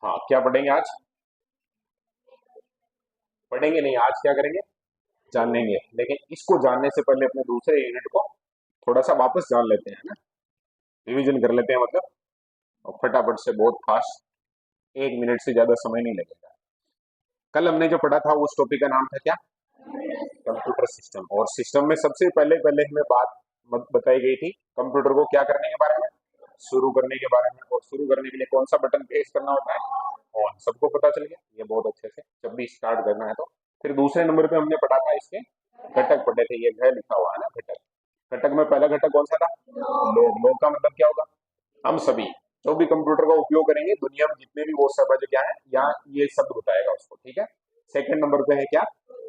हाँ, क्या पढ़ेंगे आज? पढ़ेंगे नहीं, आज क्या करेंगे? जानेंगे। लेकिन इसको जानने से पहले अपने दूसरे यूनिट को थोड़ा सा वापस जान लेते हैं ना, रिवीजन कर लेते हैं मतलब, और फटाफट से, बहुत फास्ट, 1 मिनट से ज्यादा समय नहीं लगेगा। कल हमने जो पढ़ा था उस टॉपिक का नाम था क्या? Computer system. और सिस्टम में सबसे पहले पहले हमें बात बताई गई थी कंप्यूटर को क्या करने के बारे में, शुरू करने के बारे में। और शुरू करने के लिए कौन सा बटन प्रेस करना होता है? ऑन। सबको पता चल गया ये बहुत अच्छे से, जब भी स्टार्ट करना है तो। फिर दूसरे नंबर पे हमने पढ़ा था इसके घटक पढ़े थे, ये घ लिखा हुआ है ना, घटक। घटक में पहला घटक कौन सा था? लोग। लोग का मतलब क्या होगा? हम सभी जो भी कंप्यूटर का उपयोग करेंगे दुनिया में जितने भी वो सब है जो क्या है, यहाँ ये शब्द बताएगा उसको, ठीक है। सेकंड नंबर पे है क्या?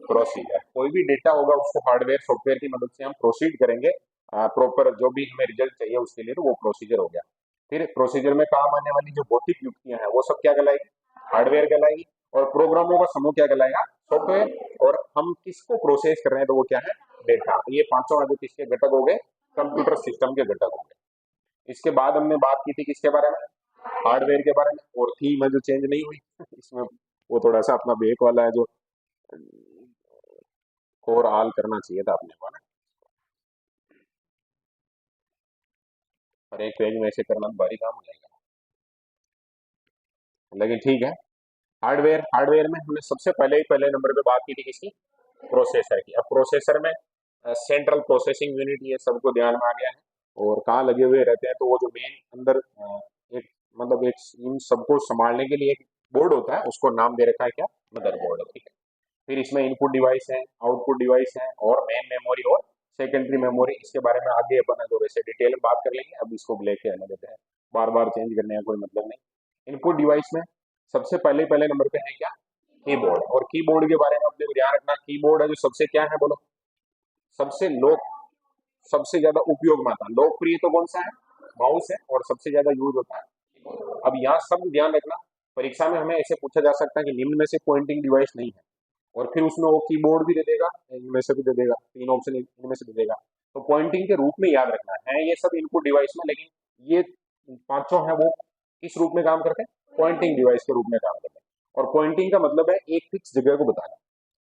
प्रोसीजर। कोई भी डेटा होगा उसको हार्डवेयर सॉफ्टवेयर की मदद से हम प्रोसीड करेंगे प्रॉपर, जो भी हमें रिजल्ट चाहिए उसके लिए, तो वो प्रोसीजर हो गया। फिर प्रोसीजर में काम आने वाली जो भौतिक युक्तियां हैं वो सब क्या कहलाएगी? हार्डवेयर कहलाएगी। और प्रोग्रामों का समूह क्या कहलाएगा? सॉफ्टवेयर। और हम किसको प्रोसेस कर रहे हैं तो वो क्या है? डेटा। ये पांचों आगे किसके घटक हो गए? कंप्यूटर सिस्टम के घटक हो गए। इसके बाद हमने बात की थी किसके बारे में? हार्डवेयर के बारे में। और थीम है जो चेंज नहीं हुई इसमें, वो थोड़ा सा अपना बेक वाला है जो और आल करना चाहिए था अपने को ना, और एक पेज में ऐसे करना तो भारी काम हो जाएगा, लेकिन ठीक है। हार्डवेयर। हार्डवेयर में हमने सबसे पहले ही पहले नंबर पे बात की थी किसकी? प्रोसेसर की। अब प्रोसेसर में सेंट्रल प्रोसेसिंग यूनिट, ये सबको ध्यान में आ गया है। और कहाँ लगे हुए रहते हैं, तो वो जो मेन अंदर एक, मतलब एक, इन सबको संभालने के लिए एक बोर्ड होता है, उसको नाम दे रखा है क्या? मदरबोर्ड, ठीक है। फिर इसमें इनपुट डिवाइस है, आउटपुट डिवाइस है, और मेन मेमोरी और सेकेंडरी मेमोरी। इसके बारे में आगे अपन जो वैसे डिटेल में बात कर लेंगे, अब इसको लेके आने देते हैं, बार बार चेंज करने का कोई मतलब नहीं। इनपुट डिवाइस में सबसे पहले पहले नंबर पे है क्या? कीबोर्ड। और कीबोर्ड के बारे में अपने को ध्यान रखना, कीबोर्ड है जो सबसे क्या है बोलो? सबसे लोक, सबसे ज्यादा उपयोग में आता है। लोकप्रिय तो कौन सा है? माउस है। और सबसे ज्यादा यूज होता है। अब यहाँ सब ध्यान रखना, परीक्षा में हमें ऐसे पूछा जा सकता है कि निम्न में से पॉइंटिंग डिवाइस नहीं है, और फिर उसमें वो कीबोर्ड भी दे देगा, इनमें से भी दे देगा, तीन ऑप्शन इनमें से दे देगा। तो पॉइंटिंग के रूप में याद रखना है ये सब इनपुट डिवाइस में, लेकिन ये पांचों है वो किस रूप में काम करते हैं? पॉइंटिंग डिवाइस के रूप में काम करते हैं। और पॉइंटिंग का मतलब है एक फिक्स जगह को बताना।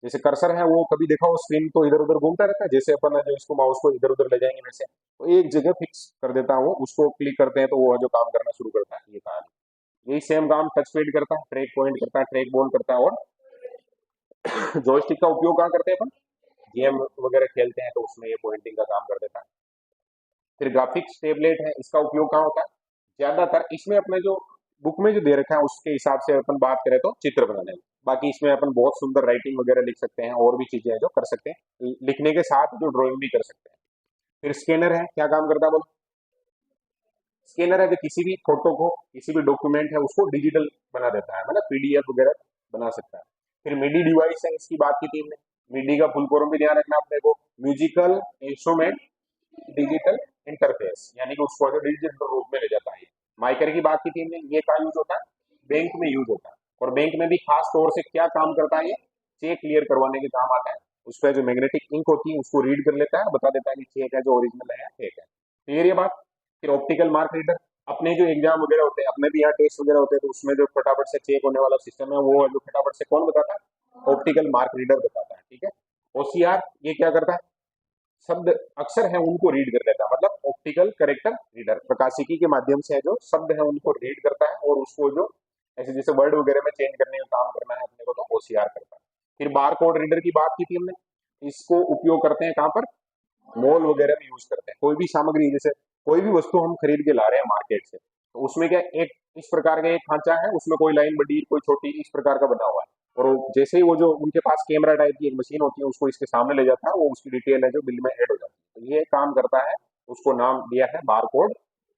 जैसे कर्सर है वो कभी देखा हो स्क्रीन तो इधर उधर घूमता रहता है, जैसे अपन जो इसको माउस को इधर उधर ले जाएंगे वैसे, तो एक जगह फिक्स कर देता है वो, उसको क्लिक करते हैं तो वो जो काम करना शुरू करता है, ये कहानी। यही सेम काम टच पैड करता है, ट्रैक पॉइंट करता है, ट्रैक बॉल करता है। और जॉयस्टिक का उपयोग कहाँ करते हैं अपन? गेम वगैरह खेलते हैं तो उसमें ये पॉइंटिंग का काम कर देता है। फिर ग्राफिक्स टेबलेट है, इसका उपयोग कहाँ होता है? ज्यादातर इसमें अपने जो बुक में जो दे रखा है उसके हिसाब से अपन बात करें तो चित्र बनाने में। बाकी इसमें अपन बहुत सुंदर राइटिंग वगैरह लिख सकते हैं, और भी चीजें हैं जो कर सकते हैं, लिखने के साथ जो ड्राइंग भी कर सकते हैं। फिर स्कैनर है, क्या काम करता है बोलो? स्कैनर है जो किसी भी फोटो को, किसी भी डॉक्यूमेंट है उसको डिजिटल बना देता है, मतलब पीडीएफ वगैरह बना सकता है। फिर मिडी डिवाइस है, इसकी बात की थी हमने। मिडी का फुल फॉर्म भी ध्यान रखना अपने को, म्यूजिकल इंस्ट्रूमेंट डिजिटल इंटरफेस, यानी कि उसको जो डिजिटल रूप में ले जाता है। माइकर की बात की थी हमने, ये कहाँ यूज होता है? बैंक में यूज होता है। और बैंक में भी खास तौर से क्या काम करता है ये? चेक क्लियर करवाने के काम आता है। उस पर जो मैग्नेटिक इंक होती है उसको रीड कर लेता है, बता देता है कि चेक है जो ओरिजिनल है या फेक है। क्लियर ये बात? फिर ऑप्टिकल मार्क रीडर, अपने जो एग्जाम वगैरह होते हैं, अपने भी यहाँ टेस्ट वगैरह होते हैं, तो उसमें जो फटाफट से चेक होने वाला सिस्टम है वो जो फटाफट से कौन बताता है? ऑप्टिकल मार्क रीडर बताता है, ठीक है। ओसीआर ये क्या करता है? शब्द अक्षर है उनको रीड कर लेता है, मतलब ऑप्टिकल करेक्टर रीडर, प्रकाशिकी के माध्यम से है जो शब्द है उनको रीड करता है, और उसको जो ऐसे जैसे वर्ड वगैरह में चेंज करने का काम करना है अपने को, तो ओसीआर करता है। फिर बार कोड रीडर की बात की थी हमने, इसको उपयोग करते हैं कहाँ पर? मॉल वगैरह में यूज करते हैं। कोई भी सामग्री, जैसे कोई भी वस्तु हम खरीद के ला रहे हैं मार्केट से, तो उसमें क्या एक इस प्रकार का एक खांचा है, उसमें कोई लाइन बड़ी कोई छोटी इस प्रकार का बना हुआ है, और जैसे ही वो जो उनके पास कैमरा टाइप की एक मशीन होती है उसको इसके सामने ले जाता है, वो उसकी डिटेल है जो बिल में ऐड हो जाती है, तो ये काम करता है। उसको नाम दिया है बारकोड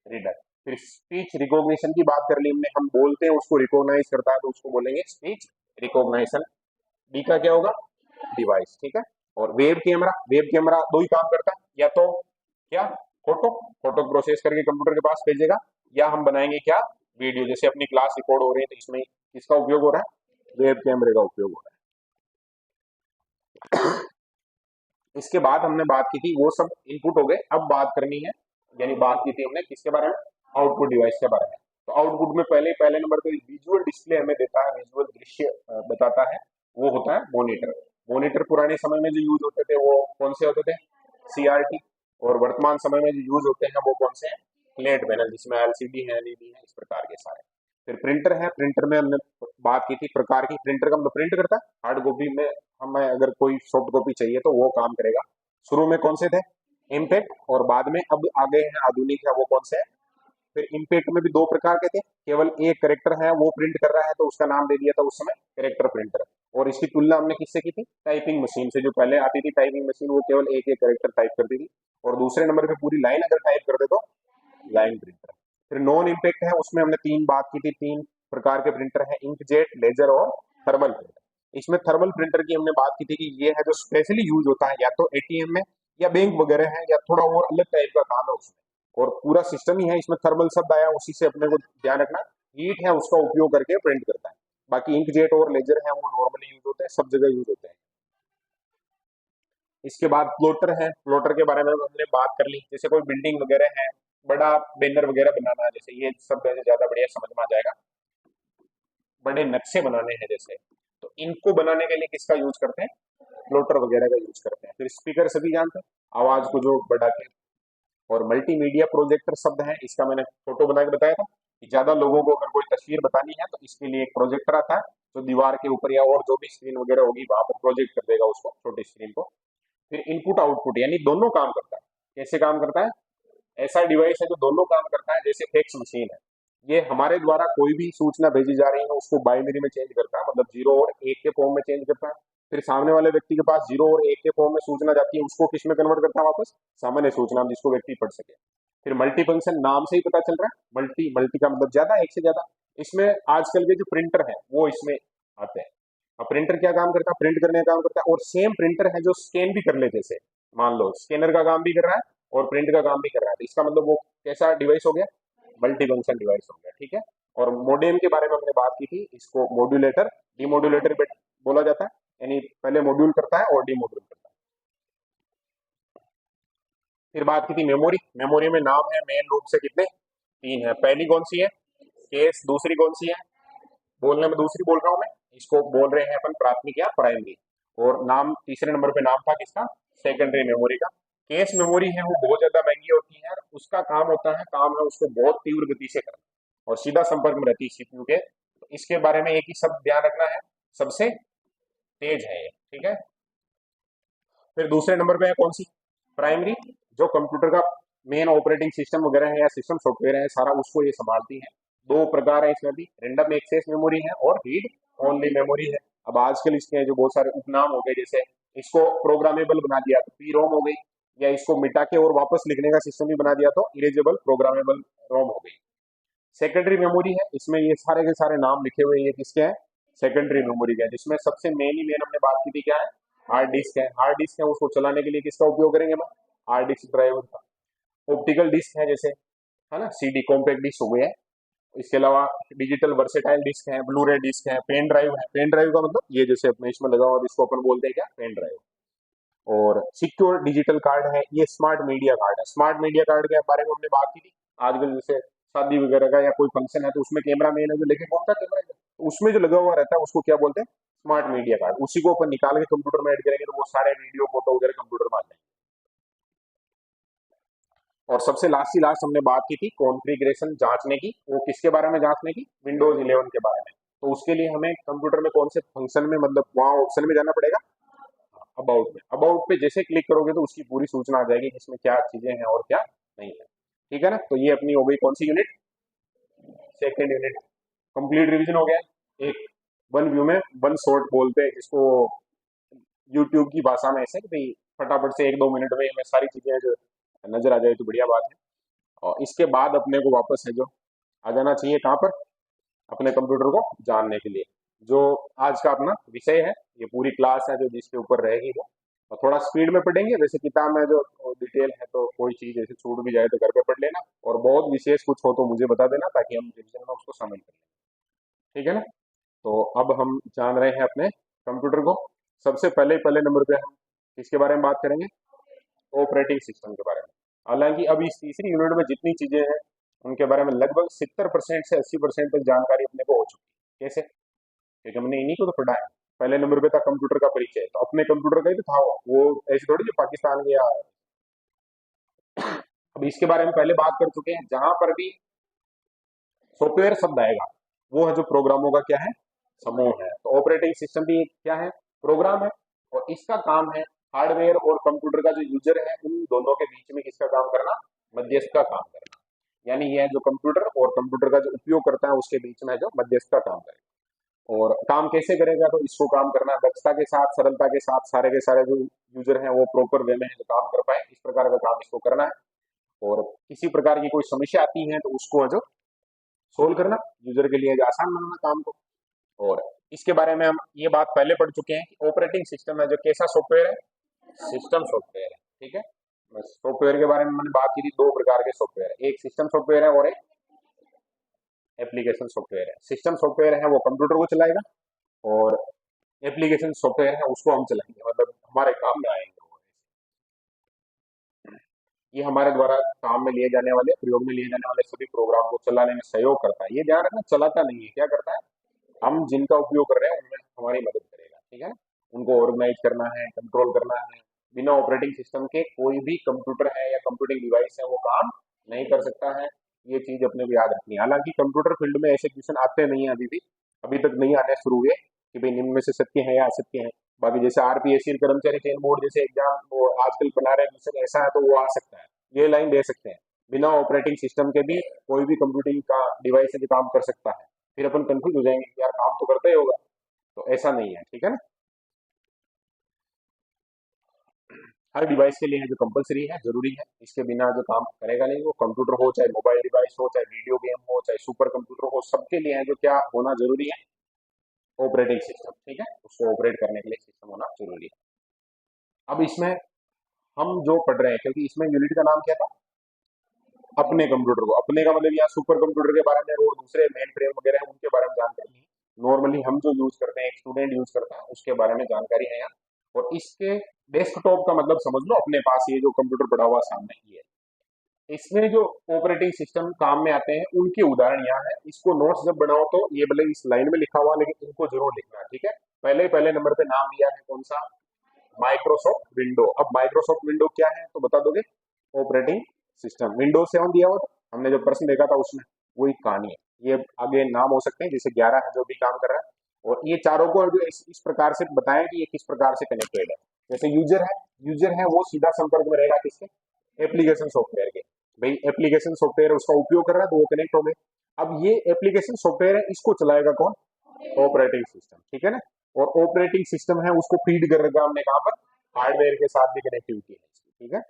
रीडर। फिर स्पीच रिकॉग्निशन की बात कर ली हमने, हम बोलते हैं उसको रिकॉग्नाइज करता है तो उसको बोलेंगे स्पीच रिकॉग्निशन। डी का क्या होगा? डिवाइस, ठीक है। और वेब कैमरा, वेब कैमरा दो ही काम करता है, या तो क्या? फोटो, फोटो प्रोसेस करके कंप्यूटर के पास भेजेगा, या हम बनाएंगे क्या? वीडियो। जैसे अपनी क्लास रिकॉर्ड हो रही है तो इसमें किसका उपयोग हो रहा है? वेब कैमरे का उपयोग हो रहा है। इसके बाद हमने बात की थी वो सब इनपुट हो गए, अब बात करनी है, यानी बात की थी हमने किसके बारे में? आउटपुट डिवाइस के बारे में। तो आउटपुट में पहले नंबर पे विजुअल डिस्प्ले हमें देता है, विजुअल दृश्य बताता है, वो होता है मॉनिटर। मॉनिटर पुराने समय में जो यूज होते थे वो कौन से होते थे, सीआरटी। और वर्तमान समय में जो यूज होते हैं वो कौन से हैं, फ्लैट पैनल, जिसमें एलसीडी है, एलईडी है, इस प्रकार के सारे। फिर प्रिंटर है, प्रिंटर में हमने बात की थी प्रकार की। प्रिंटर का मतलब प्रिंट करता है, हार्ड कॉपी में हमें अगर कोई सॉफ्ट कॉपी चाहिए तो वो काम करेगा। शुरू में कौन से थे, इम्पैक्ट, और बाद में अब आगे हैं आधुनिक है, वो कौन से है। फिर इम्पैक्ट में भी दो प्रकार के थे, केवल एक करेक्टर है वो प्रिंट कर रहा है तो उसका नाम दे दिया था उस समय करेक्टर प्रिंटर। और इसकी तुलना हमने किससे की थी, टाइपिंग मशीन से। जो पहले आती थी टाइपिंग मशीन, वो केवल एक एक करेक्टर टाइप करती थी, और दूसरे नंबर पे पूरी लाइन अगर टाइप कर दे तो लाइन प्रिंटर। फिर नॉन इम्पैक्ट है, उसमें हमने तीन बात की थी, तीन प्रकार के प्रिंटर है, इंकजेट, लेजर और थर्मल प्रिंटर। इसमें थर्मल प्रिंटर की हमने बात की थी कि ये है जो स्पेशली यूज होता है या तो एटीएम में या बैंक वगैरह है, या थोड़ा और अलग टाइप का काम है उसमें, और पूरा सिस्टम ही है। इसमें थर्मल शब्द आया, उसी से अपने को ध्यान रखना, हीट है उसका उपयोग करके प्रिंट करता है। बाकी इंकजेट और लेजर है वो नॉर्मली यूज होते हैं, सब जगह यूज होते हैं। इसके बाद प्लॉटर है, प्लॉटर के बारे में हमने बात कर ली। जैसे कोई बिल्डिंग वगैरह है, बड़ा बैनर वगैरह बनाना है, जैसे ये सब वैसे ज्यादा बढ़िया समझ में आ जाएगा, बड़े नक्शे बनाने हैं जैसे, तो इनको बनाने के लिए किसका यूज करते हैं, प्लॉटर वगैरह का यूज करते हैं। फिर स्पीकर सभी जानते हैं, आवाज को जो बढ़ा के। और मल्टीमीडिया प्रोजेक्टर शब्द है, इसका मैंने फोटो बना के बताया था कि ज्यादा लोगों को अगर कोई तस्वीर बतानी है तो इसके लिए एक प्रोजेक्टर आता है, जो दीवार के ऊपर या और जो भी स्क्रीन वगैरह होगी वहां पर प्रोजेक्ट कर देगा उसको, छोटी स्क्रीन को। फिर इनपुट आउटपुट यानी दोनों काम करता है। कैसे काम करता है, ऐसा डिवाइस है जो दोनों काम करता है। जैसे फैक्स मशीन है, ये हमारे द्वारा कोई भी सूचना भेजी जा रही है उसको बाइनरी में चेंज करता है, मतलब जीरो और एक के फॉर्म में चेंज करता है। फिर सामने वाले व्यक्ति के पास जीरो और एक के फॉर्म में सूचना जाती है, उसको किस में कन्वर्ट करता है वापस, सामान्य सूचना में, जिसको व्यक्ति पढ़ सके। फिर मल्टी फंक्शन, नाम से ही पता चल रहा है, मल्टी, मल्टी का मतलब ज्यादा, एक से ज्यादा। इसमें आजकल के जो प्रिंटर है वो इसमें आते हैं। अब प्रिंटर क्या काम करता है, प्रिंट करने का काम करता है। और सेम प्रिंटर है जो स्कैन भी कर ले, जैसे मान लो स्कैनर का काम भी कर रहा है और प्रिंट का काम भी कर रहा है, तो इसका मतलब वो कैसा डिवाइस हो गया, मल्टी फंक्शन डिवाइस हो गया, ठीक है। और मोडेम के बारे में हमने बात की थी, इसको मॉड्यूलेटर, डीमॉड्यूलेटर बोला जाता है, यानी पहले मॉड्यूल करता है और डीमॉड्यूल करता है। फिर बात की थी मेमोरी, मेमोरी में नाम है मेन रूप से कितने, तीन है। पहली कौन सी है, केस। दूसरी कौन सी है, बोलने में दूसरी बोल रहा हूं मैं, इसको बोल रहे हैं अपन प्राथमिक या प्राइमरी। और नाम तीसरे नंबर पे नाम था किसका, सेकेंडरी मेमोरी का। केस मेमोरी है वो बहुत ज्यादा महंगी होती है, उसका काम होता है, काम है उसको बहुत तीव्र गति से करना, और सीधा संपर्क में रहती है सीपीयू के। तो इसके बारे में एक ही शब्द ध्यान रखना है, सबसे तेज है ये, ठीक है। फिर दूसरे नंबर पे है कौन सी, प्राइमरी, जो कंप्यूटर का मेन ऑपरेटिंग सिस्टम वगैरह है या सिस्टम सॉफ्टवेयर है सारा, उसको ये संभालती है। दो प्रकार है इसमें भी, रैंडम एक्सेस मेमोरी है और रीड ओनली मेमोरी है। अब आजकल इसके जो बहुत सारे उपनाम हो गए, जैसे इसको प्रोग्रामेबल बना दिया तो पी रोम हो गई, या इसको मिटा के और वापस लिखने का सिस्टम भी बना दिया तो इरेजेबल प्रोग्रामेबल रोम हो गई। सेकेंडरी मेमोरी है, इसमें ये सारे के सारे नाम लिखे हुए ये किसके हैं, सेकेंडरी मेमोरी के हैं, जिसमें सबसे मेन हमने बात की थी क्या है, हार्ड डिस्क है। हार्ड डिस्क है, उसको चलाने के लिए किसका उपयोग करेंगे हम, हार्ड डिस्क ड्राइवर का। ऑप्टिकल डिस्क है जैसे, है ना, सीडी कॉम्पैक्ट डिस्क हो गए हैं। इसके अलावा डिजिटल वर्सेटाइल डिस्क है, ब्लू रे डिस्क है, पेन ड्राइव है। पेन ड्राइव का मतलब ये जैसे अपने इसमें लगा हुआ, इसको अपन बोलते हैं क्या, पेन ड्राइव। और सिक्योर डिजिटल कार्ड है, ये स्मार्ट मीडिया कार्ड है। स्मार्ट मीडिया कार्ड के बारे में हमने बात की थी। आजकल जैसे शादी वगैरह का या कोई फंक्शन है तो उसमें कैमरा मैन है जो लेके घूमता है कैमरा, तो उसमें जो लगा हुआ रहता है उसको क्या बोलते हैं, स्मार्ट मीडिया कार्ड। उसी को अपन निकाल के कंप्यूटर में ऐड करेंगे तो वो सारे वीडियो फोटो वगैरह कंप्यूटर में आ जाएंगे। और सबसे लास्ट हमने बात की थी कॉन्फ़िगरेशन जांचने की, वो किसके बारे में जांचने की, विंडोज 11 के बारे में। तो उसके लिए हमें कंप्यूटर में कौन से फंक्शन में, मतलब वहां ऑप्शन में जाना पड़ेगा, अबाउट में। अबाउट पे जैसे क्लिक करोगे तो उसकी पूरी सूचना आ जाएगी कि इसमें क्या चीजें हैं और क्या नहीं है, ठीक है ना। तो ये अपनी हो गई कौन सी unit, second unit. Complete revision हो गया, एक वन व्यू में वन शॉट बोलते हैं जिसको यूट्यूब की भाषा में, ऐसे कि भाई फटाफट से एक दो मिनट में हमें सारी चीजें जो नजर आ जाए तो बढ़िया बात है। और इसके बाद अपने को वापस है जो आ जाना चाहिए कहाँ पर, अपने कंप्यूटर को जानने के लिए। जो आज का अपना विषय है, ये पूरी क्लास है जो जिसके ऊपर रहेगी वो, और थोड़ा स्पीड में पढ़ेंगे। वैसे किताब में जो डिटेल है तो कोई चीज ऐसे छूट भी जाए तो घर पे पढ़ लेना, और बहुत विशेष कुछ हो तो मुझे बता देना ताकि हम रिविजन में उसको शामिल कर लें, ठीक है ना। तो अब हम जान रहे हैं अपने कंप्यूटर को। सबसे पहले पहले नंबर पे हम किसके बारे में बात करेंगे, ऑपरेटिंग सिस्टम के बारे में। हालांकि अब इस तीसरी यूनिट में जितनी चीजें हैं उनके बारे में लगभग 70% से 80% तक जानकारी अपने को हो चुकी है। कैसे? क्योंकि हमने इन्हीं को तो पढ़ा है। पहले नंबर पे था कंप्यूटर का परिचय, तो अपने कंप्यूटर का ही तो था वो ऐसे थोड़ी जो पाकिस्तान के या। अब इसके बारे में पहले बात कर चुके हैं। जहां पर भी सॉफ्टवेयर शब्द आएगा वो है जो प्रोग्रामों का क्या है, समूह है। तो ऑपरेटिंग सिस्टम भी एक क्या है, प्रोग्राम है। और इसका काम है हार्डवेयर और कंप्यूटर का जो यूजर है उन दोनों के बीच में किसका काम करना, मध्यस्थ का काम करना। यानी यह जो कंप्यूटर और कंप्यूटर का जो उपयोग करता है उसके बीच में जो मध्यस्थ का काम करेगा। और काम कैसे करेगा, तो इसको काम करना दक्षता के साथ, सरलता के साथ, सारे के सारे जो यूजर हैं वो प्रॉपर वे में जो काम कर पाए, इस प्रकार का काम इसको करना है। और किसी प्रकार की कोई समस्या आती है तो उसको जो सोल्व करना, यूजर के लिए जो आसान बनाना काम को। और इसके बारे में हम ये बात पहले पढ़ चुके हैं कि ऑपरेटिंग सिस्टम है जो कैसा सॉफ्टवेयर है, सिस्टम सॉफ्टवेयर है। ठीक है, सॉफ्टवेयर के बारे में मैंने बात की थी, दो प्रकार के सॉफ्टवेयर है, एक सिस्टम सॉफ्टवेयर है और एक एप्लीकेशन सॉफ्टवेयर है। सिस्टम सॉफ्टवेयर है वो कंप्यूटर को चलाएगा और एप्लीकेशन सॉफ्टवेयर है उसको हम चलाएंगे, मतलब हमारे काम में आएंगे। ये हमारे द्वारा काम में लिए जाने वाले, प्रयोग में लिए जाने वाले सभी प्रोग्राम को चलाने में सहयोग करता है। ये ध्यान रखना, चलाता नहीं है, क्या करता है, हम जिनका उपयोग कर रहे हैं उनमें हमारी मदद करेगा। ठीक है, उनको ऑर्गेनाइज करना है, कंट्रोल करना है। बिना ऑपरेटिंग सिस्टम के कोई भी कंप्यूटर है या कंप्यूटिंग डिवाइस है वो काम नहीं कर सकता है। ये चीज अपने को याद रखनी है। हालांकि कंप्यूटर फील्ड में ऐसे क्वेश्चन आते नहीं है, अभी भी अभी तक नहीं आने शुरू हुए कि भाई निम्न में से सत्य है या असत्य है। बाकी जैसे आरपीएससी कर्मचारी चयन बोर्ड जैसे एग्जाम वो आजकल बना रहे हैं क्वेश्चन, ऐसा है तो वो आ सकता है, ये लाइन दे सकते हैं। बिना ऑपरेटिंग सिस्टम के भी कोई भी कंप्यूटिंग का डिवाइस है जो काम कर सकता है। फिर अपन कंफ्यूज हो जाएंगे कि यार काम तो करता ही होगा, तो ऐसा नहीं है। ठीक है ना, हर डिवाइस के लिए है जो कंपलसरी है, जरूरी है, इसके बिना जो काम करेगा नहीं। वो कंप्यूटर हो, चाहे मोबाइल डिवाइस हो, चाहे वीडियो गेम हो, चाहे सुपर कंप्यूटर हो, सबके लिए है जो क्या होना जरूरी है, ऑपरेटिंग सिस्टम। ठीक है, उसको ऑपरेट करने के लिए सिस्टम होना जरूरी है। अब इसमें हम जो पढ़ रहे हैं, क्योंकि इसमें यूनिट का नाम क्या था, अपने कंप्यूटर को। अपने का मतलब यहाँ सुपर कंप्यूटर के बारे में और दूसरे मेन फ्रेम वगैरह हैं उनके बारे में जानकारी नहीं। नॉर्मली हम जो यूज करते हैं, एक स्टूडेंट यूज करता है, उसके बारे में जानकारी है यहाँ। और इसके डेस्कटॉप का मतलब समझ लो अपने पास ये जो कंप्यूटर पड़ा हुआ सामने ये है। इसमें जो ऑपरेटिंग सिस्टम काम में आते हैं उनके उदाहरण यहाँ है। इसको नोट्स जब बनाओ तो ये भले इस लाइन में लिखा हुआ, लेकिन इनको जरूर लिखना है। ठीक है, पहले पहले नंबर पे नाम दिया है कौन सा, माइक्रोसॉफ्ट विंडो। अब माइक्रोसॉफ्ट विंडो क्या है तो बता दोगे, ऑपरेटिंग सिस्टम। विंडोज 7 दिया हुआ था हमने जो प्रश्न देखा था उसमें, वही कहानी है। ये आगे नाम हो सकते हैं, जैसे 11 है जो भी काम कर रहा है। और ये चारों को जो इस प्रकार से बताएं कि ये किस प्रकार से कनेक्टेड है। जैसे यूजर है, यूजर है वो सीधा संपर्क में रहेगा किसके, एप्लीकेशन सॉफ्टवेयर के। भाई एप्लीकेशन सॉफ्टवेयर उसका उपयोग कर रहा है तो वो कनेक्ट हो गए। अब ये एप्लीकेशन सॉफ्टवेयर है, इसको चलाएगा कौन, ऑपरेटिंग सिस्टम। ठीक है ना, और ऑपरेटिंग सिस्टम है उसको फीड कर रखा हमने कहां पर, हार्डवेयर के साथ भी कनेक्टिविटी है इसकी। ठीक है,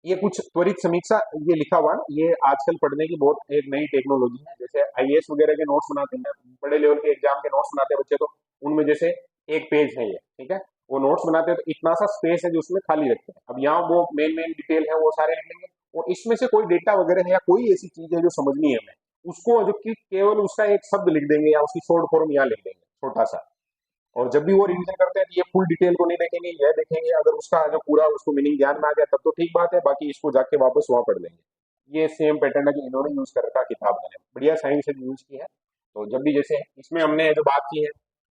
ये कुछ त्वरित समीक्षा ये लिखा हुआ है, ये आजकल पढ़ने की बहुत एक नई टेक्नोलॉजी है। जैसे आईएएस वगैरह के नोट्स बनाते हैं, बड़े लेवल के एग्जाम के नोट्स बनाते हैं बच्चे, तो उनमें जैसे एक पेज है ये, ठीक है, वो नोट्स बनाते हैं तो इतना सा स्पेस है जो उसमें खाली रखते हैं। अब यहाँ वो मेन मेन डिटेल है वो सारे लिख लेंगे, और इसमें से कोई डेटा वगैरह है या कोई ऐसी चीज है जो समझनी है हमें, उसको जो कि केवल उसका एक शब्द लिख देंगे या उसकी शॉर्ट फॉर्म यहाँ लिख देंगे छोटा सा। और जब भी वो रिवीजन करते हैं तो ये फुल डिटेल को नहीं देखेंगे, यह देखेंगे अगर उसका जो पूरा उसको मीनिंग ध्यान में आ गया तब तो ठीक बात है, बाकी इसको जाके वापस वहां पढ़ लेंगे। ये सेम पैटर्न है जो इन्होंने यूज कर रखा किताब में, बढ़िया साइंस से यूज की है। तो जब भी जैसे इसमें हमने जो बात की है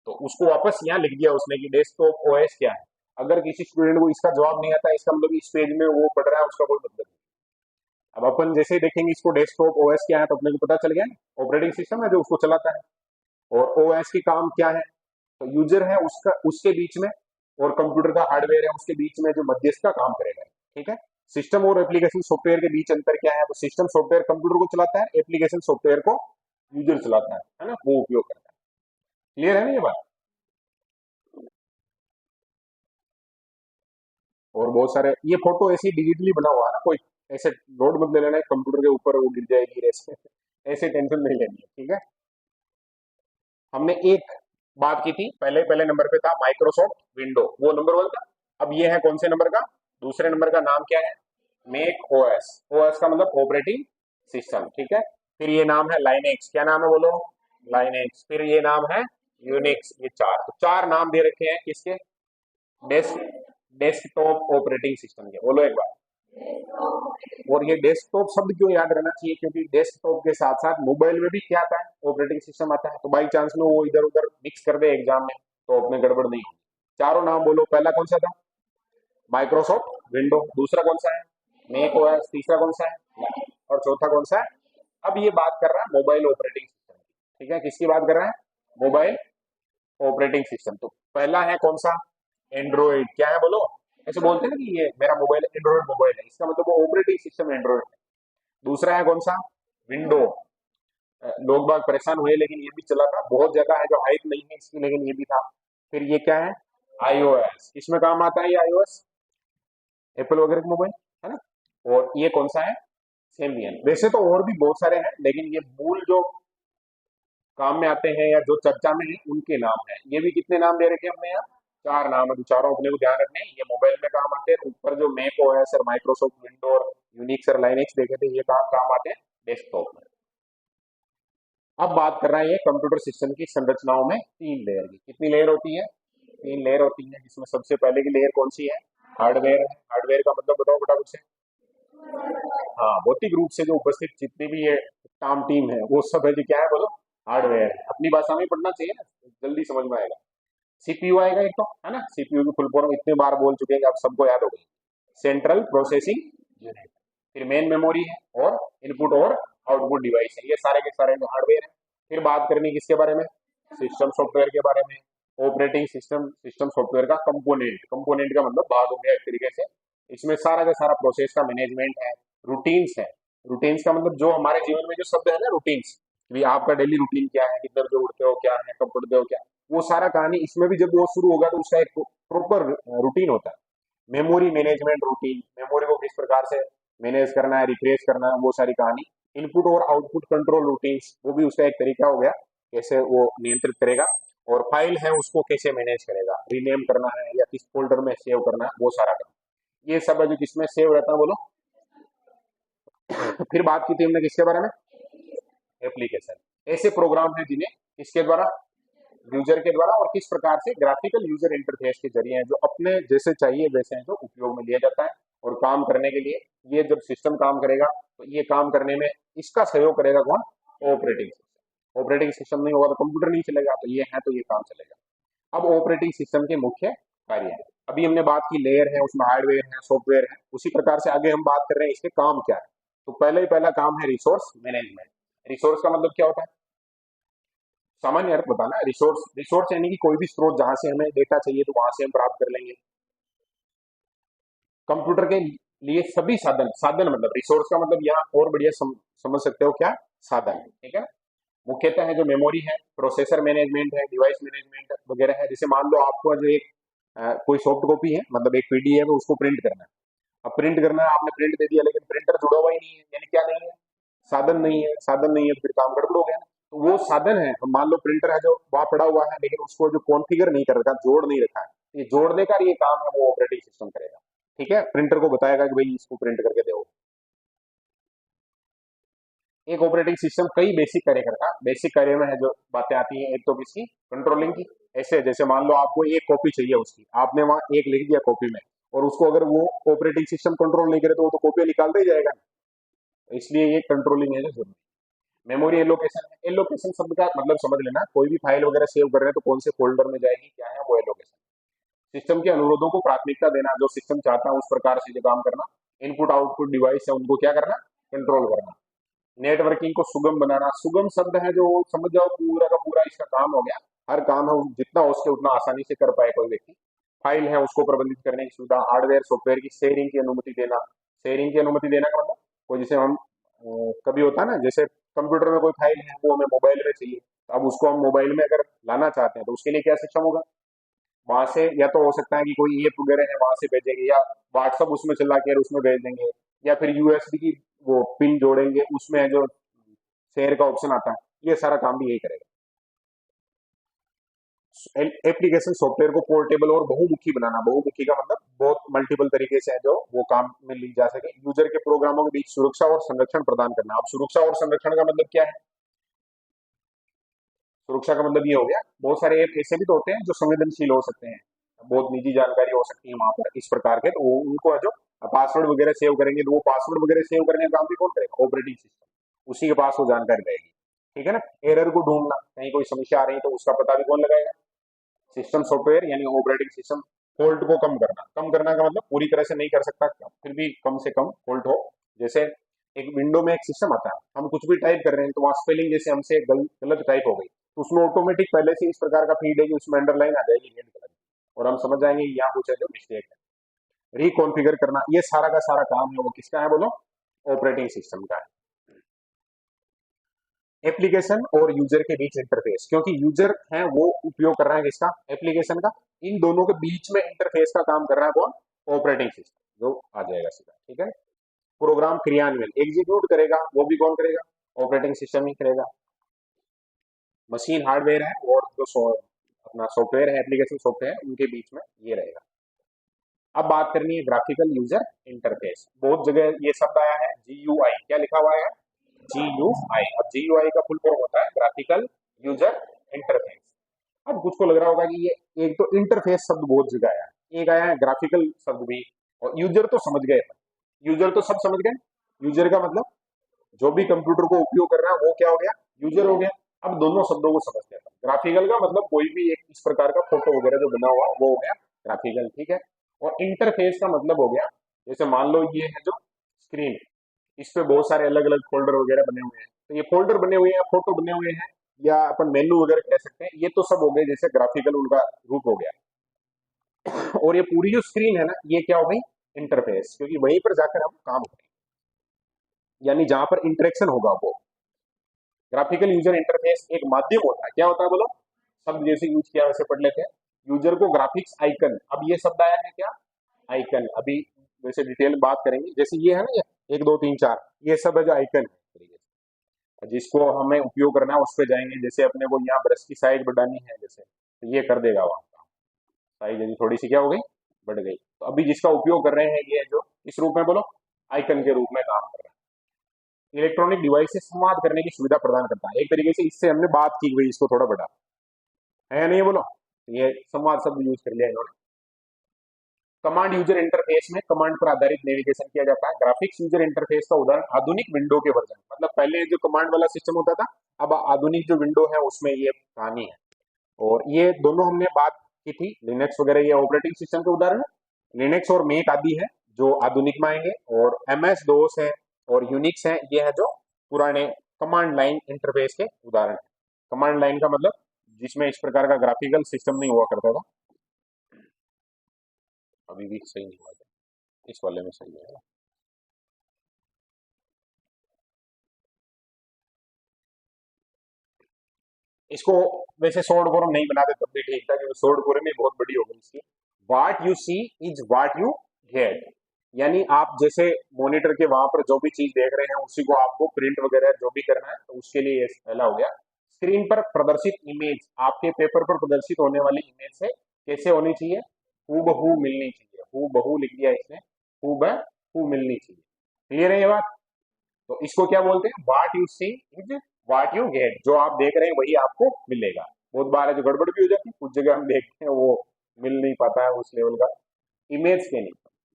तो उसको वापस यहाँ लिख दिया उसने कि डेस्कटॉप ओएस क्या है। अगर किसी स्टूडेंट को इसका जवाब नहीं आता, इसका मतलब इस पेज में वो पढ़ रहा है उसका कोई मतलब नहीं। अब अपन जैसे ही देखेंगे इसको डेस्कटॉप ओएस क्या है तो अपने को पता चल गया, ऑपरेटिंग सिस्टम है जो उसको चलाता है। और ओएस की काम क्या है, तो यूजर है उसका उसके बीच में, और कंप्यूटर का हार्डवेयर है उसके बीच में जो मध्यस्थ का काम करेगा। ठीक है, सिस्टम और एप्लीकेशन सॉफ्टवेयर के बीच अंतर क्या है, तो सिस्टम सॉफ्टवेयर कंप्यूटर को चलाता है, एप्लीकेशन सॉफ्टवेयर को यूजर चलाता है ना, वो उपयोग करता है। क्लियर है ना ये बात। और बहुत सारे ये फोटो ऐसी डिजिटली बना हुआ है ना, कोई ऐसे लोड मत ले लेना कंप्यूटर के ऊपर वो गिर जाएगी ऐसे ऐसे टेंशन नहीं लेनी है। ठीक है, हमने एक बात की थी, पहले पहले नंबर पे था माइक्रोसॉफ्ट विंडो, वो नंबर 1 था। अब ये है कौन से नंबर का, दूसरे नंबर का नाम क्या है, मेक ओएस। ओएस का मतलब ऑपरेटिंग सिस्टम। ठीक है, फिर ये नाम है लाइनेक्स, क्या नाम है बोलो, लाइनेक्स। फिर ये नाम है यूनिक्स। ये चार, तो चार नाम दे रखे हैं किसके, डेस्क डेस्कटॉप ऑपरेटिंग सिस्टम के। बोलो एक बार, और ये डेस्कटॉप शब्द क्यों याद रहना चाहिए, क्योंकि डेस्कटॉप के साथ साथ मोबाइल में भी क्या आता है, ऑपरेटिंग सिस्टम आता है। तो बाई चांस में वो इधर उधर मिक्स कर दे एग्जाम में तो अपने गड़बड़ नहीं होगी। चारों नाम बोलो, पहला कौन सा था, माइक्रोसॉफ्ट विंडो, दूसरा कौन सा है, मैक ओएस, तीसरा कौन सा है, और चौथा कौन सा है। अब ये बात कर रहा है मोबाइल ऑपरेटिंग सिस्टम की, ठीक है, किसकी बात कर रहा है, मोबाइल ऑपरेटिंग सिस्टम। तो पहला है कौन सा, एंड्रॉइड। क्या है बोलो, ऐसे बोलते हैं ना कि ये मेरा मोबाइल एंड्रॉइड मोबाइल है, इसका मतलब वो ऑपरेटिंग सिस्टम एंड्रॉइड है। दूसरा है कौन सा, विंडो। लोग बाग परेशान हुए लेकिन ये भी चला था, बहुत जगह है जो हाइप नहीं है इसकी, लेकिन ये भी था। फिर ये क्या है, आईओएस, किसमें काम आता है ये आईओएस, एप्पल वगैरह के मोबाइल, है ना। और ये कौन सा है, सेमियन। वैसे तो और भी बहुत सारे हैं, लेकिन ये मूल जो काम में आते हैं या जो चर्चा में है उनके नाम है। ये भी कितने नाम दे रखे हैं हमने यहाँ, चार नाम है, तो चारों अपने को ध्यान रखने हैं। ये मोबाइल में काम आते हैं, ऊपर जो मैक ओएस और माइक्रोसॉफ्ट विंडो और यूनिक्स और लाइनेक्स देखे थे, ये काम आते हैं डेस्कटॉप में। अब बात कर रहे हैं ये कंप्यूटर सिस्टम की संरचनाओं में तीन लेयर की। कितनी लेयर होती है, तीन लेयर होती है, जिसमें सबसे पहले की लेयर कौन सी है, हार्डवेयर है। हार्डवेयर का मतलब बताओ फटाफट से। हाँ, भौतिक रूप से जो उपस्थित जितनी भी ये काम टीम है वो सब है जी, क्या है बोलो, हार्डवेयर है। अपनी भाषा में पढ़ना चाहिए ना, जल्दी समझ में आएगा। सीपीयू आएगा एक तो, है ना, सीपीयू की फुल फॉर्म इतने बार बोल चुके हैं कि आप सबको याद हो गई, सेंट्रल प्रोसेसिंग यूनिट। फिर मेन मेमोरी है, और इनपुट और आउटपुट डिवाइस है, ये सारे के सारे जो हार्डवेयर है। फिर बात करनी किसके बारे में, सिस्टम सॉफ्टवेयर के बारे में। ऑपरेटिंग सिस्टम, सिस्टम सॉफ्टवेयर का कंपोनेंट, कंपोनेंट का मतलब भाग हो गया एक तरीके से। इसमें सारा का सारा प्रोसेस का मैनेजमेंट है, रूटीन्स है। रूटीन्स का मतलब जो हमारे जीवन में जो शब्द है ना, रूटीन्स, भी आपका डेली रूटीन क्या है, कितने बजे उठते हो, क्या है, कब पढ़ते हो, क्या, वो सारा कहानी इसमें भी जब वो शुरू होगा तो उसका एक प्रॉपर रूटीन होता है। मेमोरी मैनेजमेंट रूटीन, मेमोरी को किस प्रकार से मैनेज करना है, रिफ्रेश करना है, वो सारी कहानी। इनपुट और आउटपुट कंट्रोल रूटीन्स, वो भी उसका एक तरीका हो गया, कैसे वो नियंत्रित करेगा। और फाइल है उसको कैसे मैनेज करेगा, रीनेम करना है या किस फोल्डर में सेव करना है, वो सारा काम ये सब है जो किसमें सेव रहता है बोलो। फिर बात की थी हमने किसके बारे में, एप्लीकेशन। ऐसे प्रोग्राम है जिन्हें किसके द्वारा, यूजर के द्वारा, और किस प्रकार से, ग्राफिकल यूजर इंटरफेस के जरिए हैं, जो अपने जैसे चाहिए वैसे हैं जो उपयोग में लिया जाता है। और काम करने के लिए, ये जब सिस्टम काम करेगा तो ये काम करने में इसका सहयोग करेगा कौन, ऑपरेटिंग सिस्टम। ऑपरेटिंग सिस्टम नहीं होगा तो कंप्यूटर नहीं चलेगा, तो ये है तो ये काम चलेगा। अब ऑपरेटिंग सिस्टम के मुख्य कार्य है, अभी हमने बात की लेयर है, उसमें हार्डवेयर है, सॉफ्टवेयर है, उसी प्रकार से आगे हम बात कर रहे हैं इसके काम क्या है। तो पहले ही पहला काम है रिसोर्स मैनेजमेंट। रिसोर्स का मतलब क्या होता है, सामान्य अर्थ बताना, रिसोर्स, रिसोर्स यानी कि कोई भी स्रोत जहां से हमें डेटा चाहिए तो वहां से हम प्राप्त कर लेंगे। कंप्यूटर के लिए सभी साधन, साधन मतलब रिसोर्स का मतलब यहाँ और बढ़िया समझ सकते हो क्या, साधन, ठीक है। मुख्यतः है जो मेमोरी है, प्रोसेसर मैनेजमेंट है, डिवाइस मैनेजमेंट वगैरह है। जैसे मान लो आपको जो एक कोई सॉफ्ट कॉपी है, मतलब एक पीडीएफ है, उसको प्रिंट करना है। अब प्रिंट करना है, आपने प्रिंट दे दिया, लेकिन प्रिंटर जुड़ा हुआ ही नहीं है, यानी क्या नहीं है, साधन नहीं है। साधन नहीं है तो फिर काम गड़बड़ हो गया ना। तो वो साधन है, अब मान लो प्रिंटर है जो वहां पड़ा हुआ है, लेकिन उसको जो कॉन्फ़िगर नहीं कर रखा, जोड़ नहीं रखा है, ये जोड़ने का ये काम है वो ऑपरेटिंग सिस्टम करेगा। ठीक है, प्रिंटर को बताएगा कि भाई इसको प्रिंट करके दो। एक ऑपरेटिंग सिस्टम कई बेसिक कार्य करता है। बेसिक कार्य में है जो बातें आती हैं, एक तो किसकी, कंट्रोलिंग की। ऐसे जैसे मान लो आपको एक कॉपी चाहिए उसकी, आपने वहां एक लिख दिया कॉपी में, और उसको अगर वो ऑपरेटिंग सिस्टम कंट्रोल नहीं करे तो वो तो कॉपी निकालता ही जाएगा। इसलिए ये कंट्रोलिंग है जो जरूरी। मेमोरी एलोकेशन है, एलोकेशन शब्द का मतलब समझ लेना, कोई भी फाइल वगैरह सेव कर रहे हैं तो कौन से फोल्डर में जाएगी, क्या है वो एलोकेशन। सिस्टम के अनुरोधों को प्राथमिकता देना, जो सिस्टम चाहता है उस प्रकार से जो काम करना। इनपुट आउटपुट डिवाइस है उनको क्या करना, कंट्रोल करना। नेटवर्किंग को सुगम बनाना, सुगम शब्द है जो समझ जाओ पूरा का पूरा इसका काम हो गया। हर काम है जितना हो सके उतना आसानी से कर पाए कोई व्यक्ति। फाइल है उसको प्रबंधित करने की सुविधा, हार्डवेयर सॉफ्टवेयर की शेयरिंग की अनुमति देना। शेयरिंग की अनुमति देना का मतलब, कोई जैसे हम कभी होता है ना, जैसे कंप्यूटर में कोई फाइल है वो हमें मोबाइल में चाहिए, तो अब उसको हम मोबाइल में अगर लाना चाहते हैं तो उसके लिए क्या सिस्टम होगा, वहां से या तो हो सकता है कि कोई ऐप वगैरह है वहां से भेजेंगे, या व्हाट्सअप उसमें चला के उसमें भेज देंगे, या फिर यूएसबी की वो पिन जोड़ेंगे, उसमें जो शेयर का ऑप्शन आता है, ये सारा काम भी यही करेगा। एप्लीकेशन सॉफ्टवेयर को पोर्टेबल और बहुमुखी बनाना। बहुमुखी का मतलब बहुत मल्टीपल तरीके से है जो वो काम में ली जा सके। यूजर के प्रोग्रामों के बीच सुरक्षा और संरक्षण प्रदान करना। अब सुरक्षा और संरक्षण का मतलब क्या है, सुरक्षा का मतलब ये हो गया, बहुत सारे ऐप ऐसे भी तो होते हैं जो संवेदनशील हो सकते हैं, बहुत निजी जानकारी हो सकती है वहां पर इस प्रकार के, तो वो उनको जो पासवर्ड वगैरह सेव करेंगे, तो वो पासवर्ड वगैरह सेव करने का काम भी कौन करेगा? ऑपरेटिंग सिस्टम, उसी के पास वो जानकारी रहेगी। ठीक है ना। एरर को ढूंढना, कहीं कोई समस्या आ रही है तो उसका पता भी कौन लगाएगा? सिस्टम सॉफ्टवेयर यानी ऑपरेटिंग सिस्टम। फॉल्ट को कम करना, कम करना का मतलब पूरी तरह से नहीं कर सकता, फिर भी कम से कम फॉल्ट हो। जैसे एक विंडो में एक सिस्टम आता है, हम कुछ भी टाइप कर रहे हैं तो वहां स्पेलिंग जैसे हमसे गलत टाइप हो गई, तो उसमें ऑटोमेटिक पहले से इस प्रकार का फीड है कि उसमें अंडरलाइन आ जाएगी रेड कलर, और हम समझ जाएंगे यहाँ कुछ है जो मिस्टेक है। रिकॉन्फ़िगर करना, ये सारा का सारा काम है वो किसका है बोलो? ऑपरेटिंग सिस्टम का है। एप्लीकेशन और यूजर के बीच इंटरफेस, क्योंकि यूजर है वो उपयोग कर रहा है किसका? एप्लीकेशन का। इन दोनों के बीच में इंटरफेस का काम कर रहा है कौन? ऑपरेटिंग सिस्टम, जो आ जाएगा सीधा। ठीक है। प्रोग्राम क्रियान्वयन एग्जीक्यूट करेगा, वो भी कौन करेगा? ऑपरेटिंग सिस्टम ही करेगा। मशीन हार्डवेयर है और जो अपना सॉफ्टवेयर है, एप्लीकेशन सॉफ्टवेयर, उनके बीच में ये रहेगा। अब बात करनी है ग्राफिकल यूजर इंटरफेस। बहुत जगह ये शब्द आया है, GUI, क्या लिखा हुआ है? GUI। अब GUI का फुल फॉर्म होता है ग्राफिकल यूजर इंटरफेस। अब कुछ को लग रहा होगा कि ये एक तो इंटरफेस शब्द बहुत जगह आया है, एक आया है ग्राफिकल शब्द भी, और यूजर तो समझ गए, यूजर तो सब समझ गए। यूजर का मतलब जो भी कंप्यूटर को उपयोग कर रहा है वो क्या हो गया? यूजर हो गया। अब दोनों शब्दों को समझते हैं। ग्राफिकल का मतलब कोई भी एक इस प्रकार का फोटो वगैरह जो बना हुआ वो हो गया ग्राफिकल। ठीक है। और इंटरफेस का मतलब हो गया, जैसे मान लो ये है जो स्क्रीन, इस पे बहुत सारे अलग अलग फोल्डर वगैरह बने हुए हैं, तो ये फोल्डर बने हुए हैं, फोटो बने हुए हैं, या अपन मेनू वगैरह कह सकते हैं, ये तो सब हो गए जैसे ग्राफिकल उनका रूप हो गया। और ये पूरी जो स्क्रीन है ना, ये क्या हो गई? इंटरफेस, क्योंकि वहीं पर जाकर हम काम करें, यानी जहां पर इंटरेक्शन होगा वो। ग्राफिकल यूजर इंटरफेस एक माध्यम होता है, क्या होता है बोलो? शब्द जैसे यूज किया वैसे पढ़ लेते हैं। यूजर को ग्राफिक्स आइकन, अब ये शब्द आया है क्या? आइकन, अभी वैसे डिटेल में बात करेंगे। जैसे ये है ना, ये 1 2 3 4, ये सब है जो आइकन है, जिसको हमें उपयोग करना है उस पर जाएंगे। जैसे अपने को यहाँ ब्रश की साइज बढ़ानी है, जैसे तो ये कर देगा वहां का साइज, यदि थोड़ी सी क्या हो गई? बढ़ गई। तो अभी जिसका उपयोग कर रहे हैं ये जो इस रूप में बोलो, आइकन के रूप में काम कर रहा है। इलेक्ट्रॉनिक डिवाइस से संवाद करने की सुविधा प्रदान करता है, एक तरीके से इससे हमने बात की गई, इसको थोड़ा बढ़ा है या नहीं बोलो? ये संवाद शब्द यूज कर लिया इन्होंने। कमांड यूजर इंटरफेस में कमांड पर आधारित नेविगेशन किया जाता है। ग्राफिक्स यूजर इंटरफेस का उदाहरण आधुनिक विंडो के वर्जन, मतलब पहले जो कमांड वाला सिस्टम होता था, अब आधुनिक जो विंडो है उसमें ये कहानी है। और ये दोनों हमने बात की थी, लिनक्स वगैरह ये ऑपरेटिंग सिस्टम के उदाहरण है। लिनक्स और मेक आदि है जो आधुनिक में आएंगे, और MS DOS है और यूनिक्स है, ये है जो पुराने कमांड लाइन इंटरफेस के उदाहरण है। कमांड लाइन का मतलब जिसमें इस प्रकार का ग्राफिकल सिस्टम नहीं हुआ करता था। अभी भी सही नहीं हुआ था, इस वाले में सही है। इसको वैसे शॉर्ट फॉर्म नहीं बनाते तब भी ठीक था, क्योंकि शॉर्ट फॉर्म में बहुत बड़ी हो गई इसकी। What you see is what you get, यानी आप जैसे मॉनिटर के वहां पर जो भी चीज देख रहे हैं उसी को आपको प्रिंट वगैरह जो भी करना है, तो उसके लिए ये पहला हो गया। स्क्रीन पर प्रदर्शित इमेज, आपके पेपर पर प्रदर्शित होने वाली इमेज से कैसे होनी चाहिए? हूबहू मिलनी चाहिए। हूबहू लिख दिया इसने, हूबहू मिलनी चाहिए। क्लियर है ये बात? तो इसको क्या बोलते हैं? What you see is what you get, जो आप देख रहे हैं वही आपको मिलेगा। बहुत बार है जो गड़बड़ भी हो जाती है, कुछ जगह हम देखते हैं वो मिल नहीं पाता है उस लेवल का। इमेज के नहीं,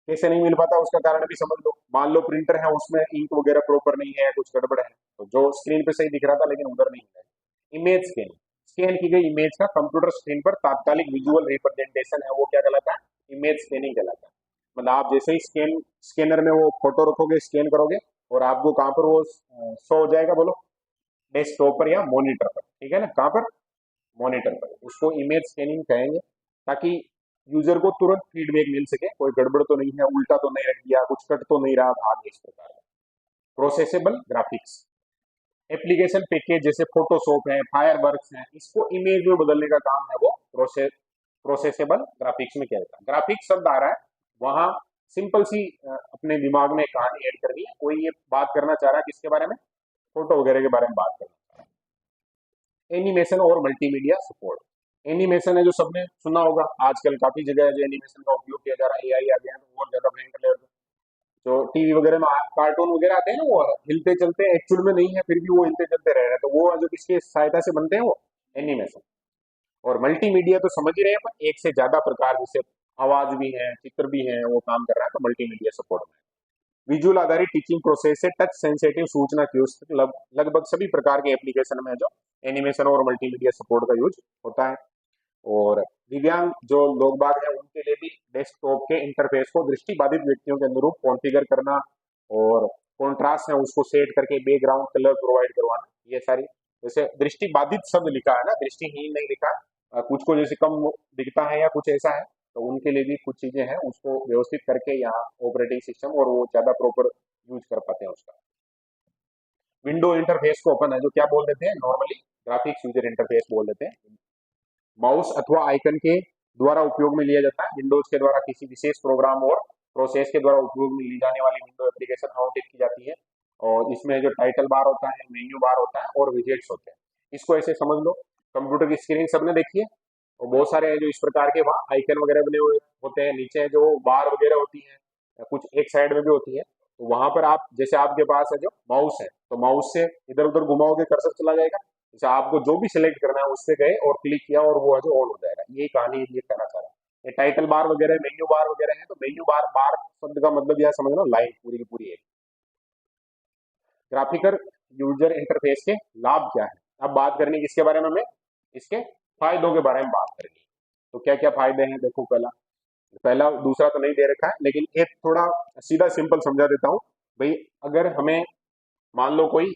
कैसे नहीं मिल पाता उसका कारण भी समझ लो। मान लो प्रिंटर है, उसमें इंक वगैरह प्रॉपर नहीं है, कुछ गड़बड़ है, तो जो स्क्रीन पे सही दिख रहा था लेकिन उधर नहीं है। इमेज स्कैन, स्कैन की गई इमेज का कंप्यूटर स्क्रीन पर तात्कालिक विजुअल रिप्रेजेंटेशन है, वो क्या कहलाता है? इमेज स्कैनिंग कहलाता है। मतलब आप जैसे ही स्कैनर में वो फोटो रखोगे, स्कैन करोगे, और आपको कहाँ पर वो शो हो जाएगा बोलो? डेस्कटॉप पर या मॉनिटर पर। ठीक है ना, कहाँ पर? मॉनिटर पर। उसको इमेज स्कैनिंग कहेंगे, ताकि यूजर को तुरंत फीडबैक मिल सके, कोई गड़बड़ तो नहीं है, उल्टा तो नहीं रख दिया, कुछ कट तो नहीं रहा भाग, इस प्रकार का। प्रोसेसेबल ग्राफिक्स, एप्लीकेशन पैकेज जैसे फोटोशॉप है, फायरवर्क्स है, इसको इमेज में बदलने का काम है वो प्रोसेसेबल ग्राफिक्स में किया जाता है। ग्राफिक्स शब्द आ रहा है, वहां सिंपल सी अपने दिमाग में कहानी ऐड करनी है। कोई ये बात करना चाह रहा है किसके बारे में? फोटो वगैरह के बारे में बात करना। एनिमेशन और मल्टीमीडिया सपोर्ट, एनिमेशन है जो सबने सुना होगा, आजकल काफी जगह है जो एनिमेशन का उपयोग किया जा रहा है। AI आ गया है तो और ज्यादा भयंकर लेवल पे। जो टीवी वगैरह में कार्टून वगैरह आते हैं ना, वो हिलते चलते एक्चुअल में नहीं है, फिर भी वो हिलते चलते रह रहे हैं, तो वो जो किसकी सहायता से बनते हैं? वो एनिमेशन। और मल्टीमीडिया तो समझ ही रहे हैं, पर एक से ज्यादा प्रकार, जैसे आवाज भी है, चित्र भी है, वो काम कर रहा है, तो मल्टीमीडिया सपोर्ट में। विजुअल आधारित टीचिंग प्रोसेस से टच सेंसिटिव सूचना कियोस्क लगभग सभी प्रकार के एप्लीकेशन में जो एनिमेशन और मल्टीमीडिया सपोर्ट का यूज होता है। और दिव्यांग जो लोग बाग हैं उनके लिए भी डेस्कटॉप के इंटरफेस को दृष्टिबाधित व्यक्तियों के अनुरूप कॉन्फ़िगर करना, और कॉन्ट्रास्ट है उसको सेट करके बैकग्राउंड कलर प्रोवाइड करवाना, ये सारी। जैसे दृष्टिबाधित शब्द लिखा है ना, दृष्टिहीन नहीं लिखा है। कुछ को जैसे कम दिखता है या कुछ ऐसा है, तो उनके लिए भी कुछ चीजें हैं, उसको व्यवस्थित करके यहाँ ऑपरेटिंग सिस्टम, और वो ज्यादा प्रॉपर यूज कर पाते हैं उसका। विंडो इंटरफेस को अपन है जो क्या बोल देते हैं, नॉर्मली ग्राफिक्स यूजर इंटरफेस बोल देते हैं। माउस अथवा आइकन के द्वारा उपयोग में लिया जाता है। विंडोज के द्वारा किसी विशेष प्रोग्राम और प्रोसेस के द्वारा उपयोग में ली जाने वाली विंडो एप्लीकेशन आउटपुट की जाती है। और इसमें जो टाइटल बार होता है, मेन्यू बार होता है, और विजेट्स होते हैं। इसको ऐसे समझ लो, कंप्यूटर की स्क्रीन सबने देखी है, और बहुत सारे हैं जो इस प्रकार के वहाँ आइकन वगैरह बने हुए होते हैं, नीचे जो बार वगैरह होती है, कुछ एक साइड में भी होती है। तो वहां पर आप, जैसे आपके पास है जो माउस है, तो माउस से इधर उधर घुमाओगे, कर्सर चला जाएगा। जैसे आपको जो भी सिलेक्ट करना है उस पे गए और क्लिक किया, और वो है जो ऑन हो जाएगा। ये कहानी ये कहना चाह रहा है। ये टाइटल बार वगैरह, मेन्यू बार वगैरह है, तो मेन्यू बार, बार शब्द का मतलब यह समझ लो लाइन पूरी की पूरी है। ग्राफिकल यूजर इंटरफेस के लाभ क्या है, अब बात करनी किसके बारे में, हमें इसके फायदों के बारे में बात करेंगे। तो क्या क्या फायदे हैं, देखो पहला, पहला दूसरा तो नहीं दे रखा है, लेकिन एक थोड़ा सीधा सिंपल समझा देता हूँ। भाई अगर हमें मान लो कोई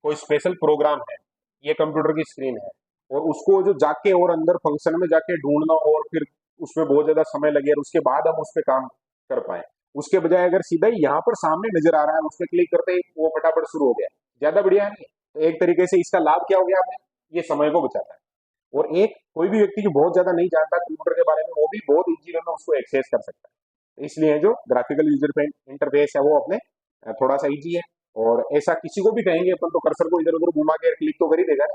कोई स्पेशल प्रोग्राम है, ये कंप्यूटर की स्क्रीन है, और उसको जो जाके और अंदर फंक्शन में जाके ढूंढना, और फिर उसमें बहुत ज्यादा समय लगे, और उसके बाद हम उस पर काम कर पाए, उसके बजाय अगर सीधा ही यहाँ पर सामने नजर आ रहा है, उस पर क्लिक करते ही वो फटाफट शुरू हो गया, ज्यादा बढ़िया है नहीं? तो एक तरीके से इसका लाभ क्या हो गया आपने, ये समय को बचाता है। और एक कोई भी व्यक्ति जो बहुत ज्यादा नहीं जानता कंप्यूटर के बारे में, वो भी बहुत इजी वे में उसको एक्सेस कर सकता है। इसलिए जो ग्राफिकल यूजर इंटरफेस है वो अपने थोड़ा सा इजी है। और ऐसा किसी को भी कहेंगे अपन, तो कर्सर को इधर उधर घुमा के क्लिक तो कर ही देगा ना।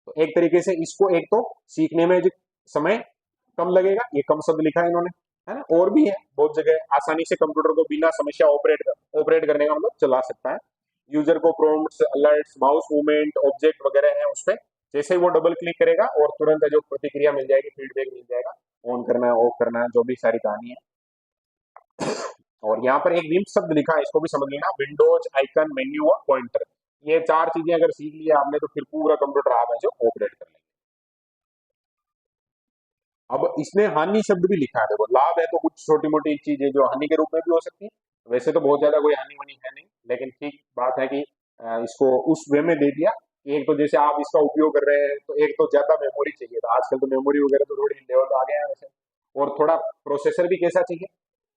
तो एक तरीके से इसको, एक तो सीखने में जो समय कम लगेगा, ये कम शब्द लिखा है इन्होंने, है ना। और भी है बहुत जगह, आसानी से कंप्यूटर को बिना समस्या ऑपरेट करने का मतलब चला सकता है। यूजर को prompts, alerts, mouse movement, object वगैरह है उस पर जैसे ही वो डबल क्लिक करेगा, और तुरंत जो प्रतिक्रिया मिल जाएगी, फीडबैक मिल जाएगा, ऑन करना है, ऑफ करना है, जो भी सारी कहानी है। और यहाँ पर एक विम शब्द लिखा है, इसको भी समझ लेना, विंडोज, आइकन, मेन्यू और पॉइंटर। ये चार चीजें अगर सीख लिया आपने, तो फिर पूरा कंप्यूटर आप है जो ऑपरेट कर लेंगे। अब इसने हानि शब्द भी लिखा है, देखो लाभ है तो कुछ छोटी मोटी चीजें जो हानि के रूप में भी हो सकती है। वैसे तो बहुत ज्यादा कोई हानि वानी है नहीं, लेकिन ठीक बात है कि इसको उस वे में दे दिया कि एक तो जैसे आप इसका उपयोग कर रहे हैं, तो एक तो ज्यादा मेमोरी चाहिए, तो आजकल तो मेमोरी वगैरह तो थोड़ी लेवल आ गया है वैसे। और थोड़ा प्रोसेसर भी कैसा चाहिए,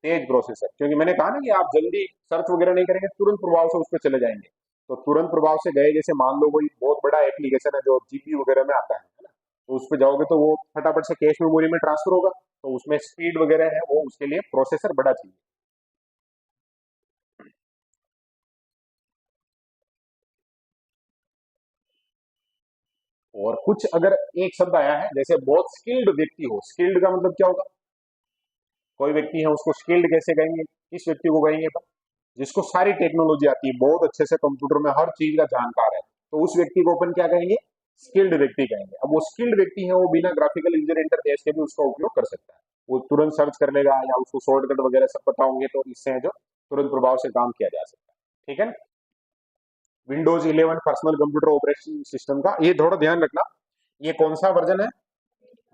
तेज प्रोसेसर, क्योंकि मैंने कहा ना कि आप जल्दी सर्च वगैरह नहीं करेंगे, तुरंत प्रभाव से उस पर चले जाएंगे। तो तुरंत प्रभाव से गए, जैसे मान लो कोई बहुत बड़ा एप्लीकेशन है जो जीपी वगैरह में आता है ना, तो उस पर जाओगे तो वो फटाफट से कैश मेमोरी में ट्रांसफर होगा, तो उसमें स्पीड वगैरह है, वो उसके लिए प्रोसेसर बड़ा चाहिए। और कुछ अगर एक शब्द आया है, जैसे बहुत स्किल्ड व्यक्ति हो, स्किल्ड का मतलब क्या होगा, कोई व्यक्ति है उसको स्किल्ड कैसे कहेंगे, किस व्यक्ति को कहेंगे, तो जिसको सारी टेक्नोलॉजी आती है, बहुत अच्छे से कंप्यूटर में हर चीज का जानकार है, तो उस व्यक्ति को अपन क्या कहेंगे, स्किल्ड व्यक्ति कहेंगे। अब वो स्किल्ड व्यक्ति है, वो बिना ग्राफिकल यूजर इंटरफेस के भी उसका उपयोग कर सकता है। वो तुरंत सर्च कर लेगा, या उसको शॉर्टकट वगैरह सब पता होंगे, तो इससे है जो तुरंत प्रभाव से काम किया जा सकता है। ठीक है। Windows 11 personal computer operating system का ये थोड़ा ध्यान रखना, ये कौन सा वर्जन है,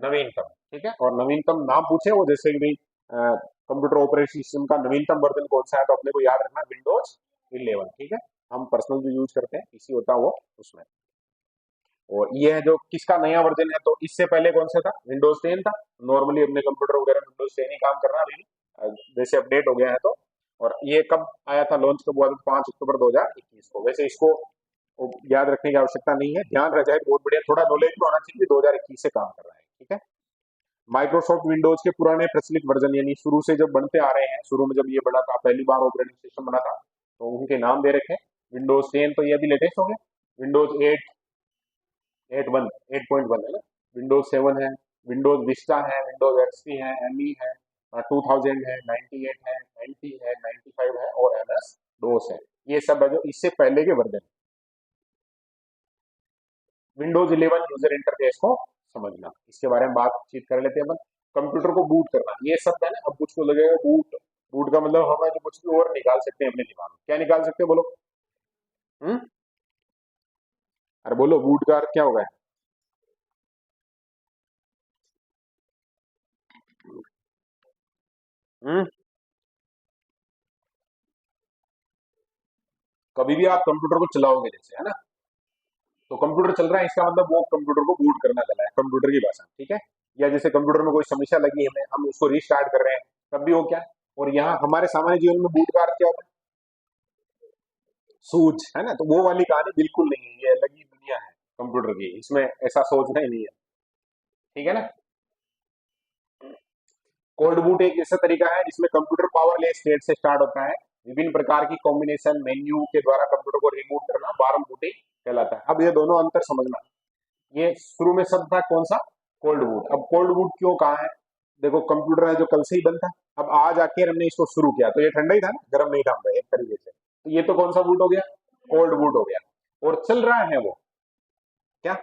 नवीनतम। ठीक है। और नवीनतम नाम पूछे वो, जैसे कि भाई कंप्यूटर ऑपरेटिंग सिस्टम का नवीनतम वर्जन कौन सा है, तो अपने को याद रखना विंडोज 11। ठीक है। हम पर्सनल जो यूज करते हैं पीसी होता है वो उसमें। और ये है जो किसका नया वर्जन है, तो इससे पहले कौन सा था, विंडोज 10 था। नॉर्मली अपने कंप्यूटर वगैरह विंडोज 10 ही काम कर रहा है अभी, जैसे अपडेट हो गया है तो। और ये कब आया था, लॉन्च कब हुआ था, 5 अक्टूबर 2021 को। वैसे इसको याद रखने की आवश्यकता नहीं है, ध्यान रह जाए बहुत बढ़िया, थोड़ा नॉलेज भी होना चाहिए, 2021 से काम कर रहा है। ठीक है। माइक्रोसॉफ्ट विंडोज के पुराने प्रचलित वर्जन, यानी शुरू से जब बनते आ रहे हैं, शुरू में जब ये बना था, पहली बार ऑपरेटिंग सिस्टम बना था, तो उनके नाम दे रखे हैं। विंडोज 10 तो ये अभी लेटेस्ट हो गया, विंडोज 8, 8.1, 8.1 है ना, विंडोज 7 है, विंडोज विस्टा है, विंडोज एक्सपी है, एमई है, 2000 है, 98 है, 90 है, 95 है, और एमएस डोस है। ये सब है जो इससे पहले के वर्जन। विंडोज 11 यूजर इंटरफेस को समझना, इसके बारे में बातचीत कर लेते हैं अपन। कंप्यूटर को बूट करना, ये शब्द है ना, अब कुछ को लगेगा बूट, बूट का मतलब हम जो कुछ भी और निकाल सकते हैं अपने दिमाग में, क्या निकाल सकते हैं बोलो? हम्म, अरे बोलो, बूट का अर्थ क्या होगा? हम्म, कभी भी आप कंप्यूटर को चलाओगे जैसे, है ना, तो कंप्यूटर चल रहा है इसका मतलब वो कंप्यूटर को बूट करना चला है, कंप्यूटर की भाषा, ठीक है। या जैसे कंप्यूटर में कोई समस्या लगी है हमें, हम उसको रीस्टार्ट कर रहे हैं, तब भी वो क्या है। और यहाँ हमारे सामान्य जीवन में बूट का अर्थ क्या होता है? सूझ, है ना, तो वो वाली कहानी बिल्कुल नहीं है, ये अलग ही दुनिया है कंप्यूटर की, इसमें ऐसा सोचना ही नहीं है, ठीक है ना। कोल्ड बूट एक ऐसा तरीका है जिसमें कंप्यूटर पावरलेस स्टेट से स्टार्ट होता है, विभिन्न प्रकार की कॉम्बिनेशन मेन्यू के द्वारा कंप्यूटर को रिबूट करना वारम बूटिंग कहलाता है। अब ये दोनों अंतर समझना। ये शुरू में शब्द था कौन सा? Cold boot. अब कोल्ड बूट क्यों कहा है? देखो, कंप्यूटर है जो कल से ही बंद था, अब आज आके हमने इसको शुरू किया तो ये ठंडा ही था ना, गर्म नहीं था हमने, एक तरीके से, तो ये तो कौन सा बूट हो गया? कोल्ड बूट हो गया। और चल रहा है वो, क्या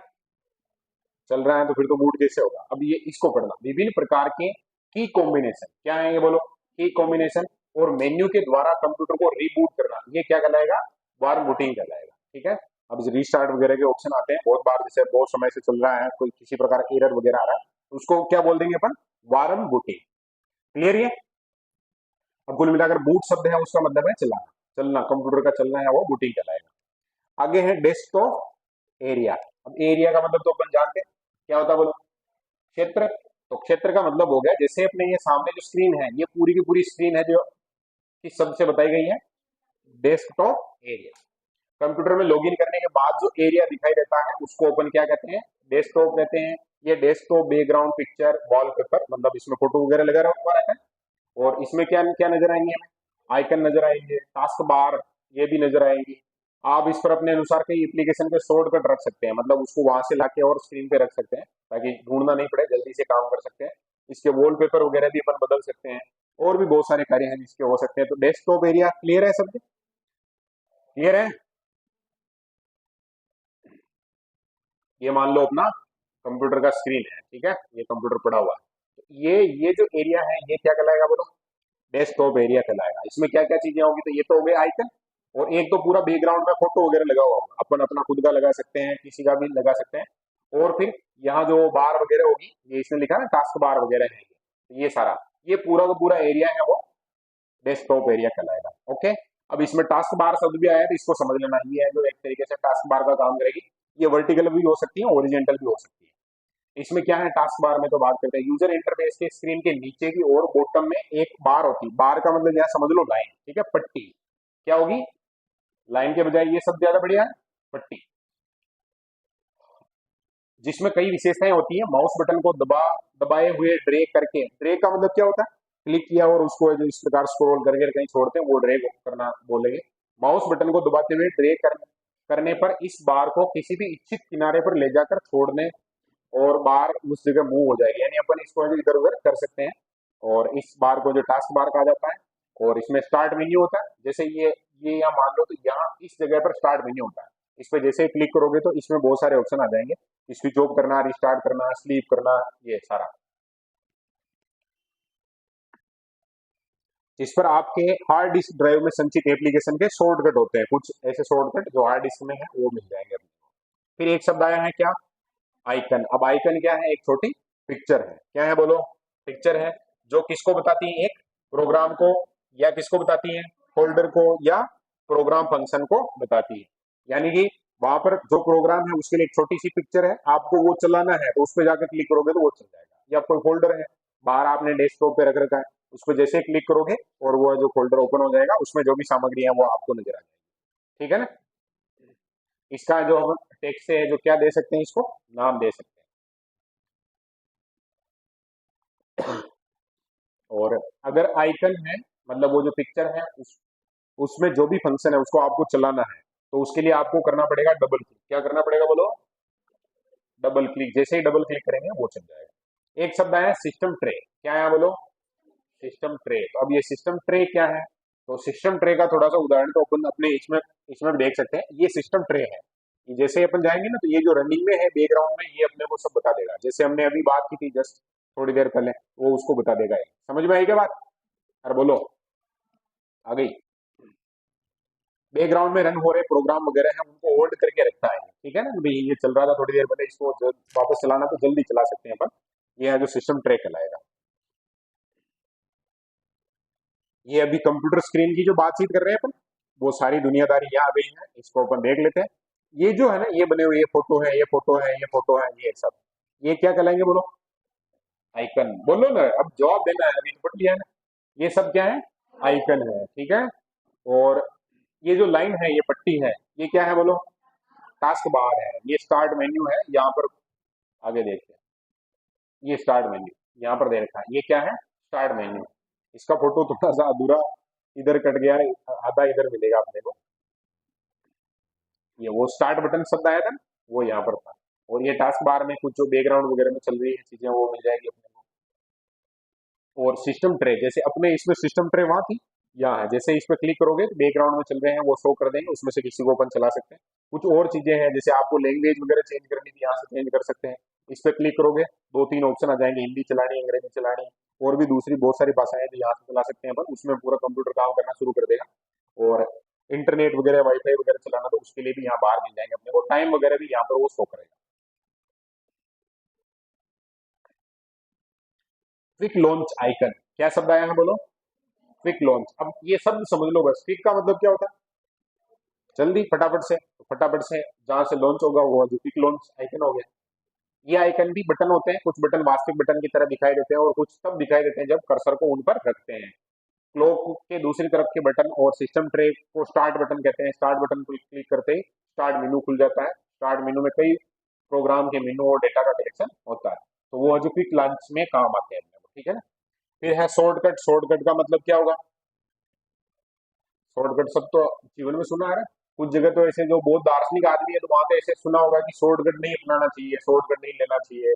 चल रहा है, तो फिर तो बूट कैसे होगा? अब ये इसको पढ़ना, विभिन्न प्रकार के की कॉम्बिनेशन, क्या है ये बोलो? की कॉम्बिनेशन और मेन्यू के द्वारा कंप्यूटर को रीबूट करना, ये क्या कहलाएगा? वार्म बूटिंग कहलाएगा, ठीक है। अब रीस्टार्ट वगैरह के ऑप्शन आते हैं बहुत बार, जैसे बहुत समय से चल रहा है, कोई किसी प्रकार एरर वगैरह आ रहा है, उसको क्या बोल देंगे अपन? Warm booting. क्लियर ये? अब कुल मिलाकर बूट शब्द है उसका मतलब है चलाना, चलना, कंप्यूटर का चलना है वो बूटिंग कहलाएगा। आगे है डेस्कटॉप एरिया। अब एरिया का मतलब तो अपन जानते हैं, क्या होता है बोलो? क्षेत्र। तो क्षेत्र का मतलब हो गया, जैसे अपने ये सामने जो स्क्रीन है, ये पूरी की पूरी स्क्रीन है जो किस शब्द से बताई गई है? Desktop area. कंप्यूटर में लॉगिन करने के बाद जो एरिया दिखाई देता है उसको अपन क्या कहते हैं? डेस्कटॉप कहते हैं। ये डेस्कटॉप बैकग्राउंड पिक्चर वॉलपेपर, मतलब इसमें फोटो वगैरह लगा हुआ रहता है, और इसमें क्या क्या नजर आएंगे हमें? आइकन नजर आएंगे, टास्क बार ये भी नजर आएंगी। आप इस पर अपने अनुसार कई एप्लीकेशन के शॉर्टकट रख सकते हैं, मतलब उसको वहां से लाके और स्क्रीन पे रख सकते हैं ताकि ढूंढना नहीं पड़े, जल्दी से काम कर सकते हैं। इसके वॉलपेपर वगैरह भी अपन बदल सकते हैं, और भी बहुत सारे कार्य हैं जिसके हो सकते हैं। तो डेस्कटॉप एरिया क्लियर है? सब क्लियर है? ये मान लो अपना कंप्यूटर का स्क्रीन है, ठीक है, ये कंप्यूटर पड़ा हुआ है, तो ये जो एरिया है ये क्या कहलाएगा बोलो? डेस्कटॉप एरिया कहलाएगा। इसमें क्या क्या चीजें होंगी? तो ये तो हो गए आइकन, और एक तो पूरा बैकग्राउंड में फोटो वगैरह लगा हुआ होगा, अपन अपना खुद का लगा सकते हैं, किसी का भी लगा सकते हैं। और फिर यहाँ जो बार वगैरह होगी, ये इसने लिखा है ना टास्क बार वगैरह है, ये सारा, ये पूरा का पूरा एरिया है वो डेस्कटॉप एरिया कहलाएगा। ओके। अब इसमें टास्क बार शब्द भी आया है तो इसको समझ लेना, ये है जो एक तरीके से टास्क बार का काम करेगी। ये वर्टिकल भी हो सकती है, ओरिजेंटल भी हो सकती है। इसमें क्या है टास्क बार में, तो बात करते हैं यूजर इंटरफेस के स्क्रीन के नीचे की ओर बॉटम में एक बार होती है। बार का मतलब यहाँ समझ लो लाइन, ठीक है, पट्टी। क्या होगी? लाइन के बजाय ये सब ज्यादा बढ़िया है, पट्टी, जिसमें कई विशेषताएं होती है। माउस बटन को दबाए हुए ड्रैग करके, ड्रैग का मतलब क्या होता है? क्लिक किया और उसको जो इस प्रकार स्क्रॉल करके कहीं छोड़ते हैं वो ड्रैग करना बोलेंगे। माउस बटन को दबाते हुए करने पर इस बार को किसी भी इच्छित किनारे पर ले जाकर छोड़ने और बार उस जगह मूव हो जाएगी, यानी अपन इसको इधर उधर कर सकते हैं। और इस बार को जो टास्क बार कहा जाता है। और इसमें स्टार्ट मेन्यू होता है, जैसे ये यहाँ मान लो, तो यहाँ इस जगह पर स्टार्ट मेन्यू होता है। इस पे जैसे ही क्लिक करोगे तो इसमें बहुत सारे ऑप्शन आ जाएंगे, स्विच ऑफ करना, रिस्टार्ट करना, स्लीप करना, ये सारा, जिस पर आपके हार्ड डिस्क ड्राइव में संचित एप्लीकेशन के शॉर्टकट होते हैं, कुछ ऐसे शॉर्टकट जो हार्ड डिस्क में है वो मिल जाएंगे अपने को। फिर एक शब्द आया है क्या? आइकन। अब आइकन क्या है? एक छोटी पिक्चर है। क्या है बोलो? पिक्चर है, जो किसको बताती है? एक प्रोग्राम को, या किसको बताती है? फोल्डर को, या प्रोग्राम फंक्शन को बताती है। यानी कि वहां पर जो प्रोग्राम है उसके लिए एक छोटी सी पिक्चर है, आपको वो चलाना है तो उस पर जाकर क्लिक करोगे तो वो चल जाएगा। या कोई फोल्डर है बाहर आपने डेस्कटॉप पे रख रखा है, उस पर जैसे क्लिक करोगे और वो जो फोल्डर ओपन हो जाएगा, उसमें जो भी सामग्री है वो आपको नजर आ जाएगी, ठीक है ना। इसका जो हम टेक्स्ट से है जो क्या दे सकते हैं, इसको नाम दे सकते हैं। और अगर आइकन है, मतलब वो जो पिक्चर है, उसमें जो भी फंक्शन है उसको आपको चलाना है, तो उसके लिए आपको करना पड़ेगा डबल क्लिक। क्या करना पड़ेगा बोलो? Double click. जैसे ही डबल क्लिक करेंगे वो चल जाएगा। एक शब्द आया सिस्टम ट्रे। क्या है बोलो? System tray. तो अब ये सिस्टम ट्रे क्या है? तो सिस्टम ट्रे का थोड़ा सा उदाहरण तो अपन अपने इसमें इसमें भी देख सकते हैं। ये सिस्टम ट्रे है, कि जैसे अपन जाएंगे ना तो ये जो रनिंग में है बैकग्राउंड में ये अपने को सब बता देगा, जैसे हमने अभी बात की थी जस्ट थोड़ी देर पहले, वो उसको बता देगा ये। समझ में आई क्या बात? अरे बोलो, आ गई? बैकग्राउंड में रन हो रहे प्रोग्राम वगैरह है उनको होल्ड करके रखता है, ठीक है ना, कि भाई ये चल रहा था थोड़ी देर पहले, इसको वापस चलाना तो जल्दी चला सकते हैं अपन। ये है जो सिस्टम ट्रे कहलाएगा। ये अभी कंप्यूटर स्क्रीन की जो बातचीत कर रहे हैं अपन, वो सारी दुनियादारी यहाँ आ गई है, इसको अपन देख लेते हैं। ये जो है ना, ये बने हुए, ये फोटो है, ये फोटो है, ये फोटो है, ये सब, ये क्या कहलाएंगे बोलो? आइकन। बोलो ना, अब जवाब देना है, अभी तो पढ़ लिया है ना। ये सब क्या है? आइकन है, ठीक है। और ये जो लाइन है, ये पट्टी है, ये क्या है बोलो? टास्क बार है। ये स्टार्ट मेन्यू है, यहाँ पर आगे देखते हैं। ये स्टार्ट मेन्यू यहाँ पर दे रखा है, ये क्या है? Start menu. इसका फोटो थोड़ा सा अधूरा इधर कट गया है, आधा इधर मिलेगा अपने को। ये वो स्टार्ट बटन शब्द आया था ना, वो यहाँ पर था। और ये टास्क बार में कुछ जो बैकग्राउंड वगैरह में चल रही है चीजें, वो मिल जाएगी अपने को। और सिस्टम ट्रे, जैसे अपने इसमें सिस्टम ट्रे वहां थी, यहाँ है। जैसे इस पर क्लिक करोगे तो बैकग्राउंड में चल रहे हैं वो शो कर देंगे, उसमें से किसी को अपन चला सकते हैं। कुछ और चीजें हैं, जैसे आपको लैंग्वेज वगैरह चेंज करनी थी, यहाँ से चेंज कर सकते हैं। इस पर क्लिक करोगे दो तीन ऑप्शन आ जाएंगे, हिंदी चलानी, अंग्रेजी चलानी, और भी दूसरी बहुत सारी भाषाएं जो यहाँ से चला सकते हैं अपन। उसमें पूरा कंप्यूटर काम करना शुरू कर देगा। और इंटरनेट वगैरह, वाईफाई वगैरह चलाना, तो उसके लिए भी यहाँ बाहर मिल जाएंगे अपने को। टाइम वगैरह भी यहाँ पर वो शो करेगा। क्विक लॉन्च आइकन, क्या शब्द आया है बोलो? Quick launch. अब ये शब्द समझ लो बस, क्विक का मतलब क्या होता है? जल्दी, फटाफट से। तो फटाफट से जहां से लॉन्च होगा वो जो क्विक लॉन्च आइकन हो गया। ये आइकन भी बटन होते हैं, कुछ बटन वास्तविक बटन की तरह दिखाई देते हैं और कुछ तब दिखाई देते हैं जब कर्सर को उन पर रखते हैं। क्लॉक के दूसरी तरफ के बटन और सिस्टम ट्रे को स्टार्ट बटन कहते हैं। स्टार्ट बटन को क्लिक करते ही स्टार्ट मेनू खुल जाता है। स्टार्ट मेनू में कई प्रोग्राम के मेनू और डेटा का कलेक्शन होता है, तो वो जो क्विक लॉन्च में काम आते हैं अपने को, ठीक है ना। फिर है शॉर्टकट। शॉर्टकट का मतलब क्या होगा? शॉर्टकट सब तो जीवन में सुना है। कुछ जगह तो ऐसे जो बहुत दार्शनिक आदमी है तो वहां पे ऐसे सुना होगा कि शॉर्टकट नहीं अपनाना चाहिए, शॉर्टकट नहीं लेना चाहिए।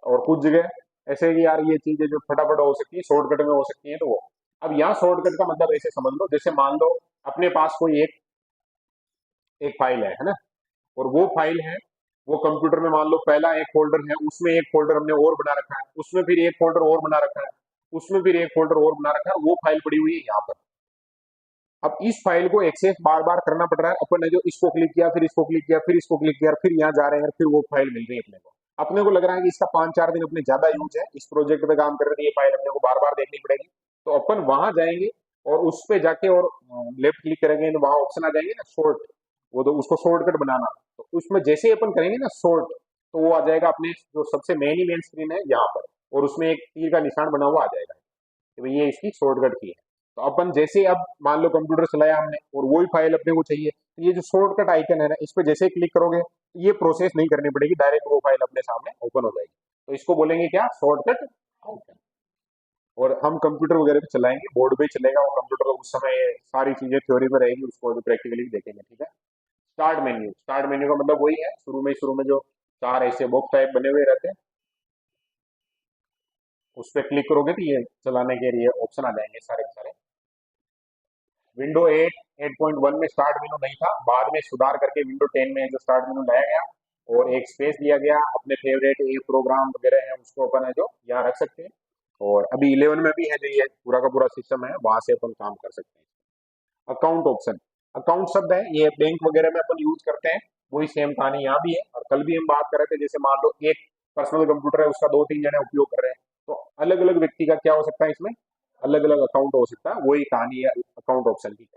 और कुछ जगह ऐसे कि यार ये चीजें जो फटाफट हो सकती है शॉर्टकट में हो सकती है, तो वो। अब यहाँ शॉर्टकट का मतलब ऐसे समझ लो, जैसे मान लो अपने पास कोई एक एक फाइल है ना, और वो फाइल है, वो कंप्यूटर में मान लो पहला एक फोल्डर है, उसमें एक फोल्डर हमने और बना रखा है, उसमें फिर एक फोल्डर और बना रखा है, उसमें फिर एक फोल्डर और बना रखा है, वो फाइल पड़ी हुई है यहाँ पर। अब इस फाइल को एक्सेस बार बार करना पड़ रहा है, अपन ने जो इसको क्लिक किया, फिर इसको क्लिक किया, फिर इसको क्लिक किया, फिर यहाँ जा रहे हैं, फिर वो फाइल मिल रही है अपने को। अपने को लग रहा है कि इसका 5-4 दिन अपने ज्यादा यूज है, इस प्रोजेक्ट पे काम कर रहे हैं, ये फाइल अपने को बार बार देखनी पड़ेगी। तो अपन वहां जाएंगे और उस पे जाके और लेफ्ट क्लिक करेंगे तो वहां ऑप्शन आ जाएंगे ना शॉर्ट, वो तो उसको शॉर्टकट बनाना। तो उसमें जैसे ही अपन करेंगे ना शॉर्ट, तो वो आ जाएगा अपने जो सबसे मेन स्क्रीन है यहाँ पर, और उसमें एक तीर का निशान बना हुआ आ जाएगा कि भाई ये इसकी शॉर्टकट की है। तो अपन जैसे अब मान लो कंप्यूटर चलाया हमने और वही फाइल अपने को चाहिए, तो ये जो शॉर्टकट आइकन है ना, इस पे जैसे ही क्लिक करोगे तो ये प्रोसेस नहीं करनी पड़ेगी, डायरेक्ट वो फाइल अपने सामने ओपन हो जाएगी। तो इसको बोलेंगे क्या? Shortcut icon. और हम कंप्यूटर वगैरह पे चलाएंगे, बोर्ड पे चलेगा वो कंप्यूटर, उस समय सारी चीजें थ्योरी में रहेगी, उसको जो प्रैक्टिकली देखेंगे, ठीक है। Start menu. स्टार्ट मेन्यू का मतलब वही है, शुरू में जो चार ऐसे बॉक्स टाइप बने हुए रहते हैं, उस पर क्लिक करोगे तो ये चलाने के लिए ऑप्शन आ जाएंगे सारे के सारे। विंडो 8.1 में स्टार्ट मेनू नहीं था, बाद में सुधार करके विंडो 10 में जो स्टार्ट मेनू लाया गया और एक स्पेस दिया गया, अपने फेवरेट ये प्रोग्राम वगैरह है उसको अपन है जो यहाँ रख सकते हैं। और अभी 11 में भी है जो ये पूरा का पूरा सिस्टम है, वहां से अपन काम कर सकते हैं। Account option. अकाउंट शब्द है, ये बैंक वगैरह में अपन यूज करते हैं, वही सेम कहानी यहाँ भी है। और कल भी हम बात कर रहे थे, जैसे मान लो एक पर्सनल कंप्यूटर है, उसका 2-3 जने उपयोग कर रहे हैं, तो अलग अलग व्यक्ति का क्या हो सकता है इसमें? अलग अलग अकाउंट हो सकता है, वही कहानी है अकाउंट ऑप्शन की।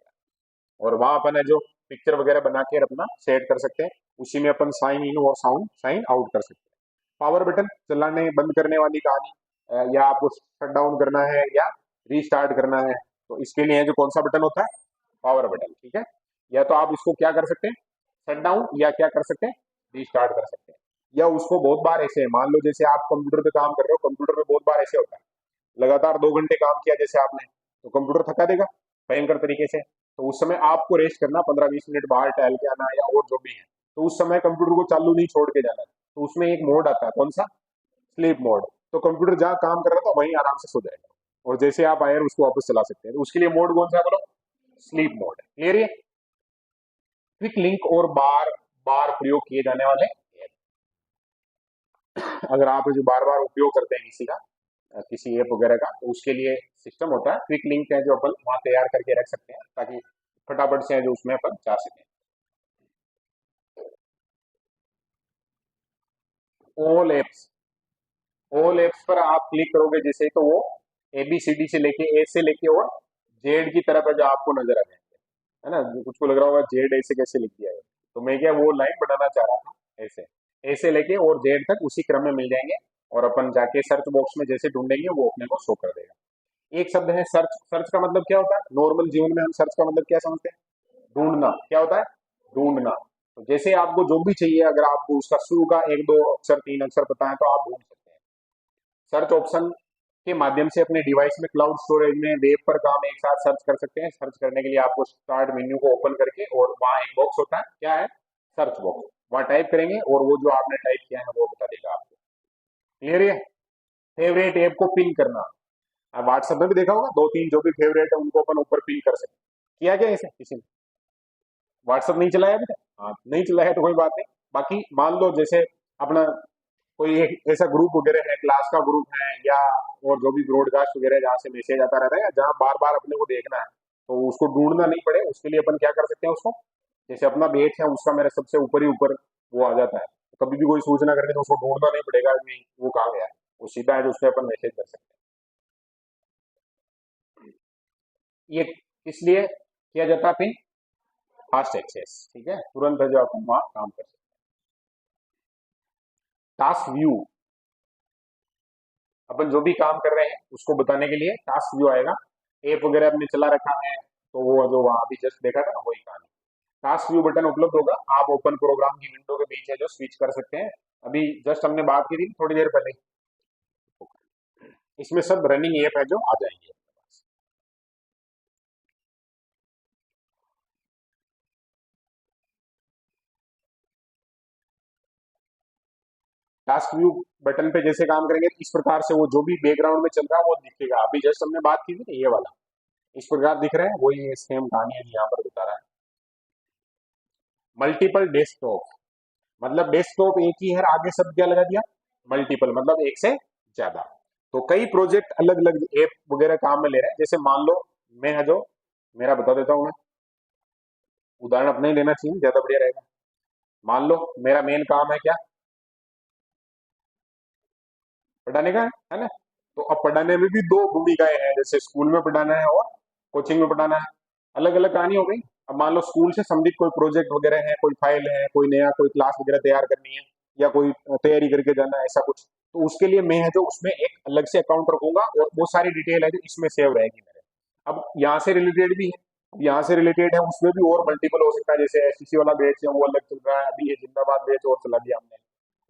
और वहां अपन है जो पिक्चर वगैरह बना के अपना सेट कर सकते हैं, उसी में अपन साइन इन और साउंड साइन आउट कर सकते हैं। पावर बटन, चलाने बंद करने वाली कहानी, या आपको शट डाउन करना है या रीस्टार्ट करना है, तो इसके लिए जो कौन सा बटन होता है? पावर बटन, ठीक है। या तो आप इसको क्या कर सकते हैं? शट डाउन, या क्या कर सकते हैं? रीस्टार्ट कर सकते हैं। या उसको बहुत बार ऐसे, मान लो जैसे आप कंप्यूटर पे काम कर रहे हो, कंप्यूटर पे बहुत बार ऐसे होता है, लगातार 2 घंटे काम किया जैसे आपने, तो कंप्यूटर थका देगा भयंकर तरीके से। तो उस समय आपको रेस्ट करना, 15-20 मिनट बाहर टहल के आना या और जो भी है, तो उस समय कंप्यूटर को चालू नहीं छोड़ के जाना है। तो उसमें एक मोड आता है, कौन सा? Sleep mode. तो कंप्यूटर जहां काम कर रहा था वहीं आराम से सो जाएगा, और जैसे आप आए उसको वापस चला सकते हैं। तो उसके लिए मोड कौन सा है बोलो? Sleep mode. क्लियर है? क्विक लिंक और बार बार प्रयोग किए जाने वाले ऐप। अगर आप जो बार बार उपयोग करते हैं किसी का किसी ऐप वगैरह का, तो उसके लिए सिस्टम होता है, क्विक लिंक है जो अपन वहां तैयार करके रख सकते हैं ताकि फटाफट से जो उसमें अपन जा सकें। ऑल एप्स, ऑल एप्स पर आप क्लिक करोगे जैसे, तो वो ABCD से लेके ए से लेके और जेड की तरफ है जो आपको नजर आ जाएंगे, है ना। कुछ को लग रहा होगा जेड ऐसे कैसे लिख दिया है, तो मैं क्या वो लाइन बनाना चाह रहा था, ऐसे ए से लेके और जेड तक उसी क्रम में मिल जाएंगे, और अपन जाके सर्च बॉक्स में जैसे ढूंढेंगे वो अपने को शो कर देगा। एक शब्द है सर्च। सर्च का मतलब क्या होता है, नॉर्मल जीवन में हम सर्च का मतलब क्या समझते हैं, ढूंढना। क्या होता है, ढूंढना। तो जैसे आपको जो भी चाहिए, अगर आपको उसका शुरू का एक दो अक्षर तीन अक्षर पता है, तो आप ढूंढ सकते हैं। सर्च ऑप्शन के माध्यम से अपने डिवाइस में, क्लाउड स्टोरेज में, वेब पर काम एक साथ सर्च कर सकते हैं। सर्च करने के लिए आपको स्टार्ट मेन्यू को ओपन करके, और वहाँ एक बॉक्स होता है, क्या है, सर्च बॉक्स, वहाँ टाइप करेंगे और वो जो आपने टाइप किया है वो बता देगा आपको। क्लियर है। फेवरेट ऐप को पिन करना, आप व्हाट्सएप में भी देखा होगा, दो तीन जो भी फेवरेट है उनको अपन ऊपर पिन कर सकते हैं। किया क्या इसे किसी ने, व्हाट्सएप नहीं चलाया अभी तक? हाँ, नहीं चलाया तो कोई बात नहीं। बाकी मान लो जैसे अपना कोई एक ऐसा ग्रुप वगैरह है, क्लास का ग्रुप है, या और जो भी ब्रॉडकास्ट वगैरह जहाँ से मैसेज आता रहता है, या जहाँ बार बार अपने को देखना है, तो उसको ढूंढना नहीं पड़े, उसके लिए अपन क्या कर सकते हैं, उसको जैसे अपना बैच है उसका मेरे सबसे ऊपर ही ऊपर वो आ जाता है, तो कभी भी कोई सूचना करनी तो उसको ढूंढना नहीं पड़ेगा कि वो कहाँ गया है, वो सीधा है जो उसमें अपन मैसेज कर सकते हैं। ये किस लिए किया जाता है पिन, फास्ट एक्सेस, ठीक है, तुरंत है जो अपन वहाँ काम कर सकते हैं। टास्क व्यू, अपन जो भी काम कर रहे हैं उसको बताने के लिए टास्क व्यू आएगा। ऐप वगैरह आपने चला रखा है तो वो जो वहां अभी जस्ट देखा था ना, वही कहानी। टास्क व्यू बटन उपलब्ध होगा, आप ओपन प्रोग्राम की विंडो के बीच है जो स्विच कर सकते हैं। अभी जस्ट हमने बात की थी थोड़ी देर पहले, इसमें सब रनिंग ऐप है जो आ जाएंगे। टास्क व्यू बटन पे जैसे काम करेंगे तो इस प्रकार से वो जो भी बैकग्राउंड में चल रहा है वो दिखेगा। अभी जस्ट हमने बात की थी ना, ये वाला इस प्रकार दिख रहा है, वही सेम कहानी है यहाँ पर बता रहा है। मल्टीपल डेस्कटॉप, मतलब डेस्कटॉप एक ही है, आगे शब्द क्या लगा दिया, मल्टीपल, मतलब एक से ज्यादा। तो कई प्रोजेक्ट अलग अलग ऐप वगैरह काम में ले रहे हैं। जैसे मान लो मैं है जो, मेरा बता देता हूँ मैं, उदाहरण अपने ही लेना चाहिए, ज्यादा बढ़िया रहेगा। मान लो मेरा मेन काम है क्या, पढ़ाने का है ना। तो अब पढ़ाने में भी दो भूमिकाएं हैं, जैसे स्कूल में पढ़ाना है और कोचिंग में पढ़ाना है, अलग अलग कहानी हो गई। अब मान लो स्कूल से संबंधित कोई प्रोजेक्ट वगैरह है, कोई फाइल है, कोई नया कोई क्लास वगैरह तैयार करनी है, या कोई तैयारी करके जाना है, ऐसा कुछ, तो उसके लिए मैं है जो उसमें एक अलग से अकाउंट रखूंगा, और वो सारी डिटेल है जो इसमें सेव रहेगी मेरे। अब यहाँ से रिलेटेड भी है, अब यहाँ से रिलेटेड है उसमें भी और मल्टीपल हो सकता है। जैसे SCC वाला बैच है वो अलग चल रहा है, अभी ये जिंदाबाद बैच और चला दिया हमने,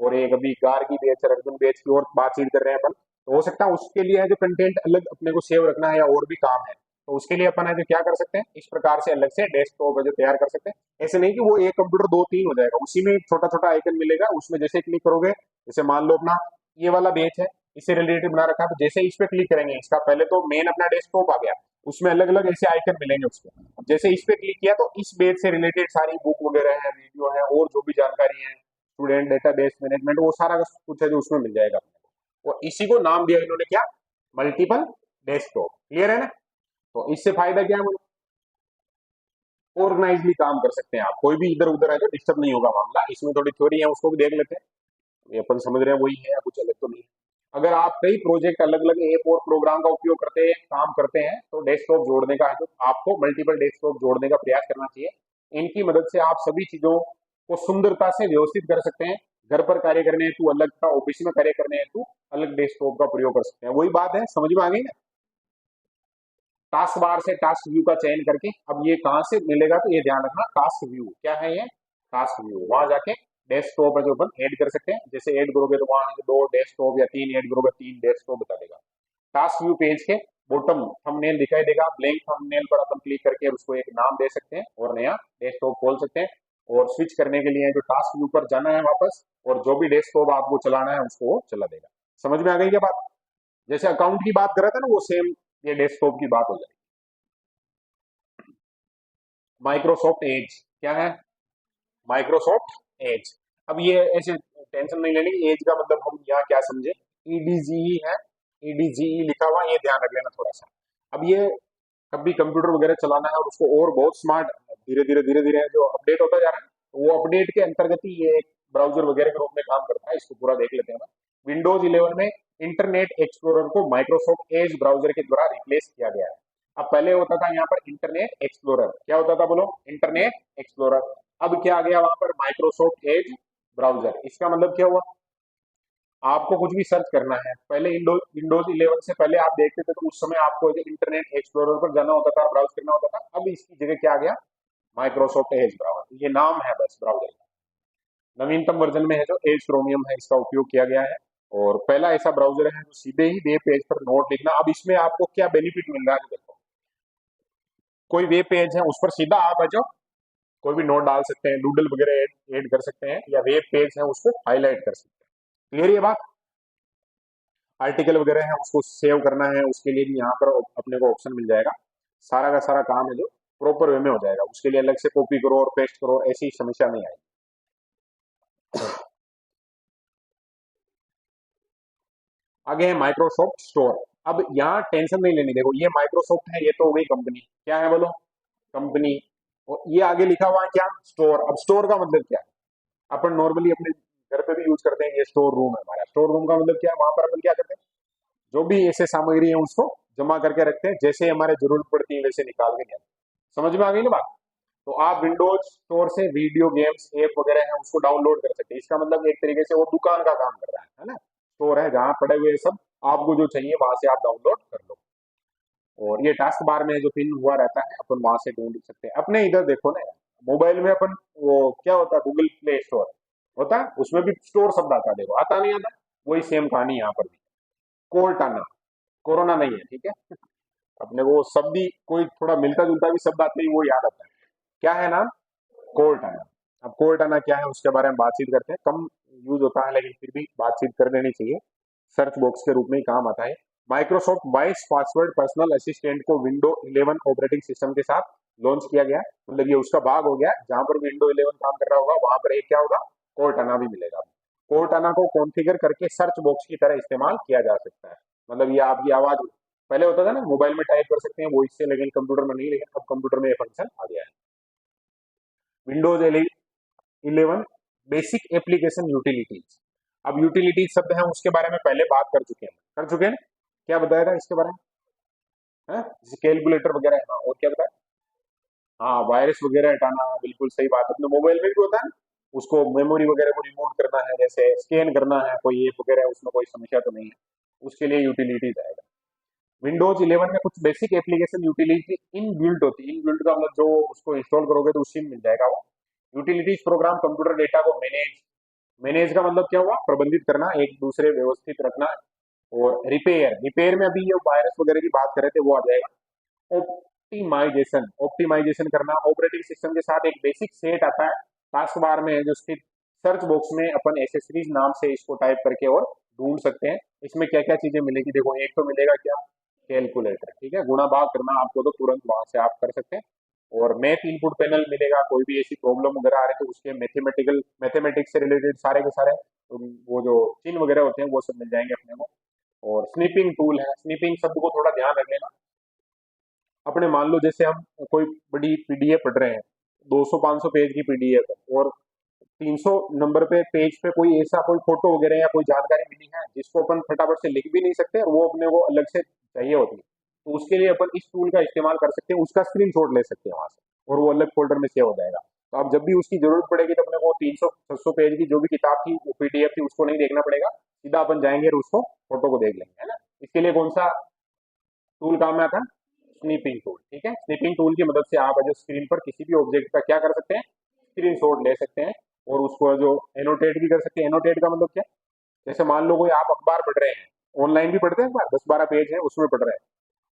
और एक अभी कार की बैच है, अर्जुन बैच की और बातचीत कर रहे हैं अपन, तो हो सकता है उसके लिए है जो कंटेंट अलग अपने को सेव रखना है, या और भी काम है, तो उसके लिए अपन है जो क्या कर सकते हैं, इस प्रकार से अलग से डेस्कटॉप है जो तैयार कर सकते हैं। ऐसे नहीं कि वो एक कंप्यूटर दो तीन हो जाएगा, उसी में एक छोटा छोटा आइकन मिलेगा, उसमें जैसे क्लिक करोगे, जैसे मान लो अपना ये वाला बेच है, इससे रिलेटेड बना रखा है, तो जैसे इस पे क्लिक करेंगे, इसका पहले तो मेन अपना डेस्कटॉप आ गया, उसमें अलग अलग ऐसे आइकन मिलेंगे उसको। अब जैसे इस पे क्लिक किया तो इस बेस से रिलेटेड सारी बुक वगैरह है, वीडियो है, और जो भी जानकारी है, स्टूडेंट डेटाबेस मैनेजमेंट, वो सारा कुछ है जो उसमें मिल जाएगा। और इसी को नाम दिया इन्होंने क्या, मल्टीपल डेस्कटॉप। क्लियर है ना। तो इससे फायदा क्या है, ऑर्गेनाइजली काम कर सकते हैं आप, कोई भी इधर उधर है तो डिस्टर्ब नहीं होगा मामला। इसमें थोड़ी थ्योरी है, उसको भी देख लेते हैं, ये अपन समझ रहे हैं वही है, कुछ अलग तो नहीं है। अगर आप कई प्रोजेक्ट अलग अलग ऐप और प्रोग्राम का उपयोग करते हैं, काम करते हैं, तो डेस्कटॉप जोड़ने का है तो आपको मल्टीपल डेस्कटॉप जोड़ने का प्रयास करना चाहिए। इनकी मदद से आप सभी चीजों को सुंदरता से व्यवस्थित कर सकते हैं। घर पर कार्य करने हेतु अलग का, ऑफिस में कार्य करने हेतु अलग डेस्कटॉप का प्रयोग कर सकते हैं। वही बात है, समझ में आ गई ना। टास्क बार से टास्क व्यू का चयन करके, अब ये कहां से मिलेगा, तो ये ध्यान रखना, टास्क व्यू क्या है, ये टास्क व्यू, वहां जाके डेस्कटॉप है जो अपन ऐड कर सकते हैं। जैसे ऐड करोगे तो वहां दो डेस्कटॉप या तीन ऐड करोगे, तीन डेस्कटॉप बता देगा। टास्क व्यू पेज के बॉटम थंबनेल दिखाई देगा, ब्लैंक थंबनेल पर अपन क्लिक करके उसको एक नाम दे सकते हैं और नया डेस्कटॉप खोल सकते हैं। और स्विच करने के लिए जो टास्क व्यू पर जाना है वापस, और जो भी डेस्कटॉप आपको चलाना है उसको वो चला देगा। समझ में आ गई क्या बात। जैसे अकाउंट की बात कर रहा था ना, वो सेम ये डेस्कटॉप की बात हो जाएगी। माइक्रोसॉफ्ट एज क्या है, माइक्रोसॉफ्ट एज। अब ये ऐसे टेंशन नहीं लेनी कि एज का मतलब हम यहाँ क्या समझे, ईडीजीई है, ईडीजीई लिखा हुआ, ये ध्यान रख लेना थोड़ा सा। अब ये कभी कंप्यूटर वगैरह चलाना है और उसको और बहुत स्मार्ट, धीरे धीरे जो अपडेट होता जा रहा है, तो वो अपडेट के अंतर्गत ही ये एक ब्राउजर वगैरह के रूप में काम करता है। इसको पूरा देख लेते हैं। विंडोज 11 में इंटरनेट एक्सप्लोरर को माइक्रोसॉफ्ट एज ब्राउजर के द्वारा रिप्लेस किया गया है। अब पहले होता था यहाँ पर इंटरनेट एक्सप्लोरर, क्या होता था बोलो, इंटरनेट एक्सप्लोरर। अब क्या आ गया वहां पर, माइक्रोसॉफ्ट एज ब्राउजर। इसका मतलब क्या हुआ, आपको कुछ भी सर्च करना है, पहले विंडोज 11 से पहले आप देखते थे तो उस समय आपको इंटरनेट एक्सप्लोरर पर जाना होता था, ब्राउज करना होता था। अब इसकी जगह क्या आ गया, माइक्रोसॉफ्ट एज ब्राउजर। ये नाम है बस ब्राउजर का। नवीनतम वर्जन में है जो एज क्रोमियम है, इसका उपयोग किया गया है। और पहला ऐसा ब्राउजर है जो सीधे ही वेब पेज पर नोट लिखना। अब इसमें आपको क्या बेनिफिट मिल रहा है, देखो, कोई वेब पेज है उस पर सीधा आप आ जाओ, कोई भी नोट डाल सकते हैं, डूडल वगैरह ऐड कर सकते हैं, या वेब पेज है उसको हाईलाइट कर सकते हैं। क्लियर ये बात। आर्टिकल वगैरह है उसको सेव करना है, उसके लिए भी यहाँ पर अपने को ऑप्शन मिल जाएगा। सारा का सारा काम है जो प्रॉपर वे में हो जाएगा, उसके लिए अलग से कॉपी करो और पेस्ट करो, ऐसी समस्या नहीं आएगी। आगे है माइक्रोसॉफ्ट स्टोर। अब यहाँ टेंशन नहीं लेनी, देखो ये माइक्रोसॉफ्ट है, ये तो हो गई कंपनी, क्या है बोलो, कंपनी। और ये आगे लिखा हुआ है क्या, स्टोर। अब स्टोर का मतलब क्या है, अपन नॉर्मली अपने घर पे भी यूज करते हैं, ये स्टोर रूम है हमारा। स्टोर रूम का मतलब क्या है, वहां पर अपन क्या करते हैं, जो भी ऐसे सामग्री है उसको जमा करके रखते हैं, जैसे हमारे जरूरत पड़ती है वैसे निकाल के नहीं। समझ में आ गई ना बात। तो आप विंडोज स्टोर से वीडियो गेम्स ऐप वगैरह है उसको डाउनलोड कर सकते हैं। इसका मतलब एक तरीके से वो दुकान का काम कर रहा है ना। स्टोर है जहाँ पड़े हुए सब आपको जो चाहिए वहां से आप डाउनलोड कर लो। और ये टास्क बार में जो पिन हुआ रहता है अपन वहां से ढूंढ सकते हैं। अपने इधर देखो ना, मोबाइल में अपन वो क्या होता है, गूगल प्ले स्टोर होता है, उसमें भी स्टोर शब्द आता है, देखो आता नहीं आता, वही सेम कहानी यहाँ पर भी। कोर्टाना, कोरोना नहीं है, ठीक है। अपने वो शब्द ही कोई थोड़ा मिलता जुलता भी शब्द आते ही वो याद आता है। क्या है नाम, कोर्टाना। अब कोर्टाना क्या है उसके बारे में बातचीत करते हैं। कम यूज होता है लेकिन फिर भी बातचीत कर लेनी चाहिए, सर्च बॉक्स के रूप में ही काम आता है। Microsoft voice password personal assistant को विंडो 11 ऑपरेटिंग सिस्टम के साथ लॉन्च किया गया, मतलब ये उसका भाग हो गया। जहां पर विंडो 11 काम कर रहा होगा वहां पर एक क्या होगा, कोर्टाना भी मिलेगा। कोर्टाना को कॉन्फ़िगर करके सर्च बॉक्स की तरह इस्तेमाल किया जा सकता है। मतलब ये आपकी आवाज, पहले होता था ना मोबाइल में टाइप कर सकते हैं वो इससे, लेकिन कंप्यूटर में नहीं, लेकिन अब कंप्यूटर में ये फंक्शन आ गया है। Windows 11 basic application utilities. अब यूटिलिटीज शब्द है उसके बारे में पहले बात कर चुके हैं, क्या बताया था इसके बारे में, जैसे कैलकुलेटर वगैरह है। हाँ, और क्या बताया, हाँ वायरस वगैरह हटाना, बिल्कुल सही बात है। अपने मोबाइल में भी होता है ना, उसको मेमोरी वगैरह को रिमूव करना है, जैसे स्कैन करना है कोई ऐप वगैरह, उसमें कोई समस्या तो नहीं है, उसके लिए यूटिलिटीज आएगा। विंडोज 11 में कुछ basic application utility in built होती है। इन बिल्ट का मतलब जो उसको इंस्टॉल करोगे तो उसी में मिल जाएगा वो। यूटिलिटीज प्रोग्राम कंप्यूटर डेटा को मैनेज, मैनेज का मतलब क्या हुआ, प्रबंधित करना, एक दूसरे व्यवस्थित रखना। और रिपेयर, रिपेयर में अभी ये वायरस वगैरह की बात कर रहे थे वो आ जाएगा। ऑप्टिमाइजेशन, ऑप्टिमाइजेशन करना, ऑपरेटिंग सिस्टम के साथ एक बेसिक सेट आता है टास्क बार में है जो स्थित सर्च बॉक्स में अपन एसेसरीज नाम से इसको टाइप करके और ढूंढ सकते हैं। इसमें क्या क्या चीजें मिलेगी, देखो एक तो मिलेगा क्या, कैलकुलेटर, ठीक है, गुणा भाग करना आपको तो तुरंत वहां से आप कर सकते हैं। और मैथ इनपुट पैनल मिलेगा, कोई भी ऐसी प्रॉब्लम वगैरह आ रही है तो उसके मैथमेटिक्स से रिलेटेड सारे के सारे वो जो चिन्ह वगैरह होते हैं वो सब मिल जाएंगे अपने को। और स्निपिंग टूल है, स्निपिंग शब्द को थोड़ा ध्यान रख लेना। अपने मान लो जैसे हम कोई बड़ी पीडीएफ पढ़ रहे हैं, 200-500 पेज की पीडीएफ, और 300 नंबर पे पेज पे कोई ऐसा कोई फोटो वगैरह या कोई जानकारी मिली है जिसको अपन फटाफट से लिख भी नहीं सकते और वो अपने को अलग से चाहिए होती है, तो उसके लिए अपन इस टूल का इस्तेमाल कर सकते हैं, उसका स्क्रीनशॉट ले सकते हैं वहां से और वो अलग फोल्डर में सेव हो जाएगा। तो अब जब भी उसकी जरूरत पड़ेगी तो अपने को 300-600 पेज की जो भी किताब थी, वो पीडीएफ थी, उसको नहीं देखना पड़ेगा, सीधा अपन जाएंगे और उसको फोटो को देख लेंगे, है ना। इसके लिए कौन सा टूल काम में आता है, स्नीपिंग टूल, ठीक है। स्नीपिंग टूल की मदद से आप जो स्क्रीन पर किसी भी ऑब्जेक्ट का क्या कर सकते हैं, स्क्रीनशॉट ले सकते हैं और उसको जो एनोटेट भी कर सकते हैं। एनोटेट का मतलब क्या, जैसे मान लो कोई आप अखबार पढ़ रहे हैं, ऑनलाइन भी पढ़ते हैं अखबार, 10-12 पेज है उसमें पढ़ रहे हैं,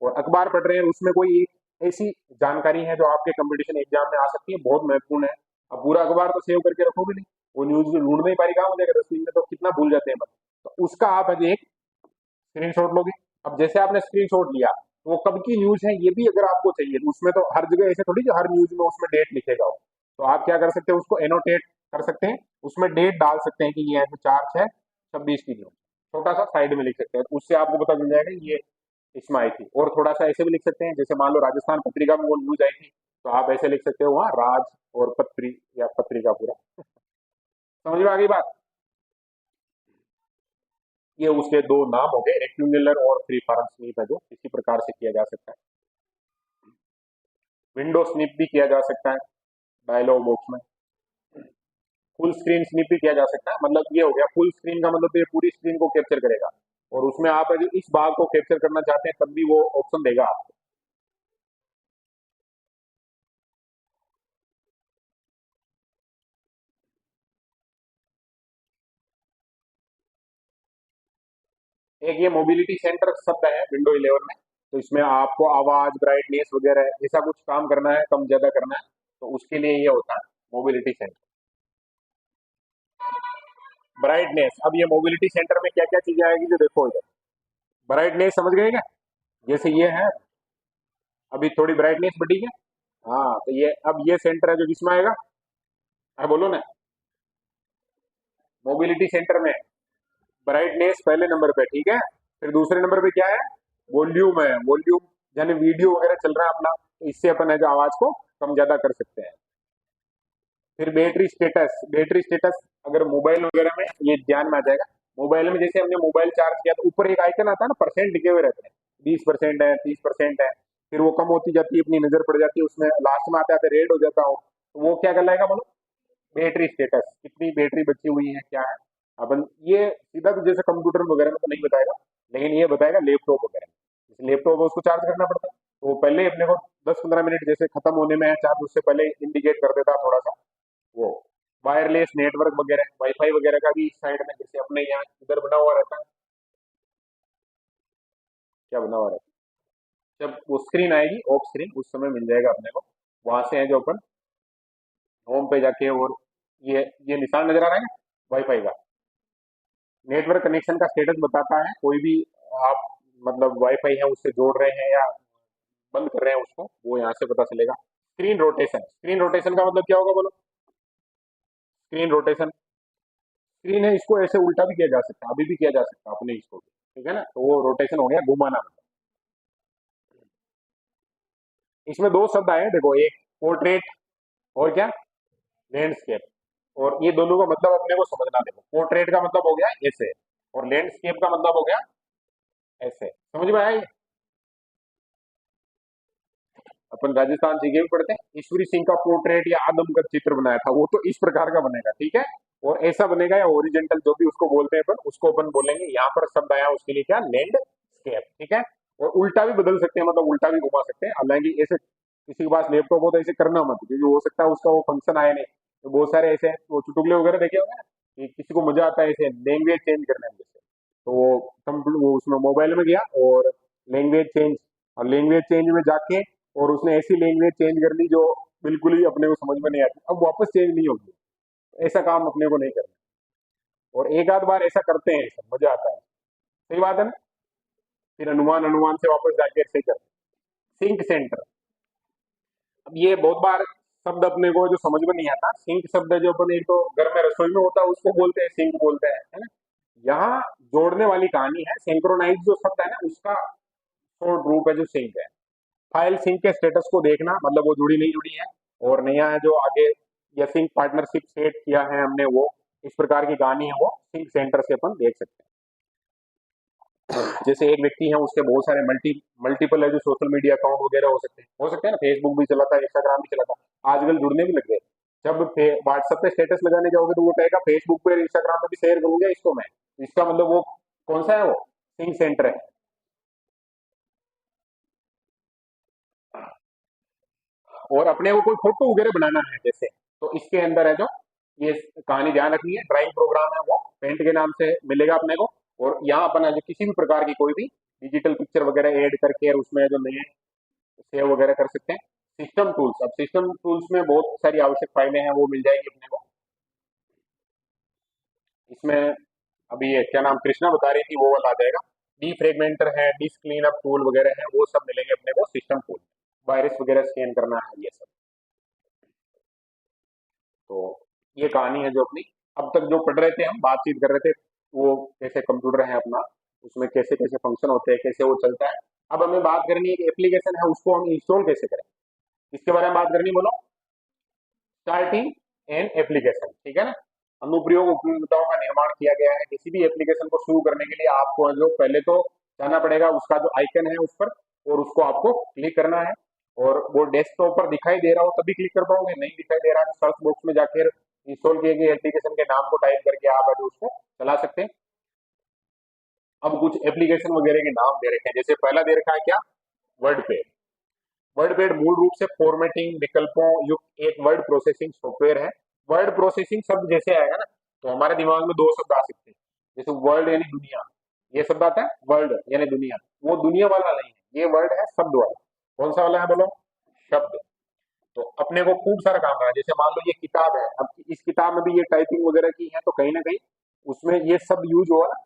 और अखबार पढ़ रहे हैं उसमें कोई एक ऐसी जानकारी है जो आपके कंपटीशन एग्जाम में आ सकती है, बहुत महत्वपूर्ण है। अब पूरा अखबार तो सेव करके रखोगे नहीं, वो न्यूज ढूंढ नहीं पाएगा मुझे 10 दिन में, तो कितना भूल जाते हैं तो उसका आप अभी एक स्क्रीनशॉट लोगे। अब जैसे आपने स्क्रीनशॉट लिया तो वो कब की न्यूज है ये भी अगर आपको चाहिए, तो उसमें तो हर जगह ऐसे थोड़ी कि हर न्यूज में उसमें डेट लिखेगा वो, तो आप क्या कर सकते हैं, उसको एनोटेट कर सकते हैं, उसमें डेट डाल सकते हैं कि ये 4/6/26 की न्यूज, छोटा सा साइड में लिख सकते हैं, उससे आपको पता चल जाएगा ये इसमें आई थी। और थोड़ा सा ऐसे भी लिख सकते हैं, जैसे मान लो राजस्थान पत्रिका में वो न्यूज आई थी, तो आप ऐसे लिख सकते हो वहाँ राज और पत्री या पत्रिका पूरा। समझ में आ गई बात? ये उसके दो नाम हो गए, रेक्टेंगुलर और फ्री फॉर्म स्नीप है, जो इसी प्रकार से किया जा सकता है। विंडो स्नीप भी किया जा सकता है डायलॉग बॉक्स में। फुल स्क्रीन स्नीप भी किया जा सकता है, मतलब ये हो गया फुल स्क्रीन का मतलब, ये पूरी स्क्रीन को कैप्चर करेगा, और उसमें आप अगर इस भाग को कैप्चर करना चाहते हैं तब भी वो ऑप्शन देगा आपको। एक ये मोबिलिटी सेंटर शब्द है विंडो 11 में, तो इसमें आपको आवाज ब्राइटनेस वगैरह ऐसा कुछ काम करना है, कम ज्यादा करना है, तो उसके लिए ये होता है मोबिलिटी सेंटर। ब्राइटनेस, अब ये मोबिलिटी सेंटर में क्या क्या चीजें आएगी जो देखो इधर, ब्राइटनेस समझ गए क्या? जैसे ये है, अभी थोड़ी ब्राइटनेस बढ़ी है, हाँ, तो ये अब ये सेंटर है जो किसमें आएगा, हाँ बोलो ना। मोबिलिटी सेंटर में ब्राइटनेस पहले नंबर पे, ठीक है। फिर दूसरे नंबर पे क्या है, वॉल्यूम है, वॉल्यूम यानी वीडियो वगैरह चल रहा है अपना, तो इससे अपन है जो आवाज को कम ज्यादा कर सकते हैं। फिर बैटरी स्टेटस, बैटरी स्टेटस अगर मोबाइल वगैरह में ये ध्यान में आ जाएगा। मोबाइल में जैसे हमने मोबाइल चार्ज किया तो ऊपर एक आइकन आता है ना, परसेंट लिखे हुए रहते हैं, 20% है, 30% है, फिर वो कम होती जाती है, अपनी नजर पड़ जाती है उसमें, लास्ट में आते आते रेड हो जाता हो, तो वो क्या कहलाएगा बोलो, बैटरी स्टेटस, कितनी बैटरी बची हुई है क्या है। अपन ये सीधा तो जैसे कंप्यूटर वगैरह में तो नहीं बताएगा, लेकिन ये बताएगा लैपटॉप वगैरह में, जैसे लैपटॉप है उसको चार्ज करना पड़ता है, तो वो पहले अपने को 10-15 मिनट जैसे खत्म होने में है चार्ज, उससे पहले इंडिकेट कर देता है थोड़ा सा वो। वायरलेस नेटवर्क वगैरह, वाईफाई वगैरह का भी इस साइड में जैसे अपने यहाँ इधर बना हुआ रहता है, क्या बना हुआ रहता है, जब वो स्क्रीन आएगी ऑफ स्क्रीन उस समय मिल जाएगा अपने को, वहां से है जो अपन होम पे जाके, और ये निशान नजर आ रहा है ना वाईफाई का, नेटवर्क कनेक्शन का स्टेटस बताता है, कोई भी आप मतलब वाईफाई है उससे जोड़ रहे हैं या बंद कर रहे हैं उसको, वो यहाँ से पता चलेगा। स्क्रीन रोटेशन, स्क्रीन रोटेशन का मतलब क्या होगा बोलो, स्क्रीन रोटेशन, स्क्रीन है इसको ऐसे उल्टा भी किया जा सकता है, अभी भी किया जा सकता है अपने इसको भी, ठीक है ना, तो वो रोटेशन हो गया घुमाना। इसमें दो शब्द आए हैं देखो, एक पोर्ट्रेट और क्या, लैंडस्केप, और ये दोनों का मतलब अपने को समझना, देखो पोर्ट्रेट का मतलब हो गया ऐसे, और लैंडस्केप का मतलब हो गया ऐसे, समझ में आया ये? अपन राजस्थान जी के भी पढ़ते हैं, ईश्वरी सिंह का पोर्ट्रेट या आदम का चित्र बनाया था, वो तो इस प्रकार का बनेगा, ठीक है। और ऐसा बनेगा या ओरिजेंटल जो भी उसको बोलते हैं अपन, उसको अपन बोलेंगे, यहाँ पर शब्द आया उसके लिए क्या, लैंडस्केप, ठीक है। और उल्टा भी बदल सकते हैं, मतलब उल्टा भी घुमा सकते हैं, हालांकि ऐसे किसी के पास लैपटॉप हो तो ऐसे करना मत, क्योंकि हो सकता है उसका वो फंक्शन आया नहीं, तो बहुत सारे ऐसे वो चुटकुले वगैरह देखे होंगे ना, कि किसी को मजा आता है ऐसे लैंग्वेज चेंज करने में, जैसे तो वो उसमें मोबाइल में गया और लैंग्वेज चेंज, और लैंग्वेज चेंज में जाके और उसने ऐसी लैंग्वेज चेंज कर ली जो बिल्कुल ही अपने को समझ में नहीं आती, अब वापस चेंज नहीं होगी, ऐसा काम अपने को नहीं करना। और एक आध बार ऐसा करते हैं, ऐसा मजा आता है, सही बात है ना। फिर अनुमान अनुमान से वापस जाके ऐसे ही करते हैं। सिंक सेंटर, अब ये बहुत बार शब्द अपने को जो समझ में नहीं आता, सिंक शब्द है जो अपन एक तो घर में रसोई में होता है उसको बोलते हैं सिंक बोलते हैं, है ना। यहाँ जोड़ने वाली कहानी है, सिंक्रोनाइज जो शब्द है ना उसका शॉर्ट रूप है जो सिंक है। फाइल सिंक के स्टेटस को देखना, मतलब वो जुड़ी नहीं जुड़ी है, और नया है जो आगे, या सिंक पार्टनरशिप सेट किया है हमने, वो इस प्रकार की कहानी है, वो सिंक सेंटर से अपन देख सकते हैं। जैसे एक व्यक्ति है उसके बहुत सारे मल्टीपल है जो सोशल मीडिया अकाउंट वगैरह हो सकते हैं ना, फेसबुक भी चलाता है, इंस्टाग्राम भी चलाता है, आजकल जुड़ने भी लग गए। जब व्हाट्सएप पे स्टेटस लगाने जाओगे तो वो कहेगा फेसबुक पे इंस्टाग्राम पे भी शेयर करूंगा इसको मैं, इसका मतलब वो कौन सा है, वो सिंक सेंटर है। और अपने को कोई फोटो वगैरह बनाना है जैसे, तो इसके अंदर है जो ये कहानी ध्यान रखनी है, ड्राइंग प्रोग्राम है वो पेंट के नाम से मिलेगा अपने को। और यहाँ अपन है जो किसी भी प्रकार की कोई भी डिजिटल पिक्चर वगैरह ऐड करके और उसमें जो नए सेव वगैरह कर सकते हैं। सिस्टम टूल्स, अब सिस्टम टूल्स में बहुत सारी आवश्यक फाइलें हैं, वो मिल जाएगी अपने को इसमें। अभी ये क्या नाम कृष्णा बता रही थी वो वाला आ जाएगा, डी फ्रेगमेंटर है, डिस्क क्लीन अप टूल वगैरह है, वो सब मिलेंगे अपने को सिस्टम टूल, वायरस वगैरह स्कैन करना है ये सब। तो ये कहानी है जो अपनी अब तक जो पढ़ रहे थे, हम बातचीत कर रहे थे, वो कैसे कंप्यूटर है अपना, उसमें कैसे कैसे फंक्शन होते हैं, कैसे वो चलता है। अब हमें बात करनी है कि एप्लीकेशन है उसको हम इंस्टॉल कैसे करें, इसके बारे में बात करनी, बोलो। स्टार्टिंग एंड एप्लीकेशन, ठीक है ना। अनुप्रयोग उपयोगिताओं का निर्माण किया गया है। किसी भी एप्लीकेशन को शुरू करने के लिए आपको जो पहले तो जाना पड़ेगा उसका जो आइकन है उस पर, और उसको आपको क्लिक करना है। और वो डेस्कटॉप पर दिखाई दे रहा हो तभी क्लिक कर पाओगे, नहीं दिखाई दे रहा है सर्च बॉक्स में जाकर इंस्टॉल किए गए एप्लीकेशन के नाम को टाइप करके आप जो उसको चला सकते हैं। अब कुछ एप्लीकेशन वगैरह के नाम दे रखे हैं, जैसे पहला दे रखा है क्या, वर्ड पे। वर्डपैड मूल रूप से फॉर्मेटिंग विकल्पों युक्त एक वर्ड प्रोसेसिंग सॉफ्टवेयर है। वर्ड प्रोसेसिंग शब्द जैसे आएगा ना, तो हमारे दिमाग में दो शब्द आ सकते हैं। जैसे वर्ल्ड यानी दुनिया, ये शब्द आता है वर्ल्ड यानी दुनिया, वो दुनिया वाला नहीं है, ये वर्ड है शब्द वाला। कौन सा वाला है बोलो, शब्द। तो अपने को खूब सारा काम करना है, जैसे मान लो ये किताब है, अब इस किताब में भी ये टाइपिंग वगैरह की है, तो कहीं ना कहीं उसमें ये शब्द यूज हुआ ना,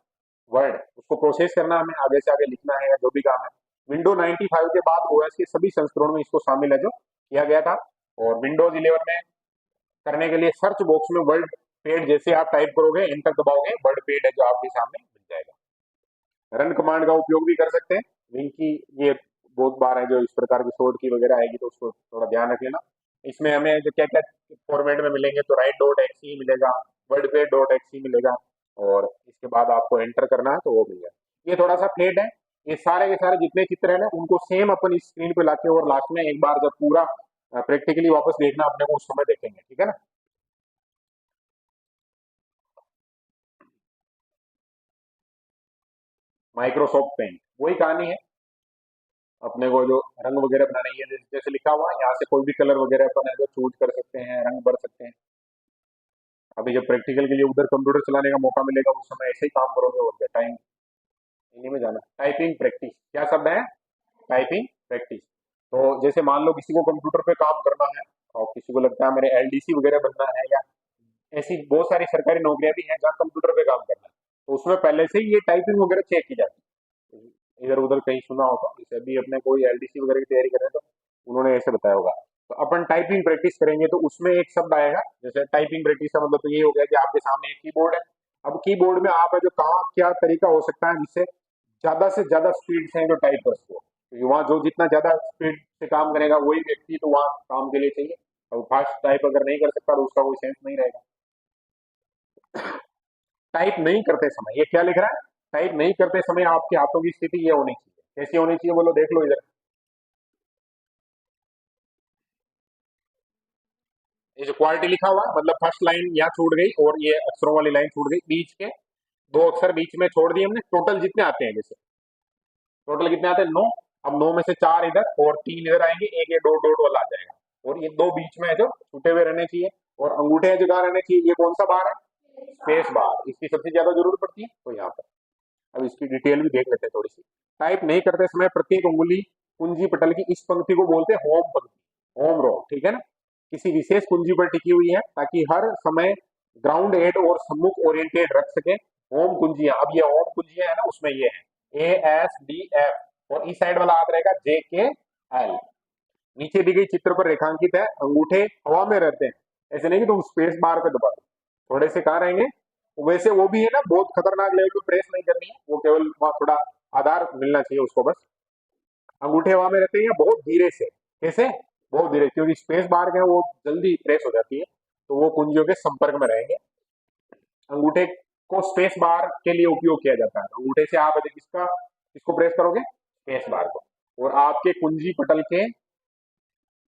वर्ड, उसको प्रोसेस करना हमें, आगे से आगे लिखना है या जो भी काम है। विंडो 95 के बाद ओएस के सभी संस्करणों में इसको शामिल है जो किया गया था। और विंडोज 11 में करने के लिए सर्च बॉक्स में वर्ड पेड जैसे आप टाइप करोगे, एंटर दबाओगे, वर्ड पेड है जो आपके सामने मिल जाएगा। रन कमांड का उपयोग भी कर सकते हैं। विंकी ये बहुत बार है जो इस प्रकार की शोध की वगैरह आएगी तो उसको थोड़ा ध्यान रख लेना। इसमें हमें जो क्या क्या फॉर्मेट में मिलेंगे, तो राइट डॉट एक्स मिलेगा, वर्ड पेड डॉट एक्स मिलेगा, और इसके बाद आपको एंटर करना है तो वो मिल जाएगा। ये थोड़ा सा फ्लेट है। ये सारे के सारे जितने चित्र है ना उनको सेम अपन इस स्क्रीन पे लाके और लास्ट में एक बार जब पूरा प्रैक्टिकली वापस देखना अपने को, उस समय देखेंगे, ठीक है ना। माइक्रोसॉफ्ट पेंट वही कहानी है। अपने को जो रंग वगैरह बनाना है, जैसे जैसे लिखा हुआ है यहाँ से कोई भी कलर वगैरह अपन है जो चूज कर सकते हैं, रंग भर सकते हैं। अभी जब प्रैक्टिकल के लिए उधर कंप्यूटर चलाने का मौका मिलेगा उस समय ऐसे ही काम करोगे, और क्या टाइम इन्हीं में जाना। टाइपिंग प्रैक्टिस क्या शब्द है, टाइपिंग प्रैक्टिस। तो जैसे मान लो किसी को कंप्यूटर पे काम करना है, और किसी को लगता है मेरे एलडीसी वगैरह बनना है, या ऐसी बहुत सारी सरकारी नौकरियां भी हैं जहाँ कंप्यूटर पे काम करना है, तो उसमें पहले से ही ये टाइपिंग वगैरह चेक की जाती है। इधर उधर कहीं सुना होगा, जैसे अभी अपने कोई एलडीसी वगैरह की तैयारी कर रहे हैं तो उन्होंने ऐसे बताया होगा। तो अपन टाइपिंग प्रैक्टिस करेंगे तो उसमें एक शब्द आएगा, जैसे टाइपिंग प्रैक्टिस का मतलब तो ये हो गया कि आपके सामने एक कीबोर्ड है। अब कीबोर्ड में आप है जो कहाँ क्या तरीका हो सकता है जिससे ज्यादा से ज्यादा स्पीड से जो टाइप कर सको, क्योंकि वहाँ जो जितना ज्यादा स्पीड से काम करेगा वही व्यक्ति तो वहाँ काम के लिए चाहिए। अब फास्ट टाइप अगर नहीं कर सकता तो उसका कोई सेंस नहीं रहेगा। टाइप नहीं करते समय ये क्या लिख रहा है, टाइप नहीं करते समय आपके हाथों की स्थिति ये होनी चाहिए, कैसी होनी चाहिए बोलो, देख लो इधर। ये जो क्वालिटी लिखा हुआ है मतलब फर्स्ट लाइन यहाँ छूट गई और ये अक्षरों वाली लाइन छूट गई, बीच के दो अक्षर बीच में छोड़ दिए हमने। टोटल जितने आते हैं, जैसे टोटल कितने आते हैं, 9। अब 9 में से 4 इधर और 3 इधर आएंगे, एक ये डॉट डॉट वाला आ जाएगा, और ये दो बीच में है जो छूटे हुए रहने चाहिए, और अंगूठे जगह रहने चाहिए। ये कौन सा बार है, स्पेस बार, इसकी सबसे ज्यादा जरूरत पड़ती है तो यहाँ पर। अब इसकी डिटेल भी देख लेते हैं थोड़ी सी। टाइप नहीं करते समय प्रत्येक उंगली कुंजी पटल की इस पंक्ति को बोलते हैं होम पंक्ति, होम रो, ठीक है ना। किसी विशेष कुंजी पर टिकी हुई है ताकि हर समय ग्राउंड एड और सम्मुख ओरिएंटेड रख सके। होम कुंजियां, अब ये होम कुंजियां है ना, उसमें ये है ASDF, और इस साइड वाला हाथ रहेगा JKL। नीचे दी गई चित्र पर रेखांकित है, अंगूठे हवा में रहते हैं, ऐसे नहीं कि तुम स्पेस बार पे दबा दो, थोड़े से कहाँ रहेंगे। वैसे वो भी है ना, बहुत खतरनाक लेवल पे प्रेस नहीं करनी है, वो केवल वहां थोड़ा आधार मिलना चाहिए उसको बस। अंगूठे हवा में रहते हैं या बहुत धीरे से, कैसे, बहुत धीरे, क्योंकि स्पेस बार है वो जल्दी प्रेस हो जाती है, तो वो कुंजियों के संपर्क में रहेंगे। अंगूठे को स्पेस बार के लिए उपयोग किया जाता है। अंगूठे से आप यदि किसका किसको प्रेस करोगे, स्पेस बार को। और आपके कुंजी पटल के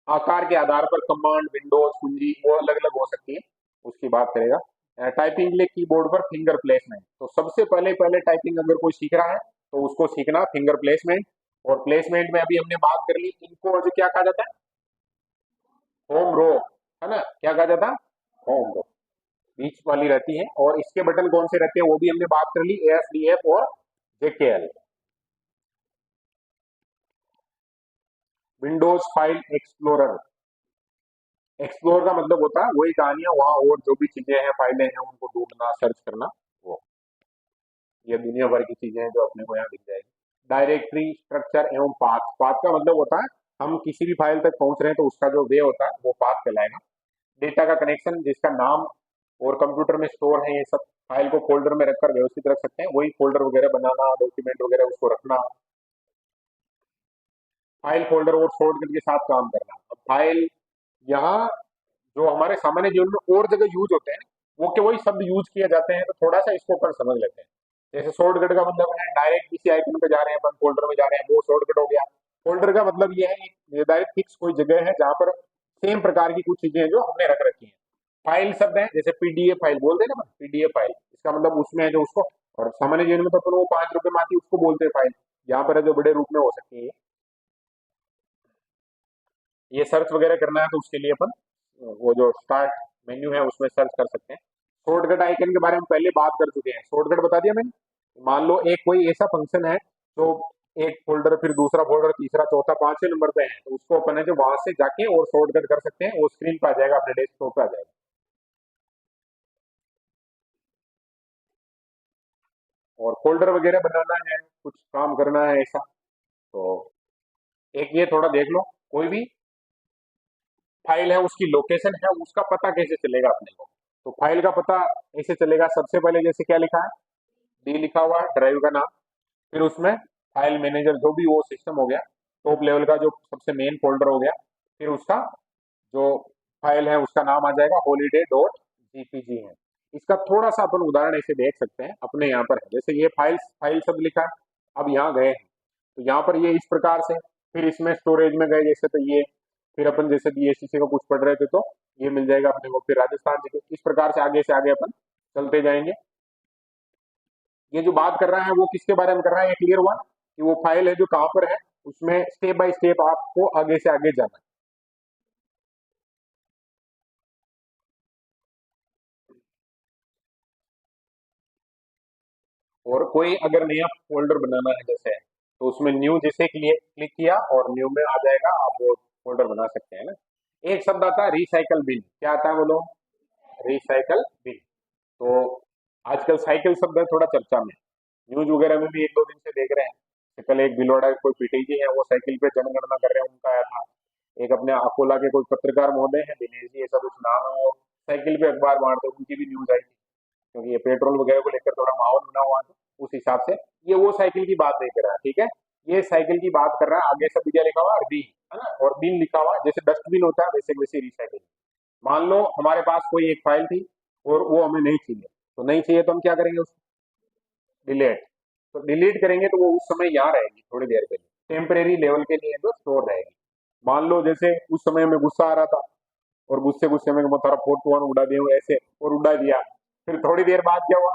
आकार के आधार पर कमांड विंडोज कुंजी वो अलग अलग हो सकती है, उसकी बात करेगा। टाइपिंग के लिए कीबोर्ड पर फिंगर प्लेसमेंट, तो सबसे पहले पहले टाइपिंग अगर कोई सीख रहा है तो उसको सीखना फिंगर प्लेसमेंट। और प्लेसमेंट में अभी हमने बात कर ली, इनको जो क्या कहा जाता है, होम रो, है ना, क्या कहा जाता है, होम रो, बीच वाली रहती है। और इसके बटन कौन से रहते हैं वो भी हमने बात कर ली, ASDF और JKL। Windows file explorer, explore का मतलब होता है वही कहानियां वहां और जो भी चीजें हैं फाइलें हैं उनको ढूंढना सर्च करना, वो ये दुनिया भर की चीजें हैं जो अपने को यहाँ दिख जाएगी। डायरेक्टरी स्ट्रक्चर एवं पाथ, पाथ का मतलब होता है हम किसी भी फाइल तक पहुंच रहे हैं तो उसका जो वे होता है वो पाथ कहलाएगा। डेटा का कनेक्शन जिसका नाम और कंप्यूटर में स्टोर है, ये सब फाइल को फोल्डर में रखकर व्यवस्थित रख सकते हैं, वही फोल्डर वगैरह बनाना, डॉक्यूमेंट वगैरह उसको रखना, फाइल फोल्डर और शॉर्टकट के साथ काम करना। अब फाइल यहाँ जो हमारे सामान्य जीवन में और जगह यूज होते हैं, वो के वही शब्द यूज किए जाते हैं, तो थोड़ा सा इसको अपन समझ लेते हैं। जैसे शॉर्टकट का मतलब है डायरेक्ट किसी आइकन पे जा रहे हैं अपन, फोल्डर में जा रहे हैं, वो शॉर्टकट हो गया। फोल्डर का मतलब ये है एक निर्धारित फिक्स कोई जगह है जहां पर सेम प्रकार की कुछ चीजें हैं जो हमने रख रखी हैं। फाइल शब्द है, जैसे पीडीएफ फाइल बोलते हैं ना, पीडीएफ फाइल इसका मतलब उसमें है जो उसको, और सामान्य जीवन में तो अपन वो 5 रुपए में आती है उसको बोलते हैं फाइल, यहाँ पर है जो बड़े रूप में हो सकती है। ये सर्च वगैरह करना है तो उसके लिए अपन वो जो स्टार्ट मेन्यू है उसमें सर्च कर सकते हैं। शॉर्टकट आइकन के बारे में पहले बात कर चुके हैं, शॉर्टकट बता दिया मैंने। मान लो एक कोई ऐसा फंक्शन है जो एक फोल्डर, फिर दूसरा फोल्डर, तीसरा, चौथा, 5वें नंबर पे है, तो उसको अपन है जो वहां से जाके और शॉर्टकट कर सकते हैं, वो स्क्रीन पे आ जाएगा, अपने डेस्कटॉप पे आ जाएगा। और फोल्डर वगैरह बनाना है, कुछ काम करना है ऐसा, तो एक ये थोड़ा देख लो। कोई भी फाइल है उसकी लोकेशन है, उसका पता कैसे चलेगा अपने को, तो फाइल का पता ऐसे चलेगा। सबसे पहले जैसे क्या लिखा है, डी लिखा हुआ है, ड्राइव का नाम, फिर उसमें फाइल मैनेजर जो भी वो सिस्टम हो गया, टॉप लेवल का जो सबसे मेन फोल्डर हो गया, फिर उसका जो फाइल है उसका नाम आ जाएगा हॉलीडे डॉट जीपीजी है। इसका थोड़ा सा अपन उदाहरण ऐसे देख सकते हैं, अपने यहाँ पर है जैसे ये फाइल फाइल शब्द लिखा है, अब यहाँ गए हैं तो यहाँ पर ये इस प्रकार से, फिर इसमें स्टोरेज में गए जैसे, तो ये फिर अपन जैसे बीएससी का कुछ पढ़ रहे थे तो ये मिल जाएगा अपने को, फिर राजस्थान जी के, इस प्रकार से आगे अपन चलते जाएंगे। ये जो बात कर रहा है वो किसके बारे में कर रहा है, ये क्लियर हुआ कि वो फाइल है जो कहाँ पर है, उसमें स्टेप बाय स्टेप आपको आगे से आगे जाना है। और कोई अगर नया फोल्डर बनाना है जैसे, तो उसमें न्यू जैसे क्लिक क्लिक किया और न्यू में आ जाएगा, आप वो फोल्डर बना सकते हैं ना। एक शब्द आता है रिसाइकल बिन, क्या आता है बोलो, रिसाइकल बिन। तो आजकल साइकिल शब्द है थोड़ा चर्चा में, न्यूज वगैरह में भी 1-2 दिन से देख रहे हैं कि कल एक भिलवाड़ा के कोई पीटी जी है, वो साइकिल पे जनगणना कर रहे हैं, उनका आया था। एक अपने अकोला के कोई पत्रकार महोदय हैं, दिनेश जी ऐसा कुछ नाम है, वो साइकिल पे अखबार बांटते हैं, उनकी भी न्यूज आई थी, क्योंकि ये पेट्रोल वगैरह को लेकर थोड़ा माहौल बना हुआ है, तो उस हिसाब से ये वो साइकिल की बात नहीं कर रहा है, ठीक है। ये साइकिल की बात कर रहा है, आगे सब क्या लिखा हुआ है, बी है ना, और बिन लिखा हुआ है, जैसे डस्टबिन होता है वैसे वैसे रिसाइकिल। मान लो हमारे पास कोई एक फाइल थी और वो हमें नहीं चाहिए, तो नहीं चाहिए तो हम क्या करेंगे, उसको डिलीट। तो डिलीट करेंगे तो वो उस समय यहाँ रहेगी थोड़ी देर के लिए, टेम्परेरी लेवल के लिए जो स्टोर रहेगी। मान लो जैसे उस समय में गुस्सा आ रहा था और गुस्से गुस्से में मैं तारा फोटो उड़ा दिया ऐसे, और उड़ा दिया, फिर थोड़ी देर बाद क्या हुआ,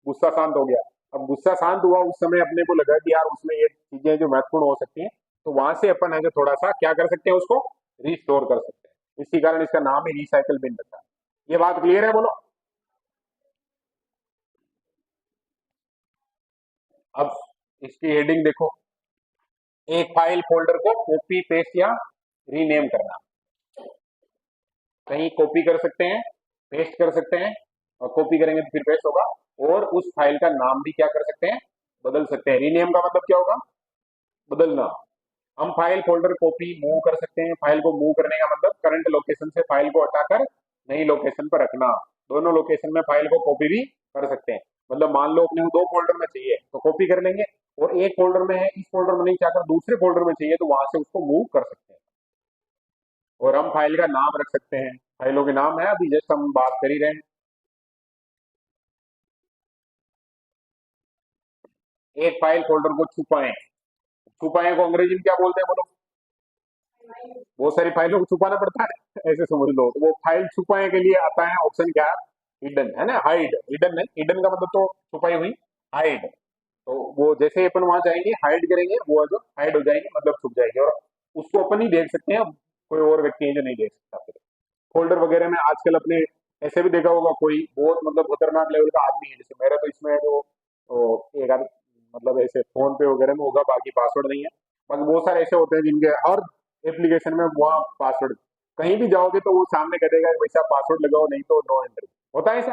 गुस्सा शांत हो गया। अब गुस्सा शांत हुआ, उस समय अपने को लगा कि यार उसमें ये चीजें जो महत्वपूर्ण हो सकती हैं, तो वहां से अपन है जो थोड़ा सा क्या कर सकते हैं, उसको रिस्टोर कर सकते हैं। इसी कारण इसका नाम ही रिसाइकल बिन रखा है। ये बात क्लियर है बोलो। अब इसकी हेडिंग देखो, एक फाइल फोल्डर को कॉपी पेस्ट या रीनेम करना, कहीं कॉपी कर सकते हैं, पेस्ट कर सकते हैं, और कॉपी करेंगे तो फिर पेस्ट होगा, और उस फाइल का नाम भी क्या कर सकते हैं, बदल सकते हैं। रीनेम का मतलब क्या होगा, बदलना। हम फाइल फोल्डर कॉपी मूव कर सकते हैं, फाइल को मूव करने का मतलब करंट लोकेशन से फाइल को हटाकर नई लोकेशन पर रखना। दोनों लोकेशन में फाइल को कॉपी भी कर सकते हैं, मतलब मान लो अपने को 2 फोल्डर में चाहिए तो कॉपी कर लेंगे, और एक फोल्डर में है, इस फोल्डर में नहीं चाहकर दूसरे फोल्डर में चाहिए, तो वहां से उसको मूव कर सकते हैं। और हम फाइल का नाम रख सकते हैं, फाइलों के नाम है अभी जस्ट हम बात कर ही रहे हैं। एक फाइल फोल्डर को छुपाएं, छुपाएं को अंग्रेजी में क्या बोलते हैं बोलो, बहुत सारी फाइलों को छुपाना पड़ता है ऐसे समझ लो, तो वो फाइल छुपाने के लिए आता है ऑप्शन क्या है, हिडन है ना, हाइड, हिडन नहीं, हिडन का मतलब तो छुपाई हुई, हाइड। तो वो जैसे ही अपन वहां जाएंगे हाइड करेंगे, वो जो हाइड हो जाएंगे मतलब छुप जाएंगे, और उसको अपन ही देख सकते हैं, कोई और व्यक्ति है जो नहीं देख सकता। फिर फोल्डर वगैरह में आजकल अपने ऐसे भी देखा होगा, कोई बहुत मतलब खतरनाक लेवल का आदमी है, जैसे मेरा तो इसमें है जो एक आदमी मतलब ऐसे फोन पे वगैरह में होगा, बाकी पासवर्ड नहीं है। बाकी बहुत सारे ऐसे होते हैं जिनके हर एप्लीकेशन में वहाँ पासवर्ड, कहीं भी जाओगे तो वो सामने कह देगा वैसा पासवर्ड लगाओ, नहीं तो नो एंट्री, होता है ऐसा।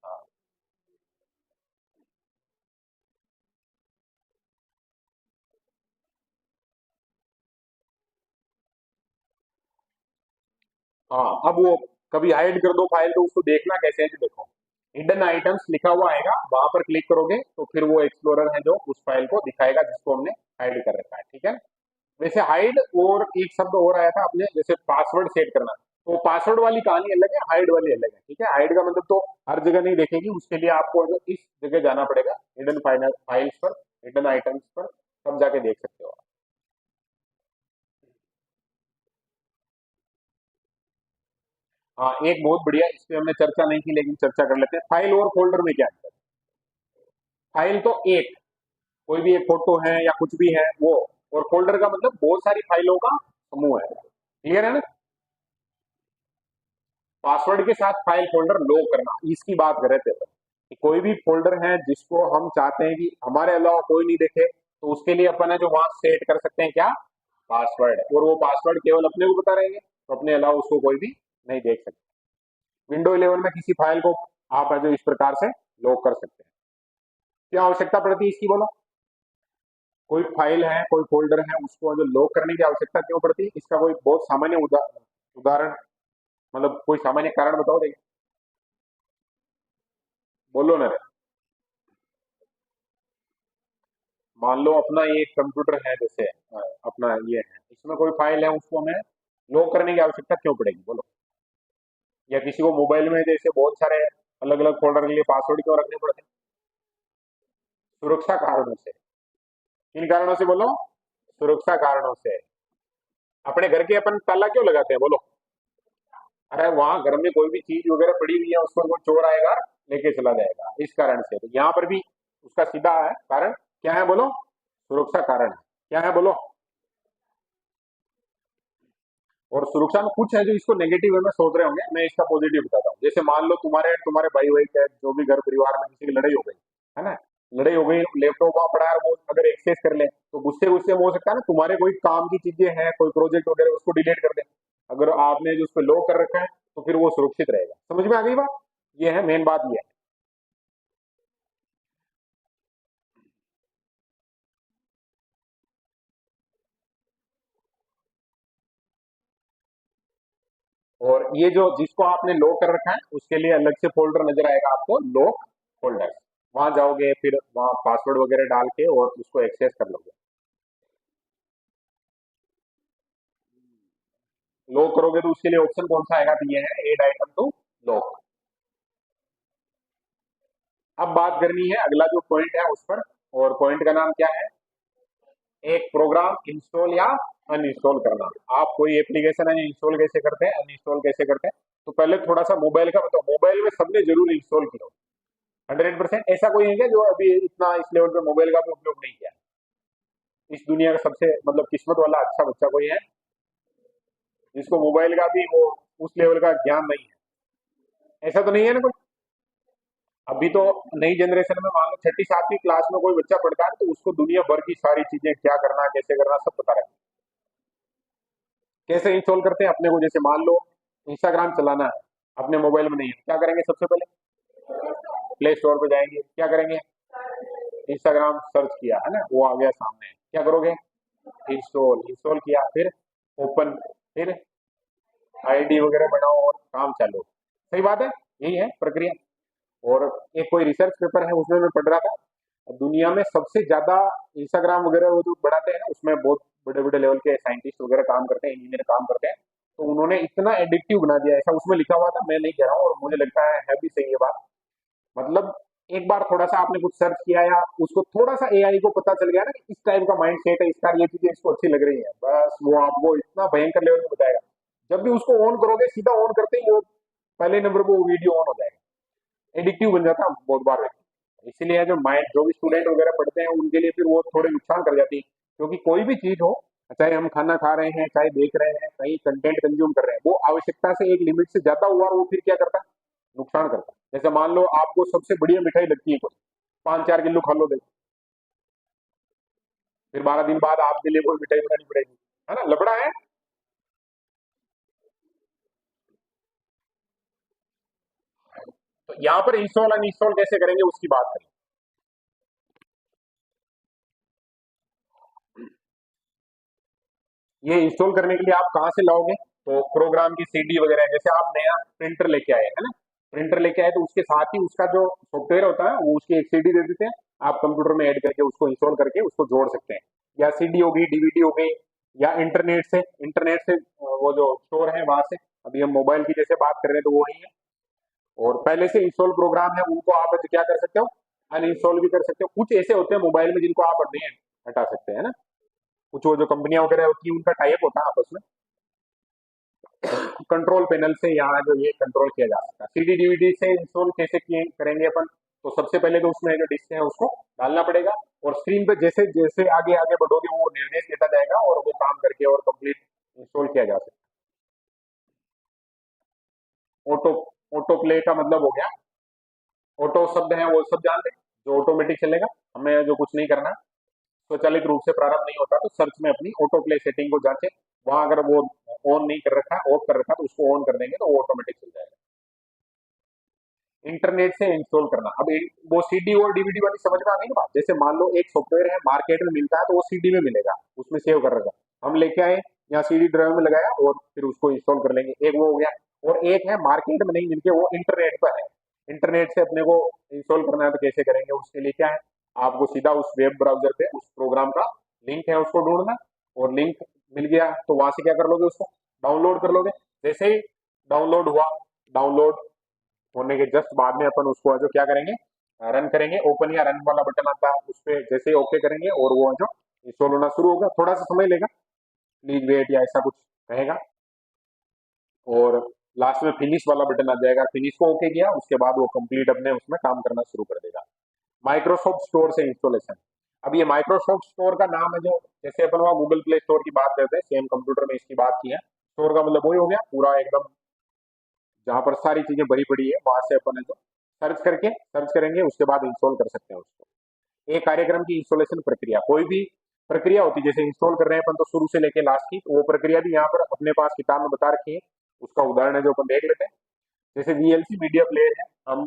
हाँ। हाँ, अब वो कभी हाइड कर दो फाइल तो उसको देखना कैसे है जी, देखो हिडन आइटम्स लिखा हुआ आएगा, वहां पर क्लिक करोगे तो फिर वो एक्सप्लोरर है जो उस फाइल को दिखाएगा जिसको हमने हाइड कर रखा है, ठीक है। वैसे हाइड और एक शब्द और आया था अपने, जैसे पासवर्ड सेट करना, तो पासवर्ड वाली कहानी अलग है, हाइड वाली अलग है, ठीक है। हाइड का मतलब तो हर जगह नहीं देखेगी, उसके लिए आपको जो इस जगह जाना पड़ेगा, हिडन फाइल्स पर, हिडन आइटम्स पर, तब जाके देख सकते हो आप। हाँ, एक बहुत बढ़िया, इस पे हमने चर्चा नहीं की लेकिन चर्चा कर लेते हैं, फाइल और फोल्डर में क्या अंतर है। फाइल तो एक, कोई भी एक फोटो है या कुछ भी है वो, और फोल्डर का मतलब बहुत सारी फाइलों का समूह है, क्लियर है ना। पासवर्ड के साथ फाइल फोल्डर लॉक करना, इसकी बात कर रहे थे अपन, कि कोई भी फोल्डर है जिसको हम चाहते हैं कि हमारे अलावा कोई नहीं देखे, तो उसके लिए अपन है जो वहां सेट कर सकते हैं क्या, पासवर्ड, और वो पासवर्ड केवल अपने को पता रहेंगे, तो अपने अलावा उसको कोई भी नहीं देख सकते। विंडो 11 में किसी फाइल को आप है जो इस प्रकार से लॉक कर सकते हैं। क्या आवश्यकता पड़ती है इसकी, बोलो। कोई फाइल है, कोई फोल्डर है, उसको जो लॉक करने की आवश्यकता क्यों पड़ती है, इसका कोई बहुत सामान्य उदाहरण, मतलब कोई सामान्य कारण बताओ, देखिए, बोलो ना रे। मान लो अपना ये कंप्यूटर है, जैसे अपना ये है, इसमें कोई फाइल है, उसको हमें लॉक करने की आवश्यकता क्यों पड़ेगी, बोलो। या किसी को मोबाइल में जैसे बहुत सारे अलग अलग फोल्डर के लिए पासवर्ड क्यों रखने पड़ते हैं, सुरक्षा कारणों से। किन कारणों से बोलो, सुरक्षा कारणों से। अपने घर के अपन ताला क्यों लगाते हैं, बोलो। अरे वहां घर में कोई भी चीज वगैरह पड़ी हुई है, उसको कोई चोर आएगा लेके चला जाएगा, इस कारण से। तो यहाँ पर भी उसका सीधा है कारण, क्या है बोलो, सुरक्षा कारण है। क्या है बोलो। और सुरक्षा में कुछ है जो इसको नेगेटिव वे में सोच रहे होंगे, मैं इसका पॉजिटिव बताता हूँ। जैसे मान लो तुम्हारे तुम्हारे भाई भाई के जो भी घर परिवार में किसी की लड़ाई हो गई, है ना, लड़ाई हो गई, लैपटॉप वहां पड़ा है, वो अगर एक्सेस कर ले तो गुस्से गुस्से में हो सकता है ना, तुम्हारे कोई काम की चीजें हैं, कोई प्रोजेक्ट वगैरह, उसको डिलीट कर दे। अगर आपने जो उस पर लॉक कर रखा है तो फिर वो सुरक्षित रहेगा। समझ में आ गई बात, ये है मेन बात, ये है। और ये जो जिसको आपने लॉक कर रखा है उसके लिए अलग से फोल्डर नजर आएगा आपको, लॉक फोल्डर, वहां जाओगे फिर वहां पासवर्ड वगैरह डाल के और उसको एक्सेस कर लोगे। लॉक करोगे तो उसके लिए ऑप्शन कौन सा आएगा, तो ये है एड आइटम टू लॉक। अब बात करनी है अगला जो पॉइंट है उस पर, और पॉइंट का नाम क्या है, एक प्रोग्राम इंस्टॉल या अनइंस्टॉल करना। आप कोई एप्लीकेशन है इंस्टॉल कैसे करते हैं, अनइंस्टॉल कैसे करते हैं, तो पहले थोड़ा सा मोबाइल का बताओ। मोबाइल में सबने जरूर इंस्टॉल किया, 100%। ऐसा कोई है क्या जो अभी इतना इस लेवल पे मोबाइल का भी उपयोग नहीं किया, इस दुनिया का सबसे मतलब किस्मत वाला अच्छा बच्चा कोई है जिसको मोबाइल का भी वो उस लेवल का ज्ञान नहीं है, ऐसा तो नहीं है ना कोई। अभी तो नई जनरेशन में मान लो छठी सातवीं क्लास में कोई बच्चा पढ़ता है तो उसको दुनिया भर की सारी चीजें क्या करना कैसे करना सब पता रहता है। कैसे इंस्टॉल करते हैं अपने को, जैसे मान लो इंस्टाग्राम चलाना है अपने मोबाइल में, नहीं है, क्या करेंगे सबसे पहले, प्ले स्टोर पे जाएंगे, क्या करेंगे, इंस्टाग्राम सर्च किया है ना, वो आ गया सामने, क्या करोगे, इंस्टॉल, इंस्टॉल किया, फिर ओपन, फिर आईडी वगैरह बनाओ और काम चालू। सही बात है, यही है प्रक्रिया। और एक कोई रिसर्च पेपर है उसमें मैं पढ़ रहा था, दुनिया में सबसे ज्यादा इंस्टाग्राम वगैरह वो जो बढ़ाते हैं ना, उसमें बहुत बड़े बड़े लेवल के साइंटिस्ट वगैरह काम करते हैं, इंजीनियर काम करते हैं। तो उन्होंने इतना एडिक्टिव बना दिया, ऐसा उसमें लिखा हुआ था, मैं नहीं कह रहा हूँ, और मुझे लगता है भी सही है बात। मतलब एक बार थोड़ा सा आपने कुछ सर्च किया या उसको थोड़ा सा एआई को पता चल गया ना कि इस टाइप का माइंड सेट है इसका, ये चीजें इसको अच्छी लग रही है, बस वो आपको इतना भयंकर लेवल में बताएगा। जब भी उसको ऑन करोगे, सीधा ऑन करते ही वो पहले नंबर पर वो वीडियो ऑन हो जाएगा। एडिक्टिव बन जाता है बहुत बार व्यक्ति। इसीलिए जो माइंड जो भी स्टूडेंट वगैरह पढ़ते हैं उनके लिए फिर वो थोड़े नुकसान कर जाती है, क्योंकि कोई भी चीज हो, चाहे हम खाना खा रहे हैं, चाहे देख रहे हैं, कहीं कंटेंट कंज्यूम कर रहे हैं, वो आवश्यकता से एक लिमिट से ज्यादा हुआ वो फिर क्या करता है, नुकसान करता है। जैसे मान लो आपको सबसे बढ़िया मिठाई लगती है कोई, 5-4 किलो खा लो, देखो फिर 12 दिन बाद आपके लिए कोई मिठाई बनानी पड़ेगी, है ना, लबड़ा है। तो यहाँ पर इंस्टॉल अनइंस्टॉल कैसे करेंगे उसकी बात करें। ये इंस्टॉल करने के लिए आप कहाँ से लाओगे, तो प्रोग्राम की सीडी वगैरह, जैसे आप नया प्रिंटर लेके आए है ना, प्रिंटर लेके आए तो उसके साथ ही उसका जो सॉफ्टवेयर होता है वो उसकी एक सीडी दे देते हैं, आप कंप्यूटर में ऐड करके उसको इंस्टॉल करके उसको जोड़ सकते हैं। या सीडी होगी, डीवीडी हो गई, या इंटरनेट से वो जो स्टोर है वहां से, अभी हम मोबाइल की जैसे बात कर रहे हैं तो वो ही है। और पहले से इंस्टॉल प्रोग्राम है उनको आप क्या कर सकते हो, अनइंस्टॉल भी कर सकते हो। कुछ ऐसे होते हैं मोबाइल में जिनको आप नहीं हटा सकते हैं ना, कुछ वो जो कंपनियां वगैरह होती है उनका टाइप होता है आपस में। कंट्रोल पैनल से यहाँ जो ये कंट्रोल किया जा सकता है। सीडी डीवीडी से इंस्टॉल कैसे किए करेंगे अपन, तो सबसे पहले तो उसमें जो डिस्क है उसको डालना पड़ेगा, और स्क्रीन पे जैसे जैसे आगे आगे बढ़ोगे वो निर्देश देता जाएगा और वो काम करके और कंप्लीट इंस्टॉल किया जा सकता है। ऑटो प्ले का मतलब हो गया, ऑटो शब्द है वो सब जानते हैं, जो ऑटोमेटिक चलेगा, हमें जो कुछ नहीं करना, स्वचालित रूप से प्रारंभ नहीं होता तो सर्च में अपनी ऑटो प्ले सेटिंग को जांचे, वहां अगर वो ऑन नहीं कर रखा, ऑफ कर रखा, तो उसको ऑन कर देंगे तो वो ऑटोमेटिक चल जाएगा। इंटरनेट से इंस्टॉल करना, अब वो सीडी और डीवीडी वाली समझ में आ गई ना बात। जैसे मान लो एक सॉफ्टवेयर है मार्केट में मिलता है तो वो सीडी में मिलेगा, उसमें सेव कर रखा, हम लेके आए यहाँ सीडी ड्राइव में लगाया और फिर उसको इंस्टॉल कर लेंगे, एक वो हो गया। और एक है मार्केट में नहीं मिलके वो इंटरनेट पर है, इंटरनेट से अपने को इंस्टॉल करना है तो कैसे करेंगे, उसके लिए क्या है, आपको सीधा उस वेब ब्राउजर पे उस प्रोग्राम का लिंक है उसको ढूंढना, और लिंक मिल गया तो वहां से क्या कर लोगे, उसको डाउनलोड कर लोगे। जैसे ही डाउनलोड हुआ, डाउनलोड होने के जस्ट बाद में अपन उसको जो क्या करेंगे, रन करेंगे, ओपन या रन वाला बटन आता है उस पर जैसे ही ओके करेंगे और वो जो इंस्टॉल होना शुरू होगा, थोड़ा सा समय लेगा, प्लीज वेट या ऐसा कुछ कहेगा, और लास्ट में फिनिश वाला बटन आ जाएगा, फिनिश को ओके किया उसके बाद वो कंप्लीट अपने उसमें काम करना शुरू कर देगा। माइक्रोसॉफ्ट स्टोर से इंस्टॉलेशन, अब ये माइक्रोसॉफ्ट स्टोर का नाम है, जो जैसे अपन वहाँ गूगल प्ले स्टोर की बात करते हैं सेम कंप्यूटर में इसकी बात की है, स्टोर का मतलब वही हो गया पूरा एकदम जहां पर सारी चीजें भरी पड़ी है, वहां से अपन है जो सर्च करेंगे उसके बाद इंस्टॉल कर सकते हैं उसको। एक कार्यक्रम की इंस्टॉलेशन प्रक्रिया, कोई भी प्रक्रिया होती है, जैसे इंस्टॉल कर रहे हैं अपन तो शुरू से लेके लास्ट की, तो वो प्रक्रिया भी यहाँ पर अपने पास किताब में बता रखी है, उसका उदाहरण है जो अपन देख लेते हैं। जैसे वीएलसी मीडिया प्लेयर है, हम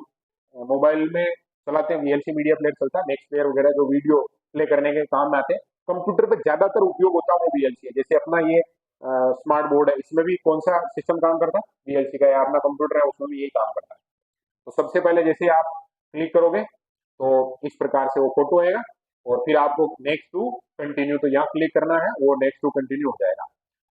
मोबाइल में चलाते हैं, वीएलसी मीडिया प्लेयर चलता है, नेक्स्ट प्लेयर वगैरह जो वीडियो प्ले करने के काम में आते हैं, कंप्यूटर पे ज्यादातर उपयोग होता है वो वीएलसी है। जैसे अपना ये स्मार्ट बोर्ड है, इसमें भी कौन सा सिस्टम काम करता है, वीएलसी का, या अपना कंप्यूटर है उसमें भी यही काम करता है। तो सबसे पहले जैसे आप क्लिक करोगे तो इस प्रकार से वो फोटो आएगा, और फिर आपको नेक्स्ट टू कंटिन्यू, तो यहाँ क्लिक करना है, वो नेक्स्ट टू कंटिन्यू हो जाएगा।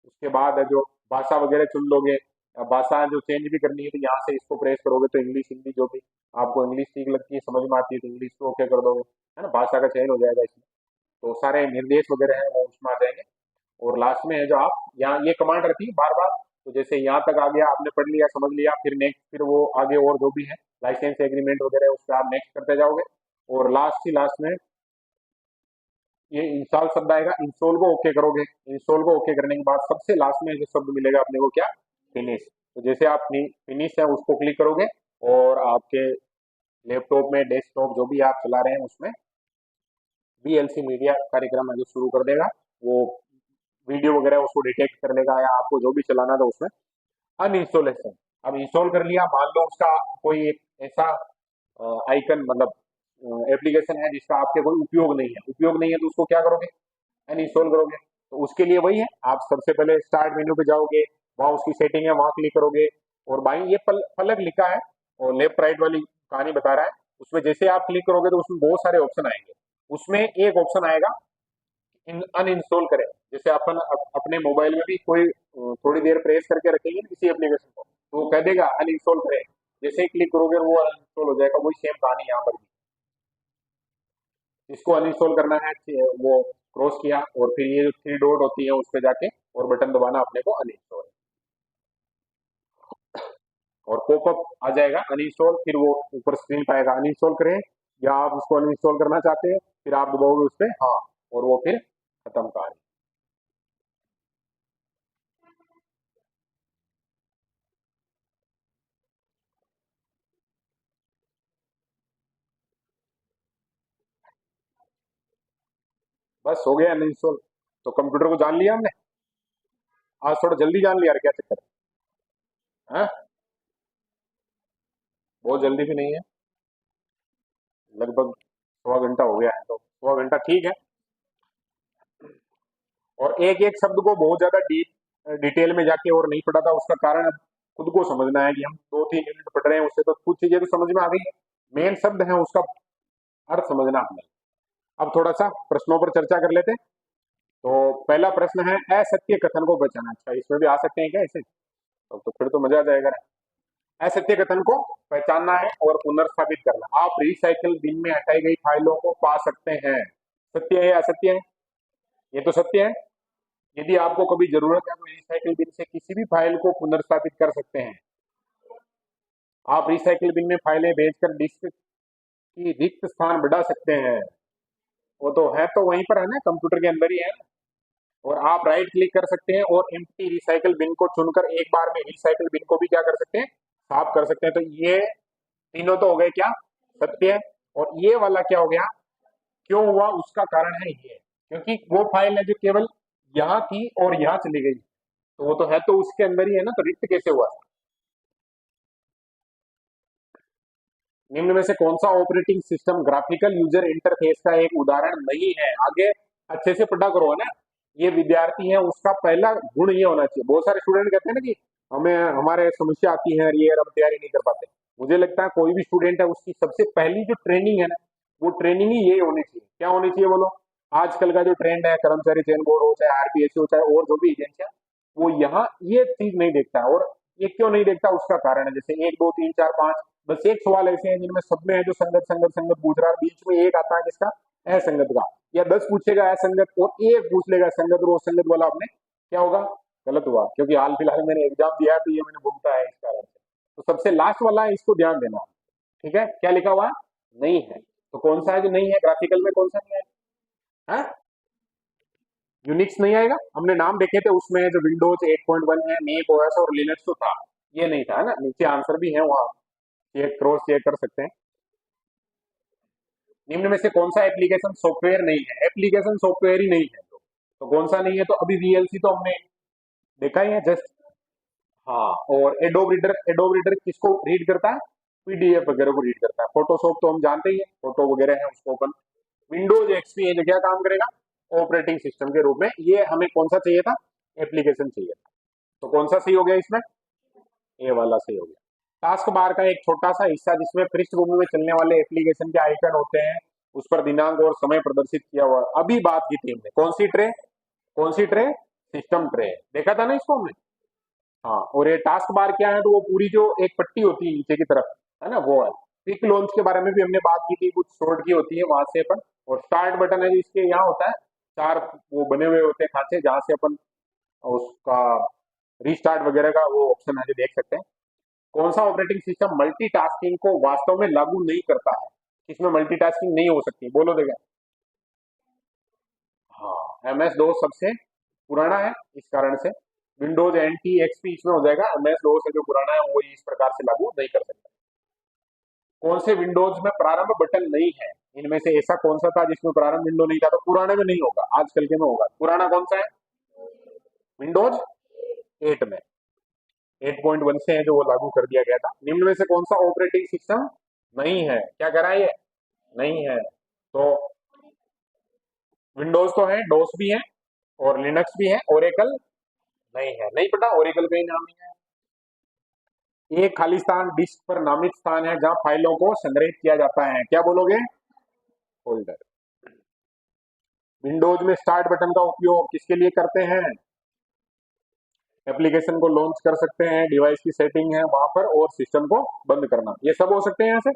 उसके बाद है जो भाषा वगैरह चुन लोगे, भाषा जो चेंज भी करनी है तो यहाँ से इसको प्रेस करोगे तो इंग्लिश हिंदी जो भी आपको इंग्लिश ठीक लगती है समझ में आती है तो इंग्लिश को ओके कर दोगे, है ना, भाषा का चयन हो जाएगा इसमें, तो सारे निर्देश वगैरह है वो उसमें आ जाएंगे। और लास्ट में है जो आप यहाँ ये कमांड रहती है बार बार, तो जैसे यहाँ तक आ गया आपने पढ़ लिया समझ लिया, फिर नेक्स्ट, फिर वो आगे और जो भी है लाइसेंस एग्रीमेंट वगैरह है, उस पर आप नेक्स्ट करते जाओगे, और लास्ट ही लास्ट में ये इंस्टॉल शब्द आएगा, इंस्टॉल को ओके करोगे, इंस्टॉल को ओके करने के बाद सबसे लास्ट में जो शब्द मिलेगा अपने को क्या, फिनिश। तो जैसे आप फिनिश है उसको क्लिक करोगे और आपके लैपटॉप में डेस्कटॉप जो भी आप चला रहे हैं उसमें वीएलसी मीडिया कार्यक्रम है जो शुरू कर देगा, वो वीडियो वगैरह उसको डिटेक्ट कर लेगा, या आपको जो भी चलाना था उसमें अनइंस्टॉलेशन। अब इंस्टॉल कर लिया, मान लो उसका कोई एक ऐसा आइकन मतलब एप्लीकेशन है जिसका आपके कोई उपयोग नहीं है तो उसको क्या करोगे, अनइंस्टॉल करोगे। तो उसके लिए वही है, आप सबसे पहले स्टार्ट मेन्यू पे जाओगे, वहां उसकी सेटिंग है वहां क्लिक करोगे, और बाई ये फलक लिखा है और लेफ्ट राइट वाली कहानी बता रहा है, उसमें जैसे आप क्लिक करोगे तो उसमें बहुत सारे ऑप्शन आएंगे, उसमें एक ऑप्शन आएगा अनइंस्टॉल करें। जैसे अपन अपने मोबाइल में भी कोई थोड़ी देर प्रेस करके रखेंगे ना किसी एप्लीकेशन को, तो वो कह देगा अनइंस्टॉल करें, जैसे ही क्लिक करोगे वो अनइंस्टॉल हो जाएगा। वही सेम कहानी यहाँ पर भी, इसको अनइंस्टॉल करना है वो क्रॉस किया और फिर ये जो थ्री डॉट होती है उस पर जाके और बटन दबाना अपने को अनइंस्टॉल, और पॉपअप आ जाएगा अनइंस्टॉल, फिर वो ऊपर स्क्रीन पे आएगा अनइंस्टॉल करें, या आप उसको अनइंस्टॉल करना चाहते हैं फिर आप दबाओगे उस पर हाँ, और वो फिर खत्म कहानी। बस हो गया अनइंस्टॉल, तो कंप्यूटर को जान लिया हमने, आज थोड़ा जल्दी जान लिया यार, क्या चक्कर है बहुत जल्दी भी नहीं है, लगभग 1.25 घंटा हो गया है, तो 1.25 घंटा ठीक है। और एक एक शब्द को बहुत ज्यादा डीप डिटेल में जाके और नहीं पढ़ा था, उसका कारण अब खुद को समझना है कि हम 2-3 यूनिट पढ़ रहे हैं, उससे तो कुछ चीजें तो समझ में आ गई है, मेन शब्द है उसका अर्थ समझना हमें। अब थोड़ा सा प्रश्नों पर चर्चा कर लेते हैं। तो पहला प्रश्न है, असत्य कथन को बचाना। अच्छा, इसमें भी आ सकते हैं क्या ऐसे? तो फिर तो मजा आ जाएगा ना। असत्य कथन को पहचानना है और पुनर्स्थापित करना। आप रिसाइकिल बिन में हटाई गई फाइलों को पा सकते हैं। सत्य है या असत्य है? ये तो सत्य है। यदि आपको कभी जरूरत है तो रिसाइकिल बिन से किसी भी फाइल को पुनर्स्थापित कर सकते हैं। आप रिसाइकिल बिन में फाइलें भेजकर डिस्क की रिक्त स्थान बढ़ा सकते हैं। वो तो है, तो वहीं पर है ना, कंप्यूटर के अंदर ही है ना। और आप राइट क्लिक कर सकते हैं और एम्प्टी रिसाइकिल बिन को चुनकर एक बार में रिसाइकिल बिन को भी क्या कर सकते हैं, साफ कर सकते हैं। तो ये तीनों तो हो गए क्या, सत्य। और ये वाला क्या हो गया, क्यों हुआ, उसका कारण है ये, क्योंकि वो फाइल है जो केवल यहाँ थी और यहाँ चली गई, तो वो तो है तो उसके अंदर ही है ना, तो रिक्त कैसे हुआ। निम्न में से कौन सा operating system graphical user interface का एक उदाहरण नहीं है? आगे अच्छे से पढ़ा करो ना। ये विद्यार्थी है, उसका पहला गुण ये होना चाहिए। बहुत सारे स्टूडेंट कहते हैं ना कि हमें हमारे समस्या आती है, ये हम तैयारी नहीं कर पाते। मुझे लगता है कोई भी स्टूडेंट है, उसकी सबसे पहली जो ट्रेनिंग है ना, वो ट्रेनिंग ही ये होनी चाहिए। क्या होनी चाहिए बोलो? आजकल का जो ट्रेंड है, कर्मचारी चयन बोर्ड हो चाहे आरपीएससी हो चाहे और जो भी एजेंसियां, वो यहाँ ये चीज नहीं देखता है। और ये क्यों नहीं देखता, उसका कारण है जैसे 1 2 3 4 5, बस एक सवाल ऐसे हैं जिनमें सब में है जो संगत संगत संगत पूछ रहा है, बीच में एक आता है जिसका असंगत का, या 10 पूछेगा असंगत और एक पूछ लेगा संगत, और असंगत वाला आपने क्या होगा, गलत हुआ। क्योंकि हाल फिलहाल मैंने एग्जाम दिया है तो ये मैंने भुगता है इस कारण से। तो सबसे लास्ट वाला है, इसको ध्यान देना। ठीक है, क्या लिखा हुआ है? नहीं है। तो कौन सा है जो नहीं है ग्राफिकल में, कौन सा नहीं है? यूनिक्स नहीं आएगा। हमने नाम देखे थे उसमें, जो विंडोज 8.1 है, मेक ओएस और लिनक्स तो था, ये नहीं था, है ना। नीचे आंसर भी है वहां, चेक क्रॉस चेक कर सकते हैं। निम्न में से कौन सा एप्लीकेशन सॉफ्टवेयर नहीं है? एप्लीकेशन सॉफ्टवेयर ही नहीं है तो कौन सा नहीं है? तो अभी वीएलसी तो हमने देखा ही है जस्ट। हाँ, और एडोब रीडर किसको रीड करता है? पीडीएफ वगैरह को रीड करता है। फोटोशॉप तो हम जानते ही है, फोटो वगैरह है उसको ओपन। विंडोज एक्सपी है जो क्या काम करेगा, ऑपरेटिंग सिस्टम के रूप में। ये हमें कौन सा चाहिए था? एप्लीकेशन चाहिए था। तो कौन सा सही हो गया इसमें? ए वाला सही हो गया। टास्क बार का एक छोटा सा हिस्सा जिसमें पृष्ठभूमि में चलने वाले एप्लीकेशन के आइकन होते हैं, उस पर दिनांक और समय प्रदर्शित किया हुआ है। अभी बात की थी हमने, कौन सी ट्रे? कौन सी ट्रे? System tray. देखा था ना इसको हमने। हाँ, और ये टास्क बार क्या है, तो वो पूरी जो एक पट्टी होती है नीचे की तरफ, है ना, वो है। क्विक लॉन्च के बारे में भी हमने बात की थी, कुछ शॉर्ट की होती है वहां से अपन। और स्टार्ट बटन है जो इसके यहाँ होता है, चार वो बने हुए होते हैं खांचे, जहां से अपन उसका रीस्टार्ट वगैरह का वो ऑप्शन है जो देख सकते हैं। कौन सा ऑपरेटिंग सिस्टम मल्टीटास्किंग को वास्तव में लागू नहीं करता है? किसमें मल्टीटास्किंग नहीं हो सकती, बोलो देगा। हाँ, एमएस डोस सबसे पुराना है इस कारण से। विंडोज एनटी एक्सपी इसमें हो जाएगा, एमएस डोस है जो पुराना है वो इस प्रकार से लागू नहीं कर सकता। कौन से विंडोज में प्रारंभ बटन नहीं है? इनमें से ऐसा कौन सा था जिसमें प्रारंभ विंडो नहीं था? तो पुराने में नहीं होगा, आजकल के में होगा। पुराना कौन सा है? विंडोज 8 में, 8.1 से है जो वो लागू कर दिया गया था। निम्न में से कौन सा ऑपरेटिंग सिस्टम नहीं है? क्या कह रहा है ये? नहीं है। तो विंडोज तो है, डोस भी है और लिनक्स भी है, ओरेकल नहीं है। नहीं पता, ओरेकल का ही नाम नहीं है। एक खाली स्थान डिस्क पर नामित स्थान है जहां फाइलों को संग्रहित किया जाता है। क्या बोलोगे? फोल्डर। विंडोज में स्टार्ट बटन का उपयोग किसके लिए करते हैं? एप्लीकेशन को लॉन्च कर सकते हैं, डिवाइस की सेटिंग है वहां पर, और सिस्टम को बंद करना, ये सब हो सकते हैं यहाँ से।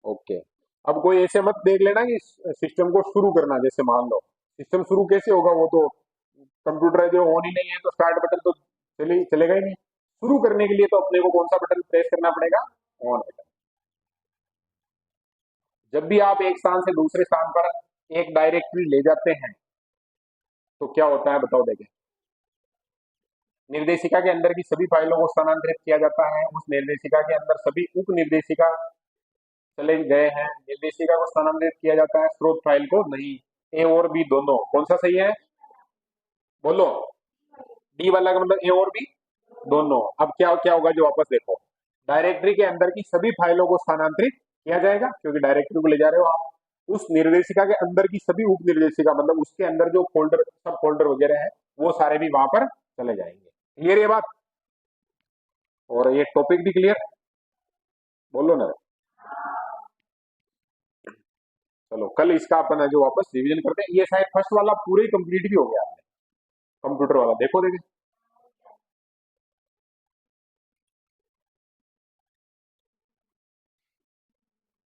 ओके। अब कोई ऐसे मत देख लेना कि सिस्टम को शुरू करना, जैसे मान लो सिस्टम शुरू कैसे होगा, वो तो कंप्यूटर है जो ऑन ही नहीं है, तो स्टार्ट बटन तो चलेगा ही नहीं। शुरू करने के लिए तो अपने को कौन सा बटन प्रेस करना पड़ेगा? On button. जब भी आप एक स्थान से दूसरे स्थान पर एक डायरेक्टरी ले जाते हैं तो क्या होता है बताओ देखें। निर्देशिका के अंदर की सभी फाइलों को स्थानांतरित किया जाता है। उस निर्देशिका के अंदर सभी उप निर्देशिका चले गए हैं, निर्देशिका को स्थानांतरित किया जाता है, स्रोत फाइल को नहीं। ए और बी दोनों, कौन सा सही है बोलो? डी वाला का मतलब ए और बी दोनों। अब क्या क्या होगा जो वापस देखो, डायरेक्टरी के अंदर की सभी फाइलों को स्थानांतरित किया जाएगा, क्योंकि डायरेक्टरी को ले जा रहे हो आप। उस निर्देशिका के अंदर की सभी उप निर्देशिका, मतलब उसके अंदर जो फोल्डर सब फोल्डर वगैरह है, वो सारे भी वहां पर चले जाएंगे। क्लियर ये बात? और ये टॉपिक भी क्लियर? बोलो ना। चलो कल इसका अपन जो वापस रिवीजन करते हैं। ये शायद फर्स्ट वाला पूरे ही कंप्लीट भी हो गया आपने, कंप्यूटर वाला देखो देखे।